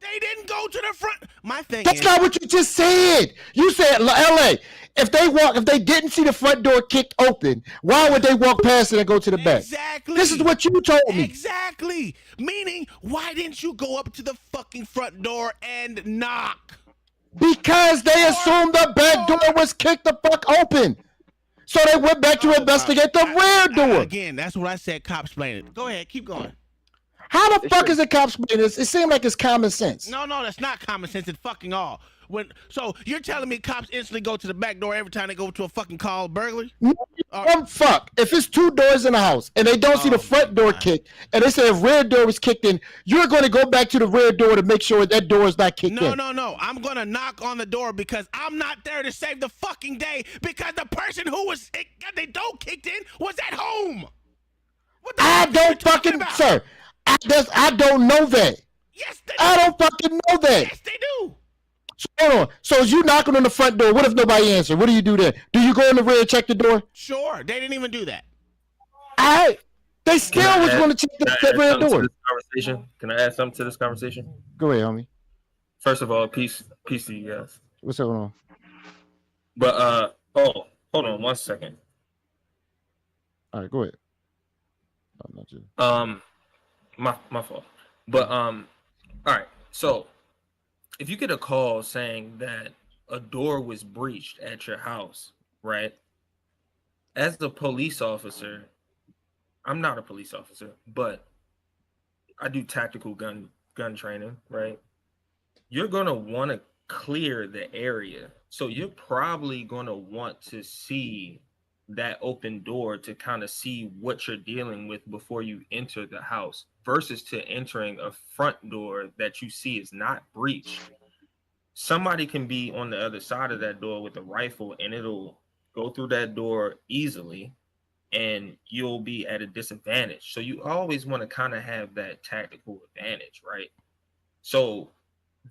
They didn't go to the front. My thing That's is, not what you just said. You said LA. If they didn't see the front door kicked open, why would they walk past it and go to the back? Exactly. This is what you told me. Exactly. Meaning, why didn't you go up to the fucking front door and knock? Because they assumed the back door was kicked the fuck open. So they went back to investigate the rear door. Again, that's what I said. Cops playing it. Go ahead, keep going. How the fuck is it cops playing this? It seemed like it's common sense. No, that's not common sense. It's fucking all. So you're telling me cops instantly go to the back door every time they go to a fucking call burglary? Fuck. If it's two doors in the house and they don't see the front door kicked, and they say if rear door was kicked in, you're going to go back to the rear door to make sure that door is not kicked in. No. I'm going to knock on the door because I'm not there to save the fucking day because the person who got their door kicked in was at home. What the I don't fucking, sir. I don't know that. Yes, they do. I don't fucking know that. Yes, they do. So, hold on. So as you knocking on the front door, what if nobody answers? What do you do then? Do you go in the rear and check the door? Sure. They didn't even do that. They still was going to check the rear door. Can I add something to this conversation? Go ahead, homie. First of all, peace to you guys. What's going on? But hold on 1 second. All right, go ahead. Not you. My fault. But all right. So if you get a call saying that a door was breached at your house, right? As the police officer, I'm not a police officer, but I do tactical gun training, right? You're gonna want to clear the area. So you're probably gonna want to see that open door to kind of see what you're dealing with before you enter the house versus to entering a front door that you see is not breached. Somebody can be on the other side of that door with a rifle and it'll go through that door easily and you'll be at a disadvantage. So you always want to kind of have that tactical advantage, right? So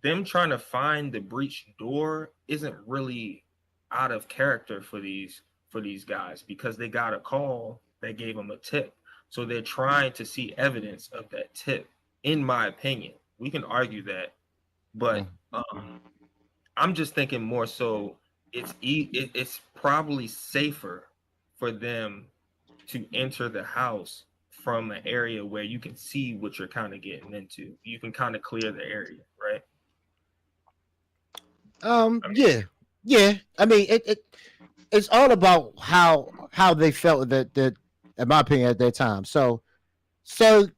them trying to find the breached door isn't really out of character for these guys because they got a call that gave them a tip. So they're trying to see evidence of that tip, in my opinion. We can argue that, but I'm just thinking more so it's probably safer for them to enter the house from an area where you can see what you're kind of getting into. You can kind of clear the area, right? Yeah. I mean, it's all about how they felt that in my opinion at that time. So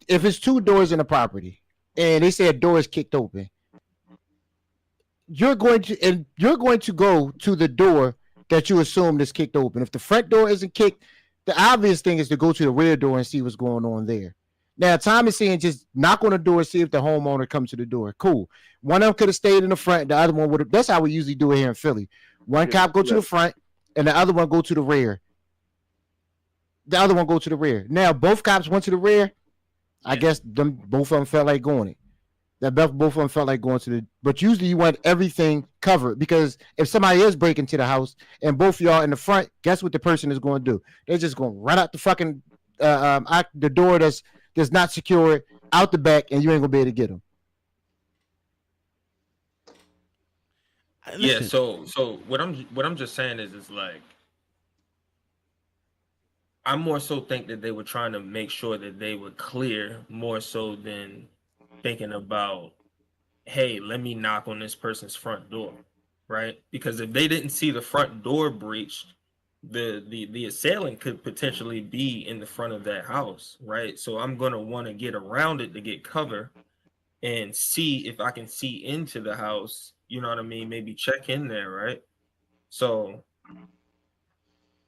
if it's two doors in the property and they say a door is kicked open, you're going to go to the door that you assume is kicked open. If the front door isn't kicked, the obvious thing is to go to the rear door and see what's going on there. Now, Tom is saying just knock on the door, see if the homeowner comes to the door. Cool. One of them could have stayed in the front. The other one would have. That's how we usually do it here in Philly. One cop go to the front, and the other one go to the rear. The other one go to the rear. Now, both cops went to the rear. I guess both of them felt like going it. Both of them felt like going to the. But usually you want everything covered because if somebody is breaking to the house and both of y'all in the front, guess what the person is going to do? They're just going to run out the fucking the door that's not secured out the back, and you ain't gonna be able to get them. Yeah. So what I'm just saying is like I more so think that they were trying to make sure that they were clear more so than thinking about, hey, let me knock on this person's front door, right? Because if they didn't see the front door breached, the assailant could potentially be in the front of that house, right? So I'm gonna want to get around it to get cover and see if I can see into the house. You know what I mean? Maybe check in there, right? So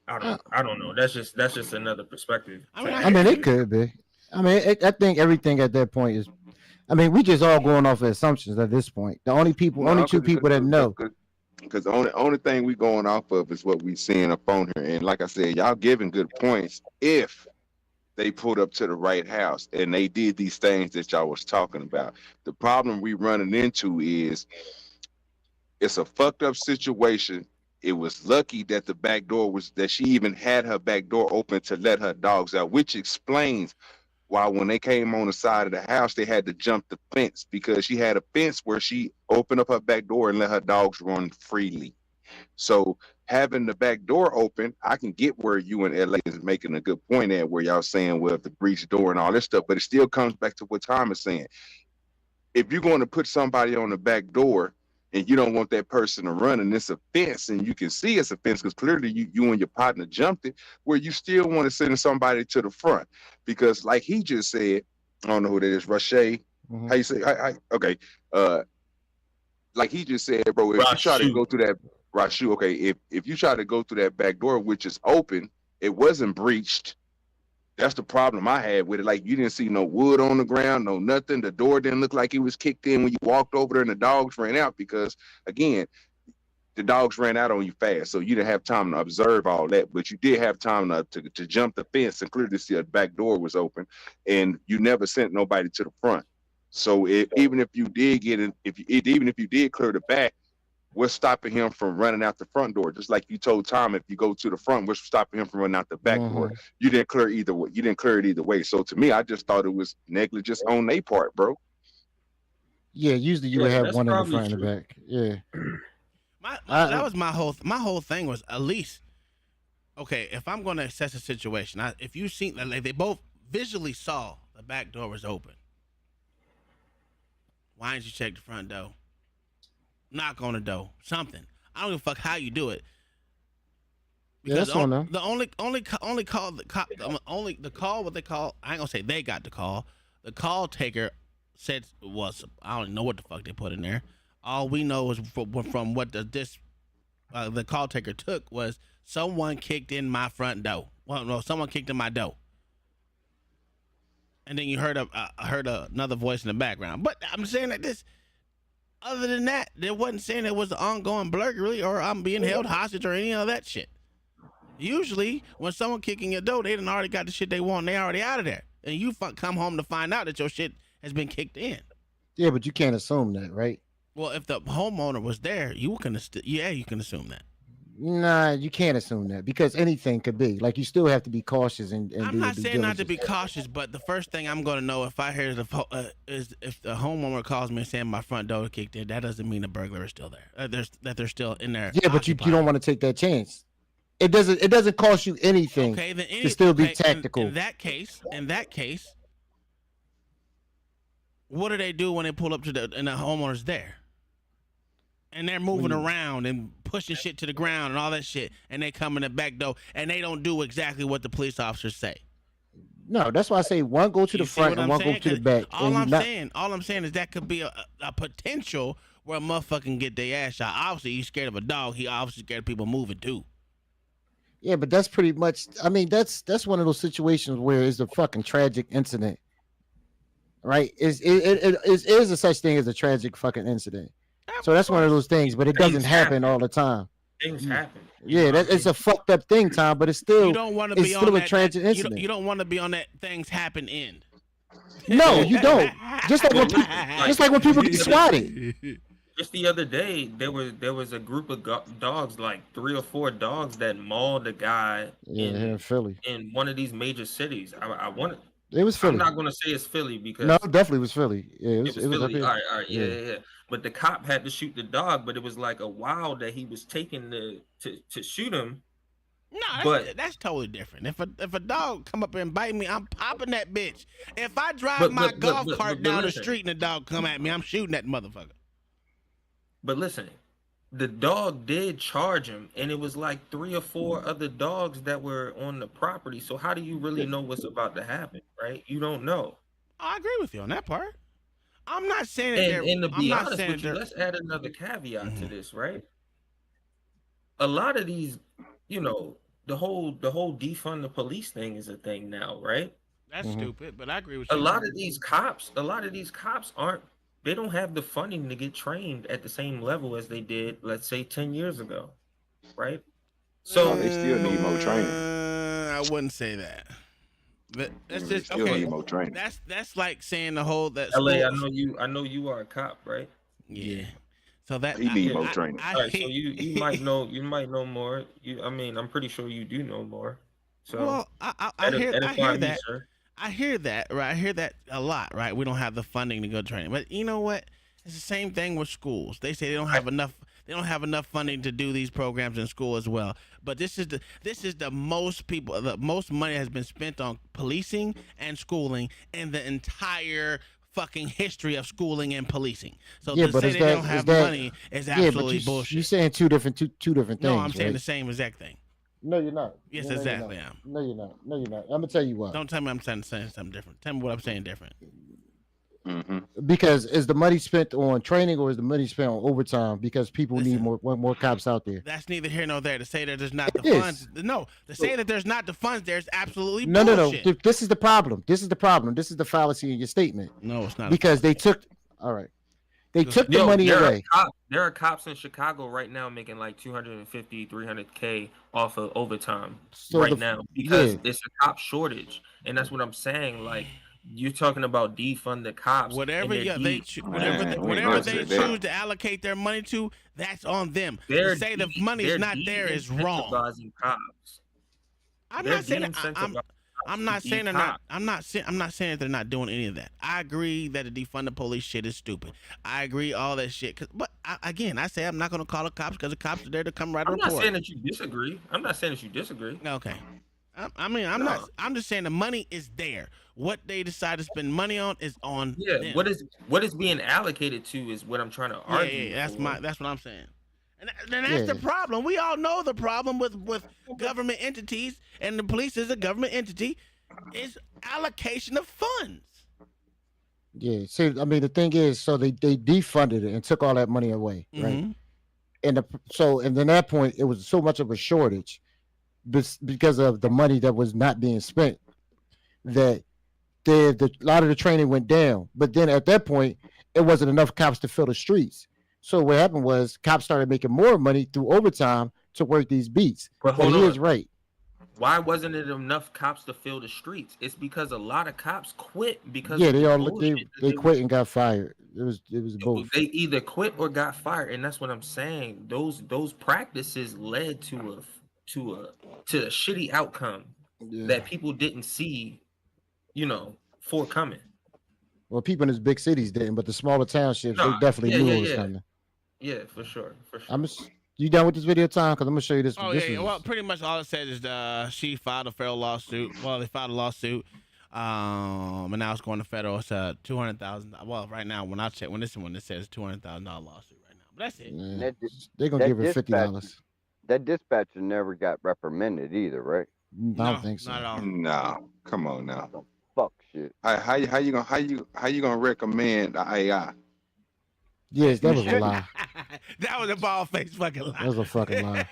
I don't know. That's just another perspective. I mean, it could be. I mean, I think everything at that point is. I mean, we just all going off of assumptions at this point. The only two people that know. because the only thing we going off of is what we seeing up on here. And like I said, y'all giving good points if they pulled up to the right house and they did these things that y'all was talking about. The problem we running into is it's a fucked up situation. It was lucky that the back door was that she even had her back door open to let her dogs out, which explains why when they came on the side of the house, they had to jump the fence because she had a fence where she opened up her back door and let her dogs run freely. So having the back door open, I can get where you and LA is making a good point at where y'all saying, well, the breach door and all this stuff, but it still comes back to what Tom is saying. If you're going to put somebody on the back door and you don't want that person to run and it's a fence and you can see it's a fence because clearly you and your partner jumped it, where you still want to send somebody to the front because like he just said, I don't know who that is, Rashay. Mm-hmm. How you say? Okay. Like he just said, bro, if you try to go through that Rashu, okay, if you try to go through that back door, which is open, it wasn't breached. That's the problem I had with it. Like you didn't see no wood on the ground, no nothing. The door didn't look like it was kicked in when you walked over there and the dogs ran out because again, the dogs ran out on you fast. So you didn't have time to observe all that, but you did have time to jump the fence and clearly see a back door was open and you never sent nobody to the front. So even if you did get in, even if you did clear the back, what's stopping him from running out the front door? Just like you told Tom, if you go to the front, what's stopping him from running out the back door? You didn't clear either way. You didn't clear it either way. So to me, I just thought it was negligence on their part, bro. Yeah, usually you would have one in the front and the back. Yeah. That was my whole thing was at least okay. If I'm going to assess a situation, if you seen like they both visually saw the back door was open, why didn't you check the front door? Knock on the door, something. I don't give a fuck how you do it. Because yeah, the only call the call what they call, I ain't gonna say they got the call. The call taker said was I don't know what the fuck they put in there. All we know is from what the call taker took was someone kicked in my front door. Well, no, someone kicked in my door. And then you heard another voice in the background. But I'm saying that this. Other than that, they wasn't saying it was an ongoing burglary or I'm being held hostage or any of that shit. Usually, when someone kicking your door, they done already got the shit they want. They already out of there, and you come home to find out that your shit has been kicked in. Yeah, but you can't assume that, right? Well, if the homeowner was there, you can assume that. Nah, you can't assume that because anything could be. Like you still have to be cautious and I'm not saying not to be cautious, but the first thing I'm going to know if I hear is if the homeowner calls me saying my front door kicked in, that doesn't mean the burglar is still there. That they're still in there. Yeah, but you don't want to take that chance. It doesn't cost you anything to still be tactical. In that case, what do they do when they pull up and the homeowner's there? And they're moving around and pushing shit to the ground and all that shit, and they come in the back door and they don't do exactly what the police officers say. No, that's why I say one go to the front and one go to the back. All I'm saying is that could be a potential where a motherfucker can get their ass shot. Obviously, he's scared of a dog. He obviously scared of people moving too. Yeah, but that's pretty much. I mean, that's one of those situations where it's a fucking tragic incident, right? It is a such thing as a tragic fucking incident. So that's one of those things, but it doesn't happen all the time. Things happen. Yeah, it's a fucked up thing, Tom. But it's still you don't want to be on a tragic incident. You don't want to be on that things happen end. No, you don't. Just like when people get swatted. Just the other day, there was a group of dogs, like 3 or 4 dogs, that mauled a guy in Philly, in one of these major cities. I wanted. It was Philly. I'm not going to say it's Philly because no, it definitely was Philly. Yeah, it was Philly. All right, yeah. But the cop had to shoot the dog, but it was like a while that he was taking to shoot him. No, that's totally different. If a dog come up and bite me, I'm popping that bitch. If I drive my golf cart down the street and the dog come at me, I'm shooting that motherfucker. But listen, the dog did charge him, and it was like 3 or 4 other dogs that were on the property. So how do you really know what's about to happen, right? You don't know. I agree with you on that part. I'm not saying and to be honest with you, let's add another caveat to this, right? A lot of these, the whole defund the police thing is a thing now, right? That's stupid, but I agree with you. A lot of these cops aren't they don't have the funding to get trained at the same level as they did, let's say, 10 years ago, right? So they still need more training. I wouldn't say that. But that's just still okay. need more training. That's like saying the whole that LA, schools, I know you are a cop, right? Yeah. So that he need more training. All right, so you might know more. I'm pretty sure you do know more. So well, I hear that. Sir. I hear that, right? I hear that a lot, right? We don't have the funding to go training. But you know what? It's the same thing with schools. They say they don't have enough funding to do these programs in school as well. But this is the most money has been spent on policing and schooling in the entire fucking history of schooling and policing. So to say they don't have money is absolutely bullshit. You're saying two different things. No, I'm saying right? the same exact thing. No, you're not. Yes, no, exactly. No, you're not. No, you're not. I'm gonna tell you what. Don't tell me I'm saying something different. Tell me what I'm saying different. Mm-hmm. Because is the money spent on training or is the money spent on overtime? Because people need more cops out there. That's neither here nor there. To say that there's not the funds, no. To say that there's not the funds, there's absolutely bullshit. No. This is the problem. This is the fallacy in your statement. No, it's not. Because they took. All right. They took the money away. There are cops in Chicago right now making like 250, 300K off of overtime now because it's a cop shortage, and that's what I'm saying. Like you're talking about defund the cops. Whatever they choose to allocate their money to, that's on them. To say the money's not there is wrong. Cops. I'm not saying they're not. I'm not saying that they're not doing any of that. I agree that the defund the police shit is stupid. I agree all that shit. But I say I'm not going to call the cops because the cops are there to come write a report. I'm not saying that you disagree. Okay. I'm just saying the money is there. What they decide to spend money on is on. Yeah. them. What is being allocated to is what I'm trying to argue. Yeah. That's what I'm saying. And that's the problem. We all know the problem with government entities, and the police is a government entity, is allocation of funds. Yeah. See, I mean, the thing is, so they defunded it and took all that money away, right? And then that point, it was so much of a shortage because of the money that was not being spent that a lot of the training went down. But then at that point, it wasn't enough cops to fill the streets. So what happened was cops started making more money through overtime to work these beats. But hold he on. is right. Why wasn't it enough cops to fill the streets? It's because a lot of cops quit because they quit and got fired. It was both. They either quit or got fired, and that's what I'm saying. Those practices led to a shitty outcome that people didn't see, forthcoming. Well, people in these big cities didn't, but the smaller townships they definitely knew it was coming. Yeah, for sure. You done with this video, Tom? Because I'm gonna show you this. Well, pretty much all it says is she filed a federal lawsuit. Well, they filed a lawsuit, and now it's going to federal. It's $200,000. Well, right now when it says $200,000 lawsuit right now, but that's it. Yeah. They're gonna give her $50. That dispatcher never got reprimanded either, right? I don't think so. Not at all. No, come on now. Fuck shit. How you gonna recommend the AI? Yes, that was a lie. That was a bald-faced fucking lie. That was a fucking lie.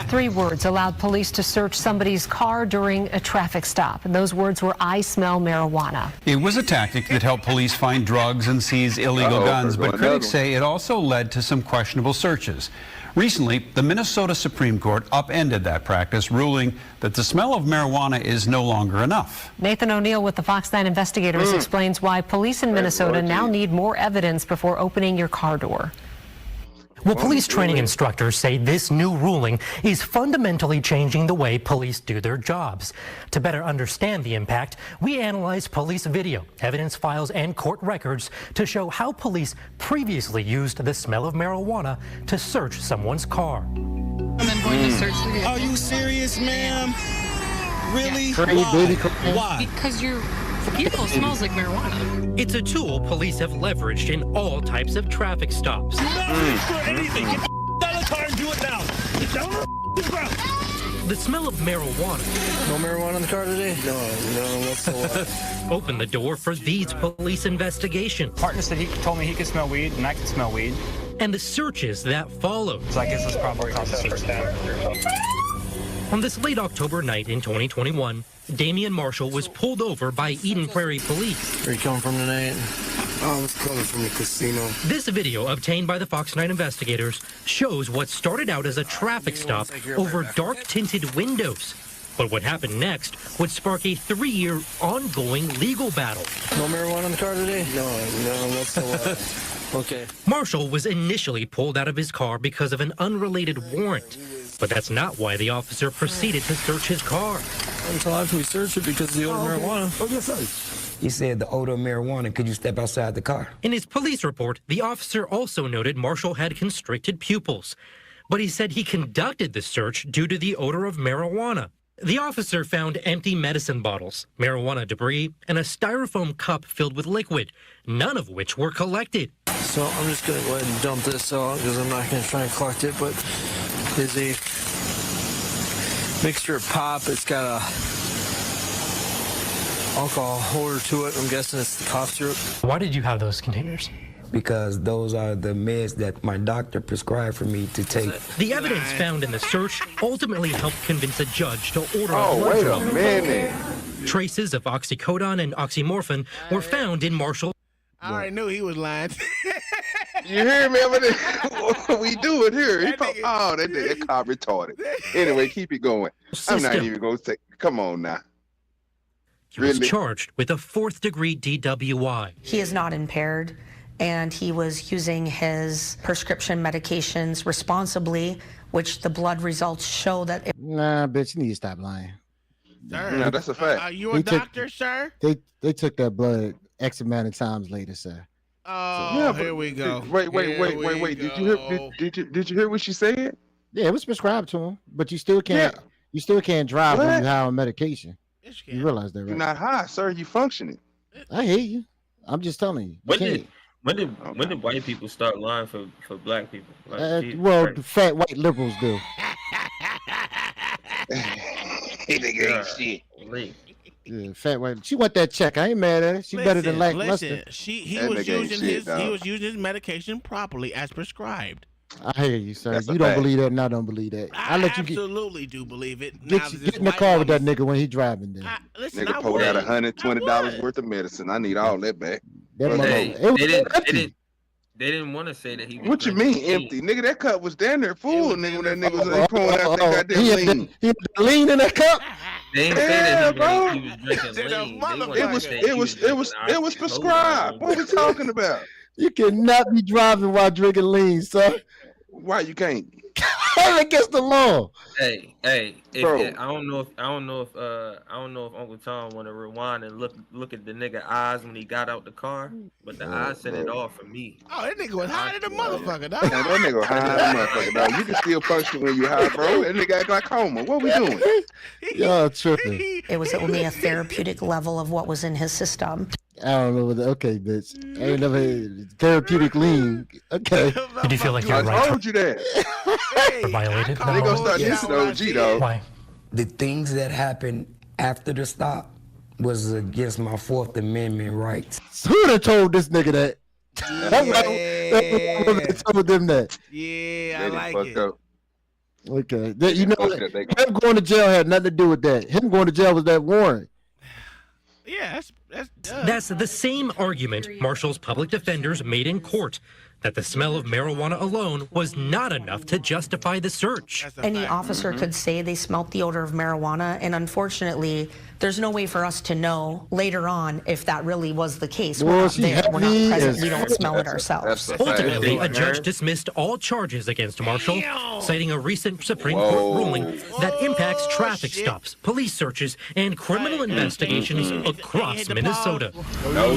3 words allowed police to search somebody's car during a traffic stop. And those words were, "I smell marijuana." It was a tactic that helped police find drugs and seize illegal guns, but critics say it also led to some questionable searches. Recently, the Minnesota Supreme Court upended that practice, ruling that the smell of marijuana is no longer enough. Nathan O'Neill with the Fox 9 Investigators explains why police in Minnesota now need more evidence before opening your car door. Well, police training instructors say this new ruling is fundamentally changing the way police do their jobs. To better understand the impact, we analyzed police video, evidence files, and court records to show how police previously used the smell of marijuana to search someone's car. And then going to search the vehicle. Are you serious, ma'am? Really? Why? Because your vehicle smells like marijuana. It's a tool police have leveraged in all types of traffic stops. Do not reach for anything. Get the out of the car and do it now. Get down on the ground. The smell of marijuana. No marijuana in the car today? No whatsoever. Open the door for these police investigations. Partner said he told me he could smell weed, and I can smell weed. And the searches that followed. So I guess that's probably cause the search. On this late October night in 2021, Damian Marshall was pulled over by Eden Prairie Police. Where are you coming from tonight? I was coming from the casino. This video, obtained by the Fox 9 investigators, shows what started out as a traffic stop over dark-tinted windows. But what happened next would spark a 3-year ongoing legal battle. No marijuana in the car today? No, whatsoever. Okay. Marshall was initially pulled out of his car because of an unrelated warrant. But that's not why the officer proceeded to search his car. Until after we searched it because of the odor of marijuana. Oh, yes, sir. You said the odor of marijuana. Could you step outside the car? In his police report, the officer also noted Marshall had constricted pupils. But he said he conducted the search due to the odor of marijuana. The officer found empty medicine bottles, marijuana debris, and a styrofoam cup filled with liquid, none of which were collected. So I'm just going to go ahead and dump this out because I'm not going to try and collect it, but there's a mixture of pop. It's got a alcohol holder to it. I'm guessing it's the cough syrup. Why did you have those containers? Because those are the meds that my doctor prescribed for me to take. The evidence found in the search ultimately helped convince a judge to order a blood wait draw. a minute. Traces of oxycodone and oxymorphone were found in Marshall. I already knew he was lying. You hear me? What we do it here. That car retarded. Anyway, keep it going. I'm not even going to say, come on now. He was charged with a 4th-degree DWI. He is not impaired, and he was using his prescription medications responsibly, which the blood results show that. Nah, bitch, you need to stop lying. Sir, no, that's a fact. Are you a doctor, sir? They took that blood X amount of times later, sir. Oh, yeah, here we go. Wait. Did you hear what she said? Yeah, it was prescribed to him, but you still can't. Yeah. You still can't drive when you're high on medication. You realize that, right? You're not high, sir. You functioning. I hear you. I'm just telling you. When did white people start lying for black people? Like, the fat white liberals do. Yeah, fat white. She want that check. I ain't mad at her. She better than lackluster. He was using his medication properly as prescribed. I hear you, sir. You don't believe that, and I don't believe that. I absolutely do believe it. Get in the car with that nigga when he driving there. Nigga pulled out $120 worth of medicine. I need all that back. They didn't want to say that he was. What you mean empty? Nigga, that cup was down there full, nigga, when that nigga was pouring out that goddamn lean. He had the lean in that cup? They didn't say that he was drinking lean. It was prescribed. What are we talking about? You cannot be driving while drinking lean, sir. Why you can't? Against the law. Hey, I don't know if Uncle Tom want to rewind and look at the nigga eyes when he got out the car, but the eyes said it all for me. Oh, that nigga was high than a motherfucker, dog. Yeah, that nigga high than a motherfucker, dog. You can still function when you high, bro. That nigga got glaucoma. What we doing? Y'all tripping. It was only a therapeutic level of what was in his system. I don't know what okay, bitch. I ain't never had therapeutic lean. Okay. Did you feel like you were right? I told you that. Violated? They gonna start dissing OG, dog. Why? The things that happened after the stop was against my 4th Amendment rights. Who done told this nigga that? I told them that. Yeah, I like it. Up. Okay. You know, him going to jail had nothing to do with that. Him going to jail was that warrant. Yeah, that's the same argument Marshall's public defenders made in court, that the smell of marijuana alone was not enough to justify the search. Any officer could say they smelt the odor of marijuana, and unfortunately, there's no way for us to know later on if that really was the case. We're not there. We're not present. We don't smell it ourselves. Ultimately, a judge dismissed all charges against Marshall, citing a recent Supreme Court ruling that impacts traffic stops, police searches, and criminal investigations across Minnesota. No,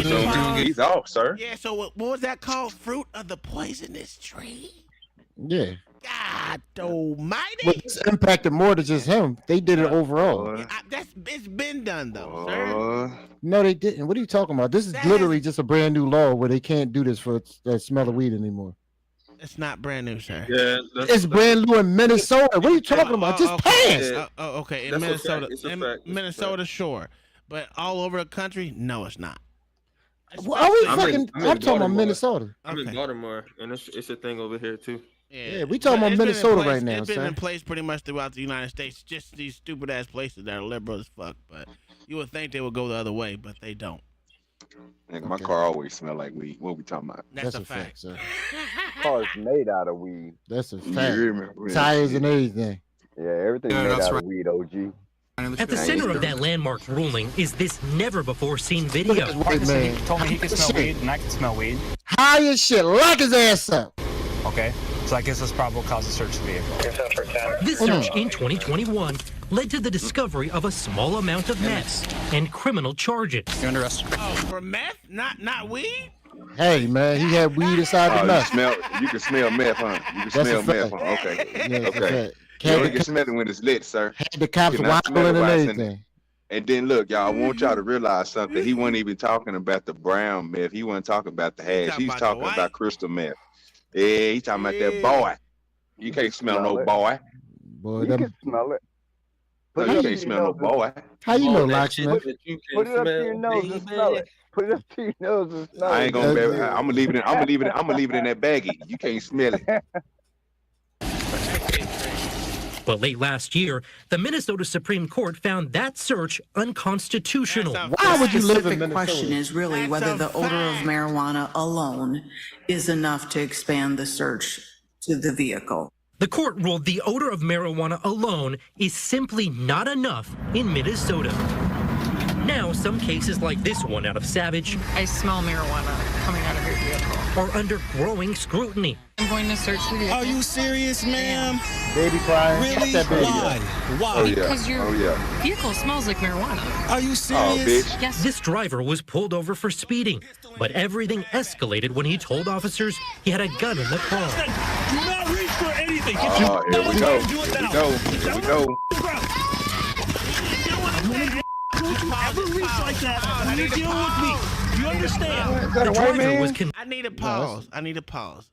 he's off, sir. Yeah, so what was that called? Fruit of the poisonous tree? Yeah. God almighty. But this impacted more than just him. They did it overall. It's been done, though, sir. No, they didn't. What are you talking about? This is literally just a brand new law where they can't do this for that smell of weed anymore. It's not brand new, sir. Yeah, it's brand new in Minnesota. What are you talking about? Just passed. Okay. In Minnesota, Minnesota, sure, but all over the country, no, it's not. I'm talking about Minnesota. I'm in Baltimore, and it's a thing over here too. Yeah, we talking about Minnesota right now, It's been in place pretty much throughout the United States. Just these stupid ass places that are liberal as fuck. But you would think they would go the other way, but they don't. Nigga, my car always smell like weed. What we talking about? That's a fact, sir. Car's made out of weed. That's a You fact. hear me? Tires and everything. Yeah, everything's made out of weed, OG. At the center of that landmark ruling is this never-before-seen video. Man. He told me he could smell weed, and I can smell weed. High as shit. Lock his ass up. Okay, so I guess that's probable cause to search the vehicle. This search in 2021 led to the discovery of a small amount of meth and criminal charges. You're under arrest. Oh, for meth, not weed. Hey man, he had weed inside the nut. You can smell meth, huh? You can smell meth, huh? Okay. Yeah, Okay. You only can smell it when it's lit, sir. Had the cops You cannot smell wobbling it and while it's in everything. And then look, y'all, I want y'all to realize something. He wasn't even talking about the brown meth. He wasn't talking about the hash. He's talking about crystal meth. Yeah, he's talking about that boy. You can't smell no boy. Boy, You can smell it. No, you can't smell no boy. How you know, Locksmith? Put it up to your nose and smell it. Put it up to your nose and smell it. I ain't gonna. I'm gonna leave it in. I'm gonna leave it in that baggie. You can't smell it. But late last year, the Minnesota Supreme Court found that search unconstitutional. Why would you live in The Minnesota? question is really whether the odor of marijuana alone is enough to expand the search to the vehicle. The court ruled the odor of marijuana alone is simply not enough in Minnesota. Now, some cases like this one out of Savage I smell marijuana coming out of your vehicle. are under growing scrutiny. I'm going to search the vehicle. Are you serious, ma'am? Baby crying. Really? Got that baby Why? up. Why? Oh, yeah. Because your Oh, yeah. vehicle smells like marijuana. Are you Oh, serious? bitch. Yes. This driver was pulled over for speeding, but everything escalated when he told officers he had a gun in the car. Do not reach for anything. Get your Here we go. do it Here we now. go. Here we go. Don't you ever reach like that when you're dealing with me. You understand? The driver was I need a pause. I need a pause.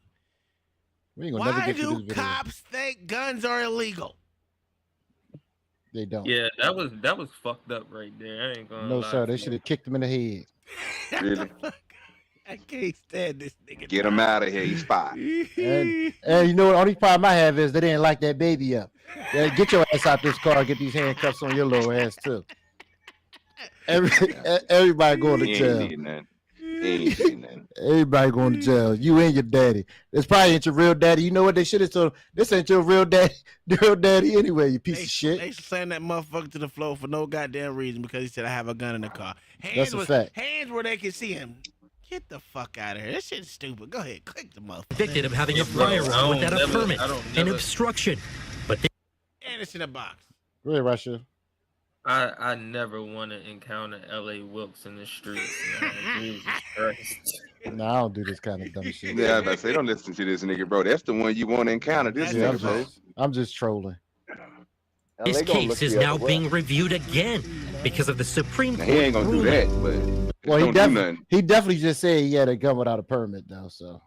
We ain't gonna never Why get through do this video. cops think guns are illegal? They don't. Yeah, that was fucked up right there. I ain't gonna No, lie sir. to They you. should have kicked him in the head. Really? I can't stand this nigga. Get him out of here. He's fired. And you know what? Only problem I have is they didn't lock that baby up. Yeah, get your ass out this car. Get these handcuffs on your little ass too. Everybody going to He ain't jail. did nothing. He ain't did nothing. Everybody going to jail. You and your daddy. This probably ain't your real daddy. You know what they should have told? This ain't your real daddy anyway. You piece of shit. They slammed that motherfucker to the floor for no goddamn reason because he said I have a gun in the car. That's a fact. Hands where they can see him. Get the fuck out of here. This shit's stupid. Go ahead, click the motherfucker. Convicted of having a Bro, firearm without a permit I don't and never- obstruction. But And it's in a box. Go ahead, Russia. I never want to encounter L.A. Wilkes in the streets, man. Jesus Christ. No, I don't do this kind of dumb shit. Yeah, I was about to say, don't listen to this nigga, bro. That's the one you want to encounter. This Yeah, nigga, bro. I'm just trolling. this case is now being reviewed again because of the Supreme Now, Court he ain't gonna do ruling. that, but Well, don't do nothing. he definitely just said he had a gun without a permit, though. So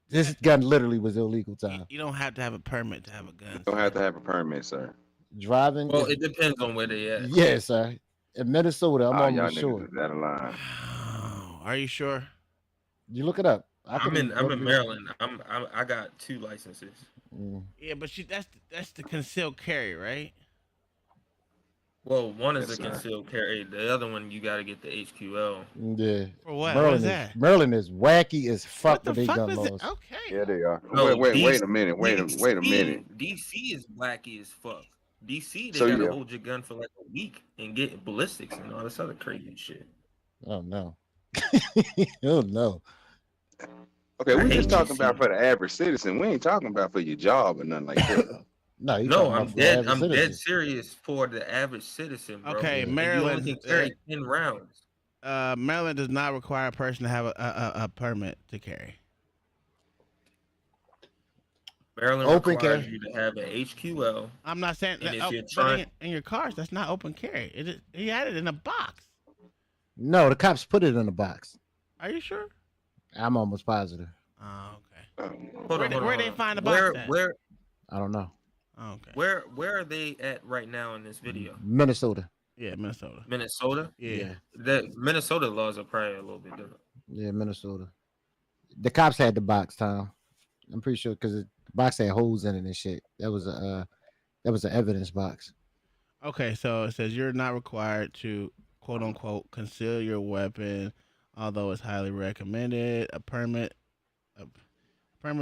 this gun literally was illegal time. You don't have to have a permit to have a gun. You don't have to have a permit, sir. Driving. Well, it depends on where they at. Yes, sir. In Minnesota, I'm y'all almost niggas sure. is out of line. Oh, are you sure? You look it up. I'm in Maryland. I got 2 licenses. Yeah, but that's the concealed carry, right? Well, one is Yes, a sir. concealed carry. The other one you got to get the HQL. Yeah. For what? Maryland What is is, that? Maryland is wacky as fuck with the their fuck gun is it? laws. Okay. Yeah, they are. No, Wait a minute. Wait a minute. DC is wacky as fuck. DC, they So, gotta yeah. hold your gun for like a week and get ballistics and all this other crazy shit. Oh no. Oh no. Okay, I we're hate just talking DC. about for the average citizen. We ain't talking about for your job or nothing like that. No, you No, talking I'm about for dead. average I'm dead citizens. serious for the average citizen, bro. Okay, And Maryland, You only can carry 10 rounds. Maryland does not require a person to have a permit to carry. Maryland Open requires carry. you to have an HQL. I'm not saying And that. if Oh, you're but trying- in your cars, that's not open carry. He had it in a box. No, the cops put it in a box. Are you sure? I'm almost positive. Oh, okay. Hold on, Where they find the box Where, at? where, I don't know. Oh, okay. where are they at right now in this video? Minnesota. Yeah, Minnesota. Minnesota? Yeah. The Minnesota laws are probably a little bit different. Yeah, Minnesota. The cops had the box, Tom. I'm pretty sure because the box had holes in it and shit. That was an evidence box. Okay, so it says you're not required to quote unquote conceal your weapon although it's highly recommended. A permit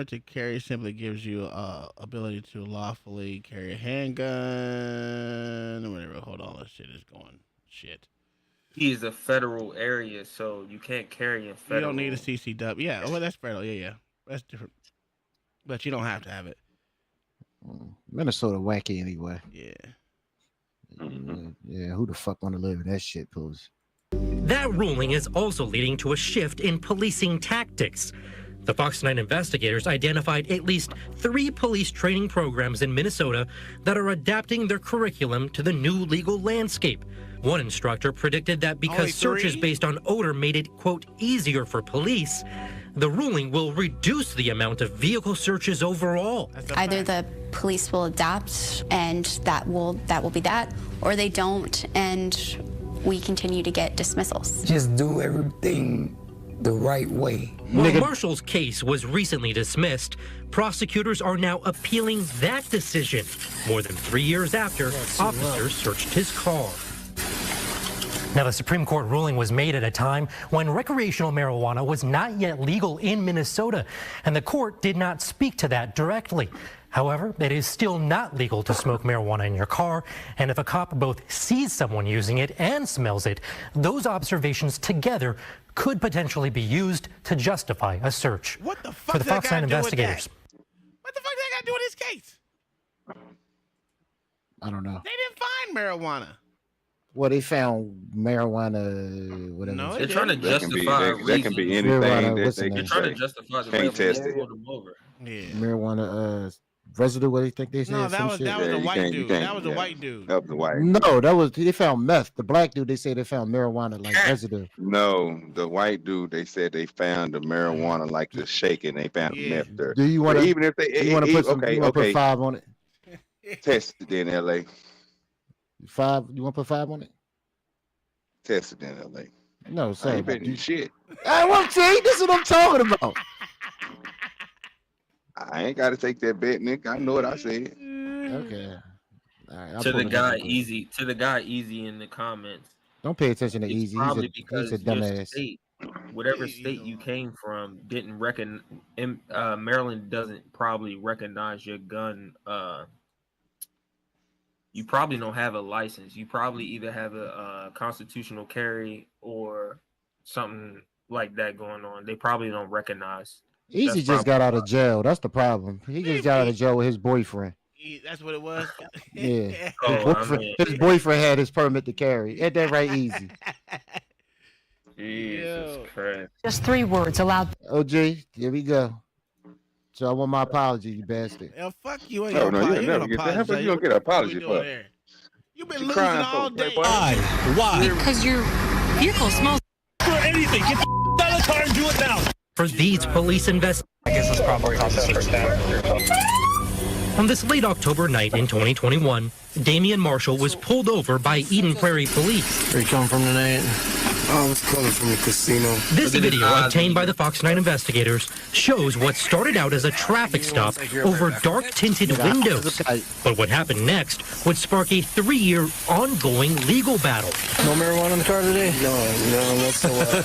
to carry simply gives you ability to lawfully carry a handgun. Whatever. Hold on, that shit is going shit. He is a federal area, so you can't carry in federal. You don't need a CCW. Yeah, well, that's federal. Yeah, that's different. But you don't have to have it. Minnesota wacky anyway. Yeah. Yeah, who the fuck want to live in that shit, please? That ruling is also leading to a shift in policing tactics. The Fox 9 investigators identified at least 3 police training programs in Minnesota that are adapting their curriculum to the new legal landscape. One instructor predicted that because searches based on odor made it, quote, easier for police, the ruling will reduce the amount of vehicle searches overall. Either the police will adapt and that will be that, or they don't and we continue to get dismissals. Just do everything the right way. While Marshall's case was recently dismissed, prosecutors are now appealing that decision more than 3 years after officers searched his car. Now, the Supreme Court ruling was made at a time when recreational marijuana was not yet legal in Minnesota, and the court did not speak to that directly. However, it is still not legal to smoke marijuana in your car, and if a cop both sees someone using it and smells it, those observations together could potentially be used to justify a search. What the fuck For the Fox 9 investigators. What the fuck they got to do with this case? I don't know. They didn't find marijuana. Well, they found marijuana, whatever. No, They're trying to justify. That can be anything. They're trying to justify the can't test it. Yeah. Marijuana residue. What do you think they said? No, that was a white dude. That was a white dude. That was the white. No, that was they found meth. The black dude, they say they found marijuana like residue. No, the white dude, they said they found the marijuana like the shaking. They found meth there. Do you want to? Even if they, you want to put some? okay, you want to put 5 on it? Test it in LA. 5? You want to put 5 on it? Test it in LA. No, I sorry. ain't betting shit. I won't say. This is what I'm talking about. I ain't got to take that bet, Nick. I know what I said. Okay. All right, To the guy easy in the comments. Don't pay attention to Easy. Probably He's a dumbass. State, whatever state you came from, didn't reckon. Maryland doesn't probably recognize your gun. You probably don't have a license. You probably either have a constitutional carry or something like that going on. They probably don't recognize. Easy just got out of jail. That's the problem. He just got out of jail with his boyfriend. That's what it was. Yeah. His boyfriend had his permit to carry. Ain't that right, Easy? Jesus Christ. Just 3 words allowed. OG, here we go. So I want my apology, you bastard. Hell, fuck you. No, you never get that. How about you don't get an apology for? You've been losing all day. Why? Because your vehicle smells. For anything, get the out of the car and do it now. For these police investigations. I guess it's probably not the first time. On this late October night in 2021, Damian Marshall was pulled over by Eden Prairie Police. Where you coming from tonight? I was coming from the casino. This video, obtained by the Fox 9 investigators, shows what started out as a traffic stop over dark-tinted windows. But what happened next would spark a 3-year ongoing legal battle. No marijuana in the car today? No, whatsoever.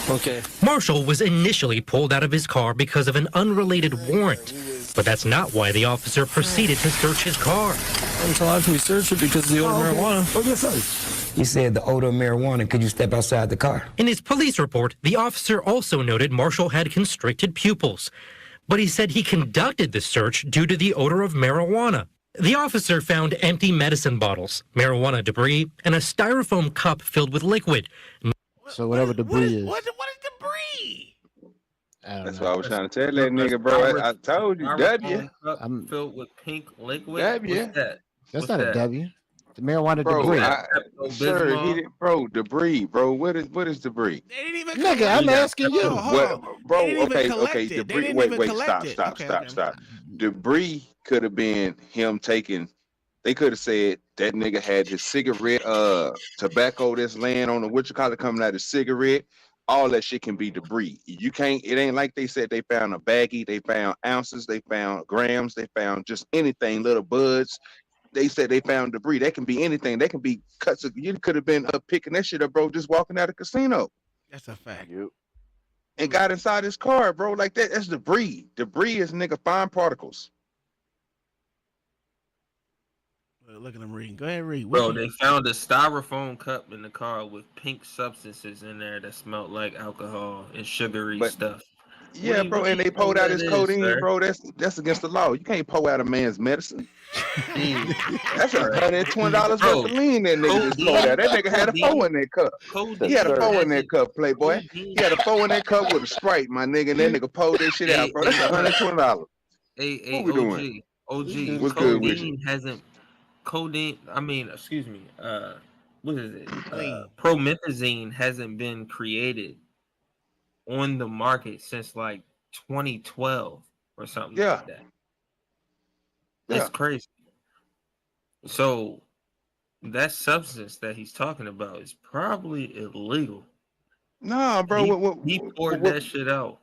Okay. Marshall was initially pulled out of his car because of an unrelated warrant. But that's not why the officer proceeded to search his car. Until after we searched it because of the odor of marijuana. Oh, yes, sir. You said the odor of marijuana. Could you step outside the car? In his police report, the officer also noted Marshall had constricted pupils. But he said he conducted the search due to the odor of marijuana. The officer found empty medicine bottles, marijuana debris, and a styrofoam cup filled with liquid. So whatever debris is. What is debris? That's what I was trying to tell that nigga, bro. I told you, W. I'm filled with pink liquid. W. What's that? That's not a W. The marijuana bro, debris. Sir, he didn't, bro. Debris, bro. What is debris? They didn't even Nigga, I'm asking you. Bro, okay. Debris. Wait. Stop. Debris could have been him taking. They could have said that nigga had his cigarette, tobacco that's laying on the coming out of his cigarette. All that shit can be debris. You can't. It ain't like they said they found a baggie. They found ounces. They found grams. They found just anything, little buds. They said they found debris. That can be anything. That can be cuts. You could have been picking that shit up, bro, just walking out of the casino. That's a fact. Yep. And got inside his car, bro. Like that's debris. Debris is nigga fine particles. Look at them reading. Go ahead, read. Bro, they found a styrofoam cup in the car with pink substances in there that smelled like alcohol and sugary stuff. Yeah, bro, and they pulled out his codeine, bro. That's against the law. You can't pull out a man's medicine. That's $120 worth of lean that nigga just pulled out. That nigga had a 4 in that cup. He had a 4 in that cup, Playboy. He had a 4 in that cup with a Sprite, my nigga, and that nigga pulled that shit out, bro. That's $120. Hey, what we doing? OG, What's good with you? What is it? Promethazine hasn't been created on the market since like 2012 or something like that. That's crazy. So that substance that he's talking about is probably illegal. Nah, bro. He poured that shit out.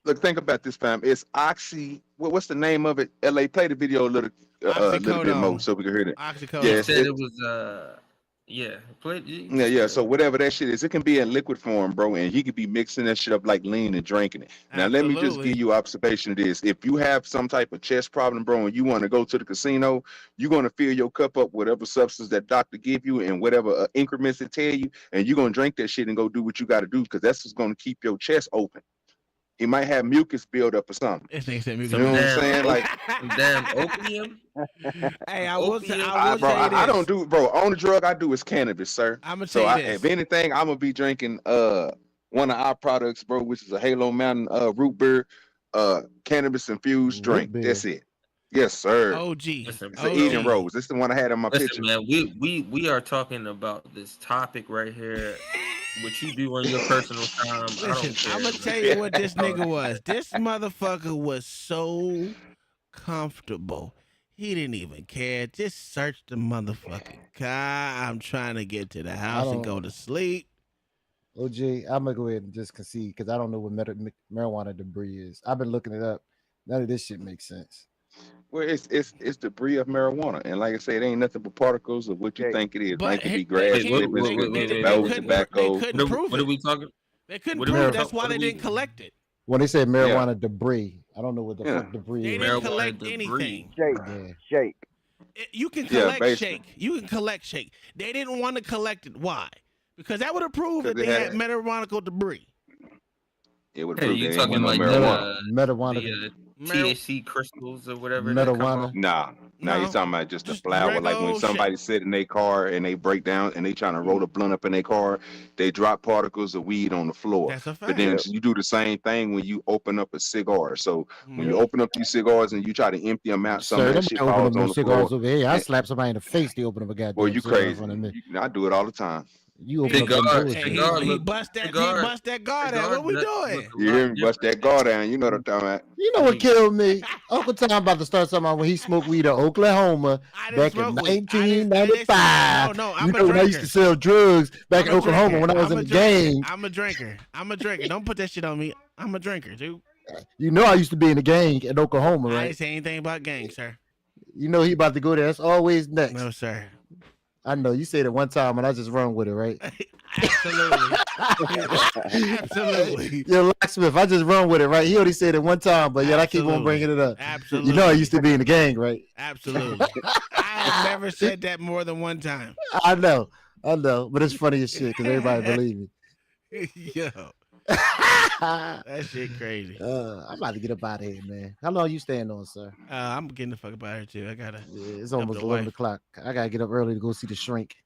Look, think about this, fam. It's Oxy. What's the name of it? LA, play the video a little bit more so we can hear it. Oxycodone. Yeah, said it was Yeah. So whatever that shit is, it can be in liquid form, bro, and he could be mixing that shit up like lean and drinking it. Now, let me just give you observation of this. If you have some type of chest problem, bro, and you want to go to the casino, you're going to fill your cup up with whatever substance that doctor give you and whatever increments it tell you, and you're going to drink that shit and go do what you got to do because that's what's going to keep your chest open. He might have mucus build up or something. You know what I'm saying? Like damn opium. Hey, I will say I don't do, bro. Only drug I do is cannabis, sir. I'm gonna tell you this. If anything, I'm gonna be drinking one of our products, bro, which is a Halo Mountain root beer, cannabis infused drink. That's it. Yes, sir. OG. It's an Eden Rose. This is the one I had on my picture. Man, we are talking about this topic right here. What you do on your personal time. Listen, I'm gonna tell you what this nigga was. This motherfucker was so comfortable. He didn't even care. Just search the motherfucking car. I'm trying to get to the house and go to sleep. OG, I'm gonna go ahead and just concede because I don't know what marijuana debris is. I've been looking it up. None of this shit makes sense. Well, it's debris of marijuana, and like I said, it ain't nothing but particles of what you think it is. It could be grass, tobacco. They couldn't prove what are we talking? They couldn't prove it. That's why they didn't collect it. When they said marijuana debris, I don't know what the fuck debris They is. didn't collect anything. Shake. You can collect shake. You can collect shake. They didn't want to collect it. Why? Because that would have proved that they had marijuana debris. It would prove you they talking ain't like marijuana. THC crystals or whatever. Marijuana. Nah, he's talking about just the flower. Like when somebody sit in their car and they break down and they trying to roll a blunt up in their car, they drop particles of weed on the floor. That's a fact. But then you do the same thing when you open up a cigar. So when you open up these cigars and you try to empty them out, some of that shit falls on the floor. Over here. I slap somebody in the face to open up a goddamn Boy, you cigar in crazy. front of me. I do it all the time. You open up He bust that guard out. What we doing? You hear me? Bust that guard down. You know what I'm talking about. You know what killed me? Uncle Tom about to start something when he smoked weed in Oklahoma back in 1995. No, you know when I used to sell drugs back in Oklahoma when I was in the gang. I'm a drinker. Don't put that shit on me. I'm a drinker, dude. You know I used to be in the gang in Oklahoma, right? I didn't say anything about gang, sir. You know he about to go there. That's always next. No, sir. I know you said it one time and I just run with it, right? Absolutely. Absolutely. Yeah, Locksmith, I just run with it, right? He already said it one time, but yet I keep on bringing it up. Absolutely. You know I used to be in the gang, right? Absolutely. I have never said that more than one time. I know, but it's funny as shit because everybody believe me. Yo. That shit crazy. I'm about to get up out of here, man. How long you staying on, sir? I'm getting the fuck up out of here too. I gotta. Yeah, it's almost 11 o'clock. I gotta get up early to go see the shrink.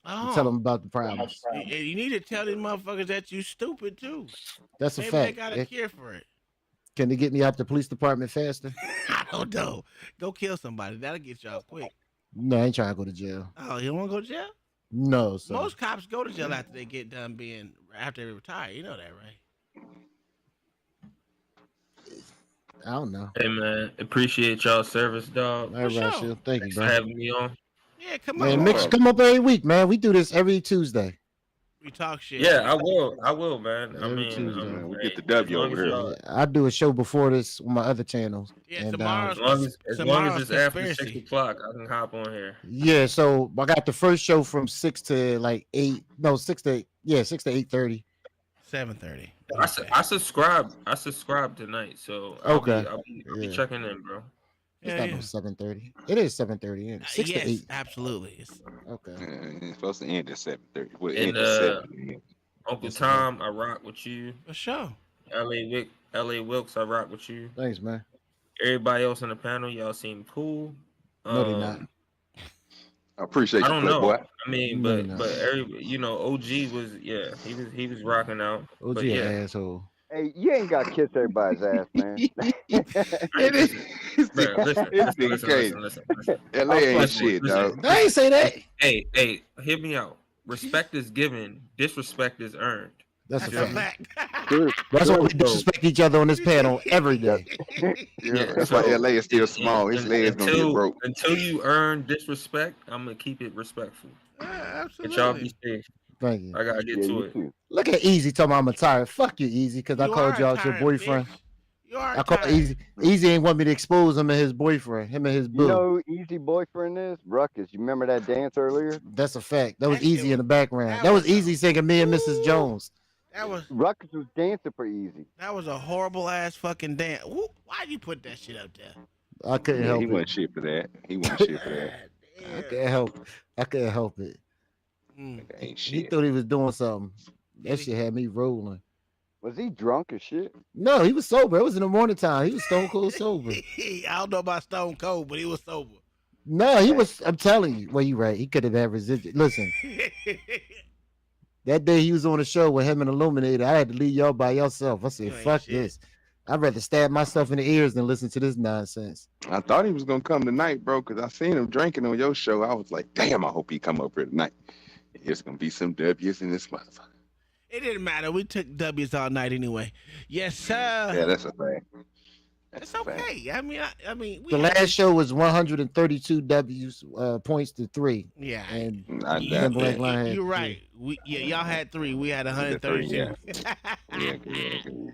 And tell them about the problems. You need to tell these motherfuckers that you stupid too. That's a Maybe fact. They got a cure for it. Can they get me out the police department faster? I don't know. Go kill somebody. That'll get y'all quick. No, I ain't trying to go to jail. Oh, you don't want to go to jail? No, sir. Most cops go to jail after they get done after they retire. You know that, right? I don't know. Hey man, appreciate y'all service, dog. All right, sure. Thank you, bro. For having me on. Yeah, come man, on. Mitch, come up every week, man. We do this every Tuesday. We talk shit. Yeah, I will, man. I Every mean, Tuesday. Man, we get the as W long over as here. y'all, I do a show before this on my other channels. Yeah, and tomorrow's as long as it's after conspiracy. 6 o'clock, I can hop on here. yeah, so I got the first show from 6 to like 8. No, 6 to 8:30. 7:30. I subscribe tonight, so I'll be checking in, bro. It's not no 7:30. It is 7:30. 6 to 8. Yes, absolutely. Okay. It's supposed to end at 7:30. Well, And end at 7. Uncle Tom, I rock with you. For sure. LA Wilkes, I rock with you. Thanks, man. Everybody else on the panel, y'all seem cool. No, they not. I appreciate you, I don't know. Playboy. I mean, No, but OG was he was rocking out. OG But yeah, asshole. Hey, you ain't got to kiss everybody's ass, man. Listen. LA ain't shit, dog. I ain't say that. Hey, hear me out. Respect is given, disrespect is earned. That's a fact. True. That's why we disrespect each other on this panel every day. That's why LA is still small. His legs gonna get broke. Until you earn disrespect, I'm gonna keep it respectful. Absolutely. And y'all be safe. Thank you. I gotta get to it. Look at Easy talking about I'm tired. Fuck you, Easy, because I called y'all your boyfriend. I called Easy. Easy ain't want me to expose him and his boyfriend, him and his boo. You know who Easy boyfriend is? Ruckus. You remember that dance earlier? That's a fact. That was Easy in the background. That was Easy singing Me and Mrs. Jones. Ruckus was dancing for Easy. That was a horrible ass fucking dance. Why'd you put that shit up there? I couldn't help He it. wasn't shit for that. He wasn't shit for that. I couldn't help it. Ain't He shit. thought he was doing something. That shit had me rolling. Was he drunk as shit? No, he was sober. It was in the morning time. He was stone cold sober. I don't know about stone cold, but he was sober. No, he was. I'm telling you. Well, you're right. He could have had residual. Listen, that day he was on the show with him and Illuminator. I had to leave y'all by yourself. I said, "Fuck this." I'd rather stab myself in the ears than listen to this nonsense. I thought he was gonna come tonight, bro, because I seen him drinking on your show. I was like, damn, I hope he come up here tonight. There's gonna be some W's in this motherfucker. It didn't matter. We took W's all night anyway. Yes, sir. Yeah, that's a fact. It's okay. I mean, The last show was 132 W's points to 3. Yeah, and you're right. Y'all had 3. We had 132. Yeah,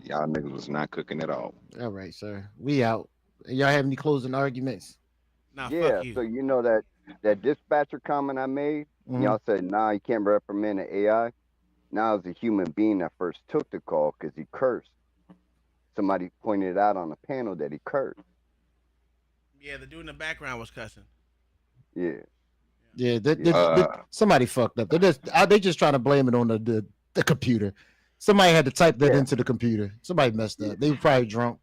y'all niggas was not cooking at all. All right, sir. We out. Y'all have any closing arguments? Nah, Yeah, fuck you. so you know that dispatcher comment I made? Mhm. Y'all said, nah, you can't reprimand an AI. Now it's a human being that first took the call because he cursed. Somebody pointed out on the panel that he cursed. Yeah, the dude in the background was cussing. Yeah. Yeah, somebody fucked up. They just trying to blame it on the computer. Somebody had to type that into the computer. Somebody messed up. They were probably drunk.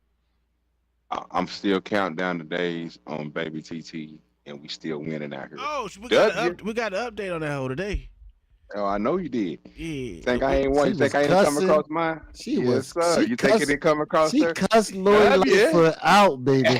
I'm still counting down the days on Baby TT, and we still winning out here. Oh, we got an update on that whole today. Oh, I know you did. Yeah. Think I ain't one? You think I ain't come across mine? She yes, sir. You think it didn't come across She her? cussed Lori Lightfoot out, baby. She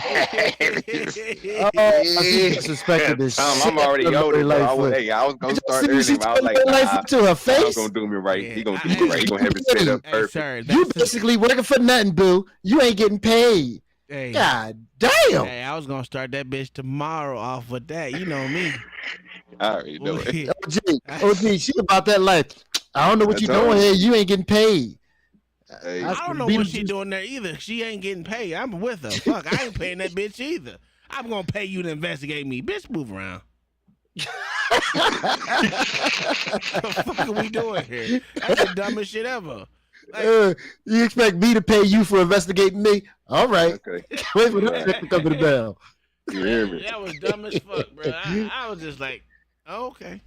disrespected this Tom, shit I'm already out of older. Lori I was Lightfoot. gonna start Did you see early. But I was like, Lori Lightfoot to her I face? was gonna do me right. He gonna do me right. He gonna have it set up perfect. Sir, You basically working for nothing, boo. You ain't getting paid. Hey. God damn. Hey, I was gonna start that bitch tomorrow off with that. You know me. I already know it. OG, she about that life. I don't know what you That's all doing right. here. You ain't getting paid. Hey, I don't know what she doing there either. She ain't getting paid. I'm with her. Fuck, I ain't paying that bitch either. I'm gonna pay you to investigate me. Bitch, move around. What the fuck are we doing here? That's the dumbest shit ever. You expect me to pay you for investigating me? All right. Okay. Wait for that to come to the bell. You hear me? That was dumb as fuck, bro. I was just like, oh, okay.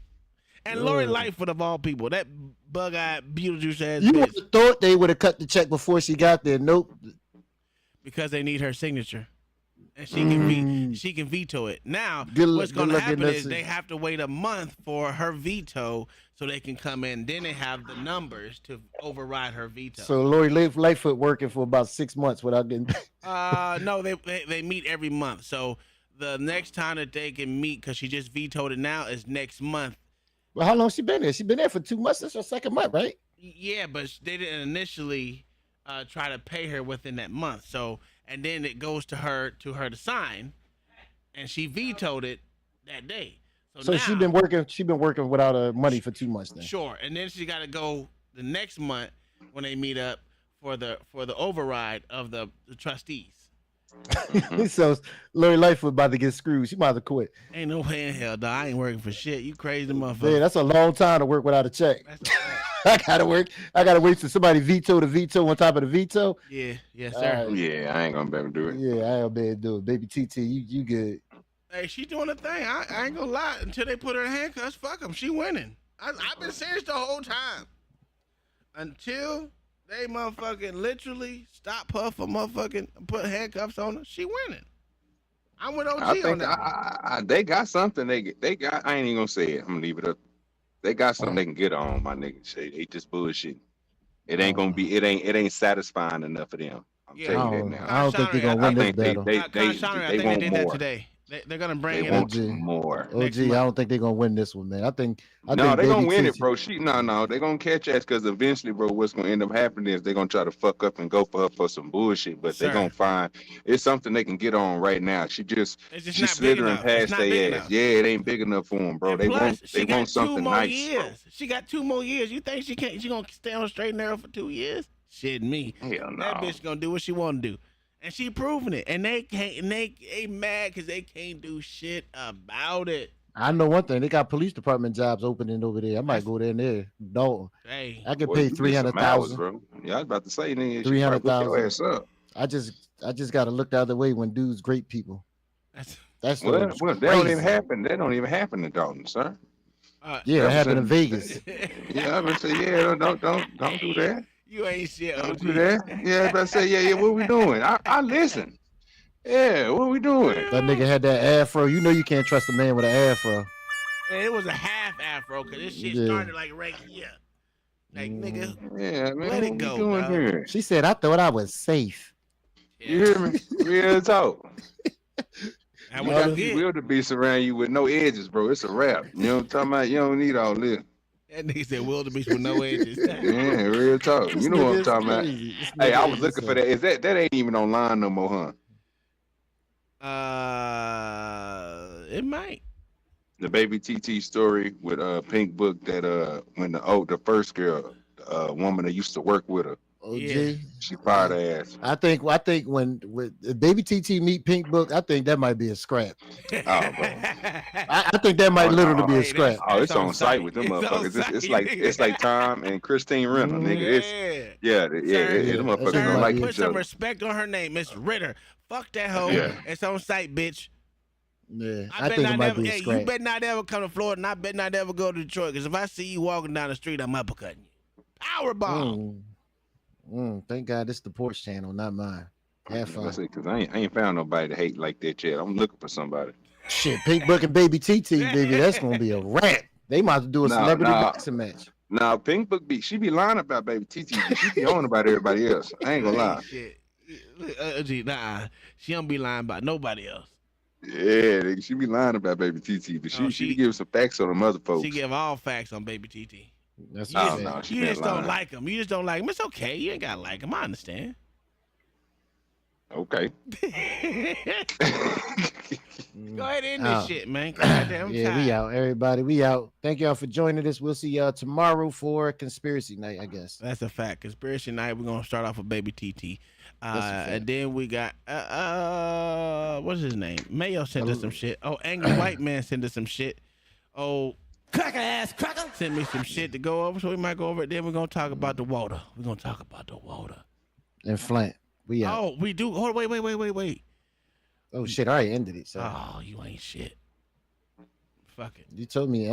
And Lori Lightfoot of all people, that bug-eyed Beetlejuice ass You bitch. would have thought they would have cut the check before she got there. Nope. Because they need her signature. And she can veto it. Now, Good what's going to luck getting happen that is they have to wait a month for her veto so they can come in. Then they have the numbers to override her veto. So Lori Lightfoot working for about 6 months without getting paid. No, they meet every month. So the next time that they can meet, because she just vetoed it now, is next month. Well, how long she been there? She been there for 2 months. That's her second month, right? Yeah, but they didn't initially try to pay her within that month. So, and then it goes to her to sign, and she vetoed it that day. So she been working without money for 2 months then. Sure, and then she got to go the next month when they meet up for the override of the trustees. So Lori Lightfoot about to get screwed. She might have to quit. Ain't no way in hell, dog. I ain't working for shit. You crazy motherfucker. Man, that's a long time to work without a check. I gotta work. I gotta wait till somebody veto the veto on top of the veto. Yeah, yes, sir. Yeah, I ain't gonna be able to do it. Yeah, I ain't be able to do it. Baby TT, you good. Hey, she doing a thing. I ain't gonna lie. Until they put her in handcuffs, fuck them. She winning. I've been serious the whole time. Until they motherfucking literally stop her from motherfucking put handcuffs on her, she winning. I'm with OG on that. They got something. They got. I ain't even gonna say it. I'm gonna leave it up. They got something they can get on, my nigga. They just bullshit. It ain't gonna be. It ain't satisfying enough for them. I'm telling you that now. I don't think they're gonna win this battle. They want did more. That today. They're gonna bring it want up more. OG, I don't think they're gonna win this one, man. I think they're gonna win it, bro. They're gonna catch ass because eventually, bro, what's gonna end up happening is they're gonna try to fuck up and go for her for some bullshit. But they're gonna find it's something they can get on right now. She's slithering past their ass. Yeah, it ain't big enough for them, bro. They want something nice. Bro. She got 2 more years. You think she gonna stay on straight and narrow for 2 years? Shit, me. Hell no. That bitch gonna do what she wanna do. And she proving it, and they mad because they can't do shit about it. I know one thing: they got police department jobs opening over there. I might go there and there. Don't. Hey, I get paid $300,000. Yeah, I was about to say, nigga, $300,000. I just got to look the other way when dudes great people. That's well, that don't even happen. That don't even happen in Dalton, sir. Yeah, it happened in Vegas. Yeah, I would say, yeah, don't do that. You ain't shit. Don't do that. Yeah, I was about to say, yeah. What we doing? I listen. Yeah, what we doing? That nigga had that afro. You know you can't trust a man with an afro. Man, it was a half afro because this shit started like right here. Like nigga, yeah, man, let it go. She said, "I thought I was safe." You hear me? Real talk. I will to be surround you with no edges, bro. It's a wrap. You know what I'm talking about? You don't need all this. That nigga said wildebeest with no edges. Yeah, real talk. You know what I'm talking about. Hey, I was looking for that. Is that ain't even online no more, huh? It might. The baby TT story with Pink Book that when the first girl, woman that used to work with her. OG, she fired her ass. I think when baby TT meet Pink Book, I think that might be a scrap. Oh, bro. I think that might literally be a scrap. Oh, it's on site with them motherfuckers. It's like Tom and Christine Renner, nigga. Them motherfuckers don't like each other. Put some respect on her name, Miss Ritter. Fuck that hoe. Yeah. It's on site, bitch. Yeah, I think it might be a scrap. You better not ever come to Florida, and I better not ever go to Detroit. Because if I see you walking down the street, I'm uppercutting you. Powerbomb. Thank God it's the Porch channel, not mine. Have fun. Because I ain't found nobody to hate like that yet. I'm looking for somebody. Shit, Pink Book and Baby TT, baby, that's gonna be a rap. They might have to do a celebrity boxing match. Nah, Pink Book she be lying about Baby TT. She be on about everybody else. I ain't gonna lie. Nah, she don't be lying about nobody else. Yeah, she be lying about Baby TT, but she give some facts on them other folks. She give all facts on Baby TT. That's you just don't like him. You just don't like him. It's okay. You ain't gotta like him. I understand. Okay. Go ahead and end this shit, man. Goddamn yeah, we out, everybody. We out. Thank y'all for joining us. We'll see y'all tomorrow for Conspiracy Night, I guess. That's a fact. Conspiracy Night. We're gonna start off with Baby TT. And then we got what's his name? Mayo sent us some shit. Oh, Angry White Man sent us some shit. Oh, cracker ass cracker sent me some shit to go over, so we might go over it. Then we're gonna talk about the water. We're gonna talk about the water. And Flint. We out. Oh, we do. Oh, wait. Oh shit! I already ended it. So. Oh, you ain't shit. Fuck it. You told me.